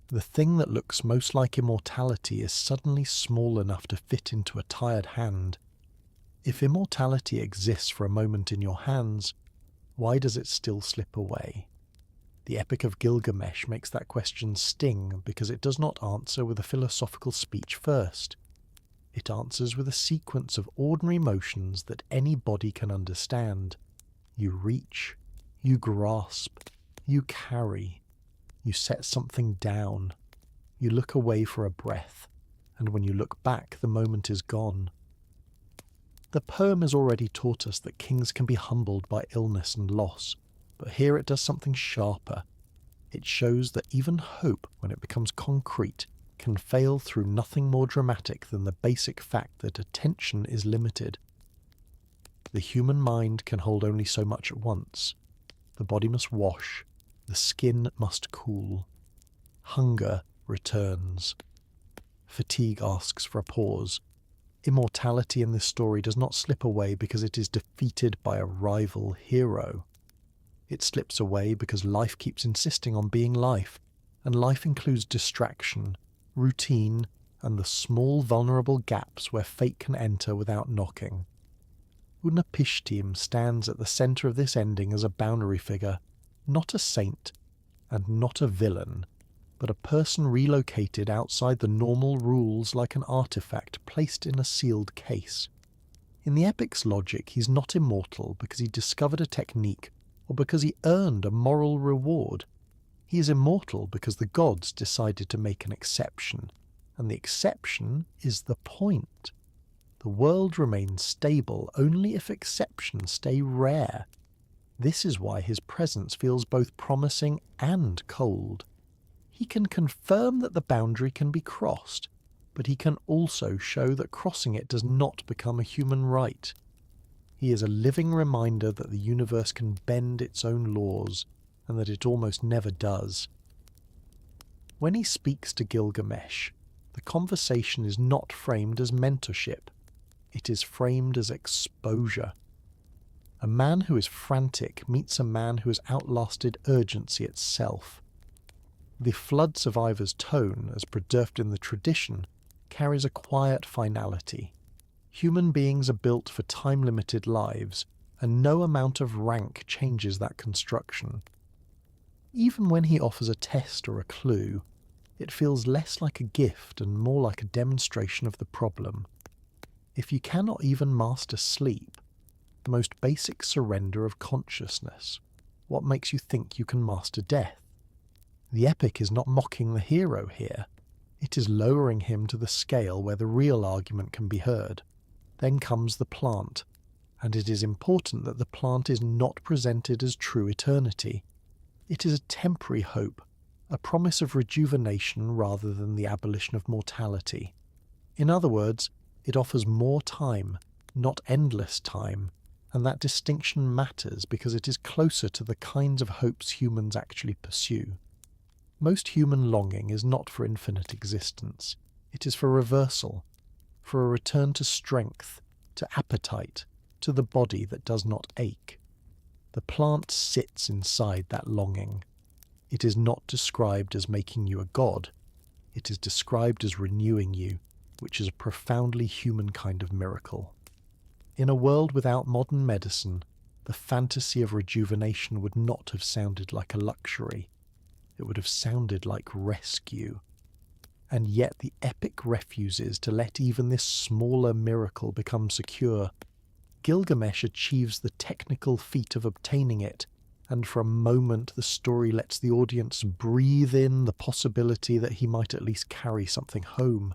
the thing that looks most like immortality is suddenly small enough to fit into a tired hand. If immortality exists for a moment in your hands, why does it still slip away? The Epic of Gilgamesh makes that question sting because it does not answer with a philosophical speech first. It answers with a sequence of ordinary motions that any body can understand. You reach, you grasp, you carry, you set something down, you look away for a breath, and when you look back, the moment is gone. The poem has already taught us that kings can be humbled by illness and loss, but here it does something sharper. It shows that even hope, when it becomes concrete, can fail through nothing more dramatic than the basic fact that attention is limited. The human mind can hold only so much at once. The body must wash, the skin must cool. Hunger returns. Fatigue asks for a pause. Immortality in this story does not slip away because it is defeated by a rival hero. It slips away because life keeps insisting on being life, and life includes distraction, routine, and the small vulnerable gaps where fate can enter without knocking. Utnapishtim stands at the centre of this ending as a boundary figure, not a saint, and not a villain, but a person relocated outside the normal rules like an artifact placed in a sealed case. In the epic's logic, he's not immortal because he discovered a technique or because he earned a moral reward. He is immortal because the gods decided to make an exception, and the exception is the point. The world remains stable only if exceptions stay rare. This is why his presence feels both promising and cold. He can confirm that the boundary can be crossed, but he can also show that crossing it does not become a human right. He is a living reminder that the universe can bend its own laws, and that it almost never does. When he speaks to Gilgamesh, the conversation is not framed as mentorship. It is framed as exposure. A man who is frantic meets a man who has outlasted urgency itself. The flood survivor's tone, as preserved in the tradition, carries a quiet finality. Human beings are built for time-limited lives, and no amount of rank changes that construction. Even when he offers a test or a clue, it feels less like a gift and more like a demonstration of the problem. If you cannot even master sleep, the most basic surrender of consciousness, what makes you think you can master death? The epic is not mocking the hero here. It is lowering him to the scale where the real argument can be heard. Then comes the plant, and it is important that the plant is not presented as true eternity. It is a temporary hope, a promise of rejuvenation rather than the abolition of mortality. In other words, it offers more time, not endless time, and that distinction matters because it is closer to the kinds of hopes humans actually pursue. Most human longing is not for infinite existence. It is for reversal, for a return to strength, to appetite, to the body that does not ache. The plant sits inside that longing. It is not described as making you a god. It is described as renewing you, which is a profoundly human kind of miracle. In a world without modern medicine, the fantasy of rejuvenation would not have sounded like a luxury. It would have sounded like rescue. And yet the epic refuses to let even this smaller miracle become secure. Gilgamesh achieves the technical feat of obtaining it, and for a moment the story lets the audience breathe in the possibility that he might at least carry something home.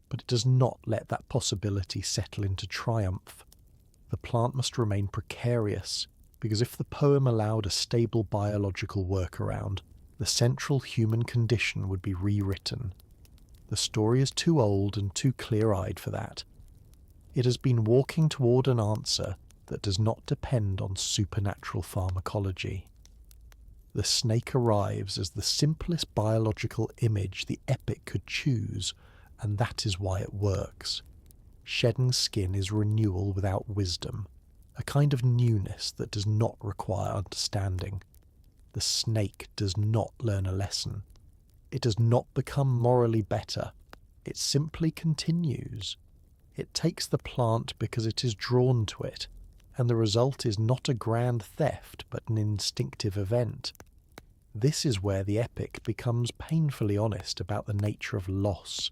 But it does not let that possibility settle into triumph. The plant must remain precarious, because if the poem allowed a stable biological workaround, the central human condition would be rewritten. The story is too old and too clear-eyed for that. It has been walking toward an answer that does not depend on supernatural pharmacology. The snake arrives as the simplest biological image the epic could choose, and that is why it works. Shedding skin is renewal without wisdom, a kind of newness that does not require understanding. The snake does not learn a lesson. It does not become morally better. It simply continues. It takes the plant because it is drawn to it, and the result is not a grand theft but an instinctive event. This is where the epic becomes painfully honest about the nature of loss.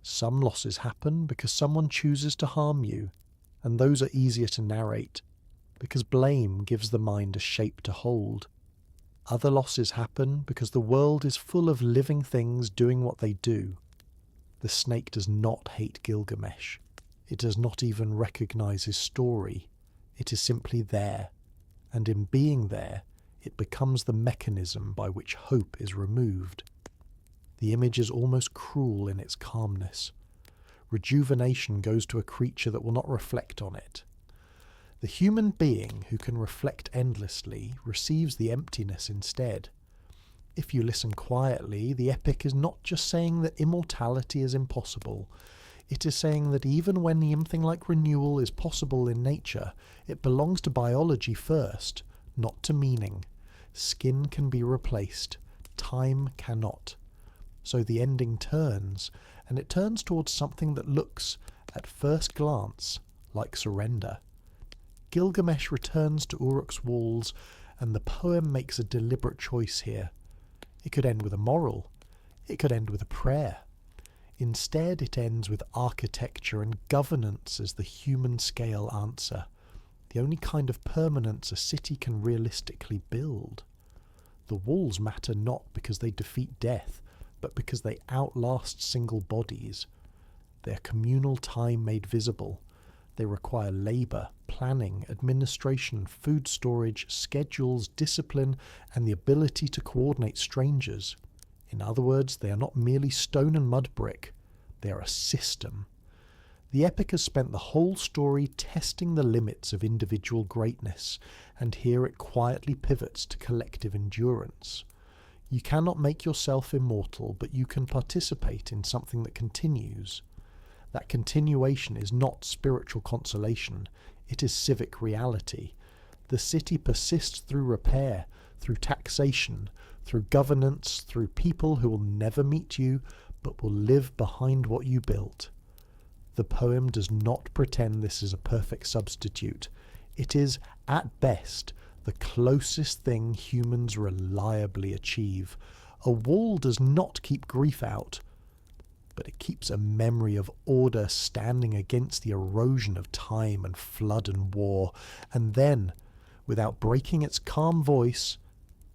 Some losses happen because someone chooses to harm you, and those are easier to narrate, because blame gives the mind a shape to hold. Other losses happen because the world is full of living things doing what they do. The snake does not hate Gilgamesh. It does not even recognize his story. It is simply there, and in being there, it becomes the mechanism by which hope is removed. The image is almost cruel in its calmness. Rejuvenation goes to a creature that will not reflect on it. The human being who can reflect endlessly receives the emptiness instead. If you listen quietly, the epic is not just saying that immortality is impossible. It is saying that even when something like renewal is possible in nature, it belongs to biology first, not to meaning. Skin can be replaced. Time cannot. So the ending turns, and it turns towards something that looks, at first glance, like surrender. Gilgamesh returns to Uruk's walls, and the poem makes a deliberate choice here. It could end with a moral. It could end with a prayer. Instead, it ends with architecture and governance as the human-scale answer, the only kind of permanence a city can realistically build. The walls matter not because they defeat death, but because they outlast single bodies. They are communal time made visible. They require labour, planning, administration, food storage, schedules, discipline, and the ability to coordinate strangers. In other words, they are not merely stone and mud brick. They are a system. The epic has spent the whole story testing the limits of individual greatness, and here it quietly pivots to collective endurance. You cannot make yourself immortal, but you can participate in something that continues. That continuation is not spiritual consolation, it is civic reality. The city persists through repair, through taxation, through governance, through people who will never meet you, but will live behind what you built. The poem does not pretend this is a perfect substitute. It is, at best, the closest thing humans reliably achieve. A wall does not keep grief out, but it keeps a memory of order standing against the erosion of time and flood and war. And then, without breaking its calm voice,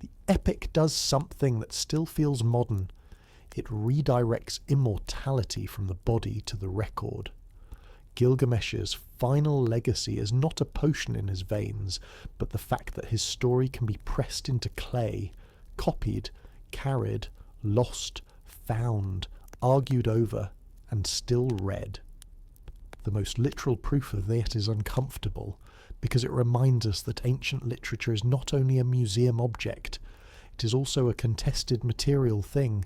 the epic does something that still feels modern. It redirects immortality from the body to the record. Gilgamesh's final legacy is not a potion in his veins, but the fact that his story can be pressed into clay, copied, carried, lost, found, argued over, and still read. The most literal proof of that is uncomfortable, because it reminds us that ancient literature is not only a museum object, it is also a contested material thing.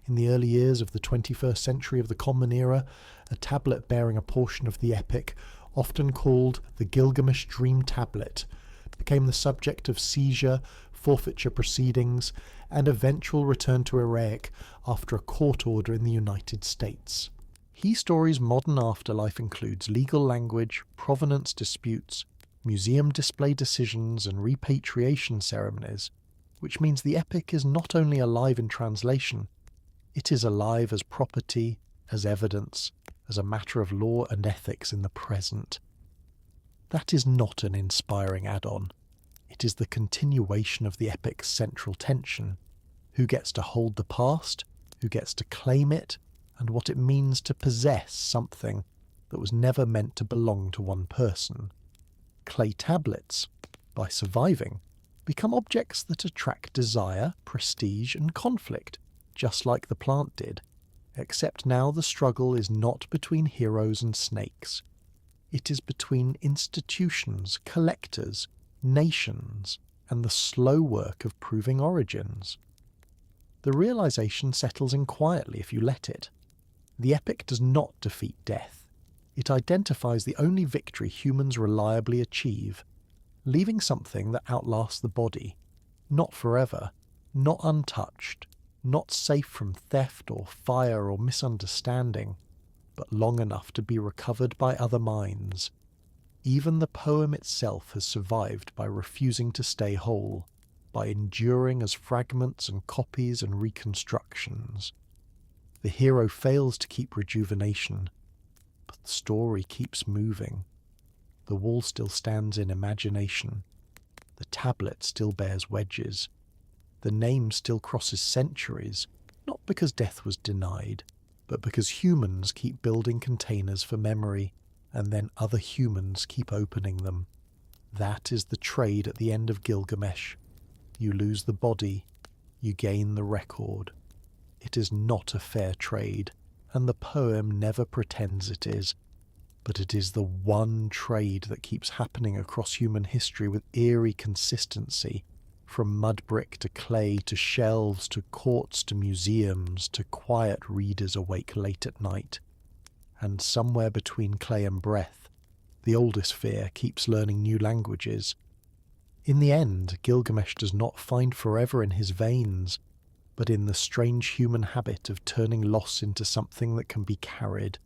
In the early years of the 21st century of the Common Era, a tablet bearing a portion of the epic, often called the Gilgamesh Dream Tablet, became the subject of seizure forfeiture proceedings, and eventual return to Uruk after a court order in the United States. He Story's modern afterlife includes legal language, provenance disputes, museum display decisions, and repatriation ceremonies, which means the epic is not only alive in translation, it is alive as property, as evidence, as a matter of law and ethics in the present. That is not an inspiring add-on. It is the continuation of the epic's central tension. Who gets to hold the past, who gets to claim it, and what it means to possess something that was never meant to belong to one person. Clay tablets, by surviving, become objects that attract desire, prestige, and conflict, just like the plant did, except now the struggle is not between heroes and snakes. It is between institutions, collectors, nations, and the slow work of proving origins. The realization settles in quietly if you let it. The epic does not defeat death. It identifies the only victory humans reliably achieve, leaving something that outlasts the body, not forever, not untouched, not safe from theft or fire or misunderstanding, but long enough to be recovered by other minds. Even the poem itself has survived by refusing to stay whole, by enduring as fragments and copies and reconstructions. The hero fails to keep rejuvenation, but the story keeps moving. The wall still stands in imagination. The tablet still bears wedges. The name still crosses centuries, not because death was denied, but because humans keep building containers for memory, and then other humans keep opening them. That is the trade at the end of Gilgamesh. You lose the body, you gain the record. It is not a fair trade, and the poem never pretends it is, but it is the one trade that keeps happening across human history with eerie consistency, from mud brick to clay to shelves to courts to museums to quiet readers awake late at night. And somewhere between clay and breath, the oldest sphere keeps learning new languages. In the end, Gilgamesh does not find forever in his veins, but in the strange human habit of turning loss into something that can be carried.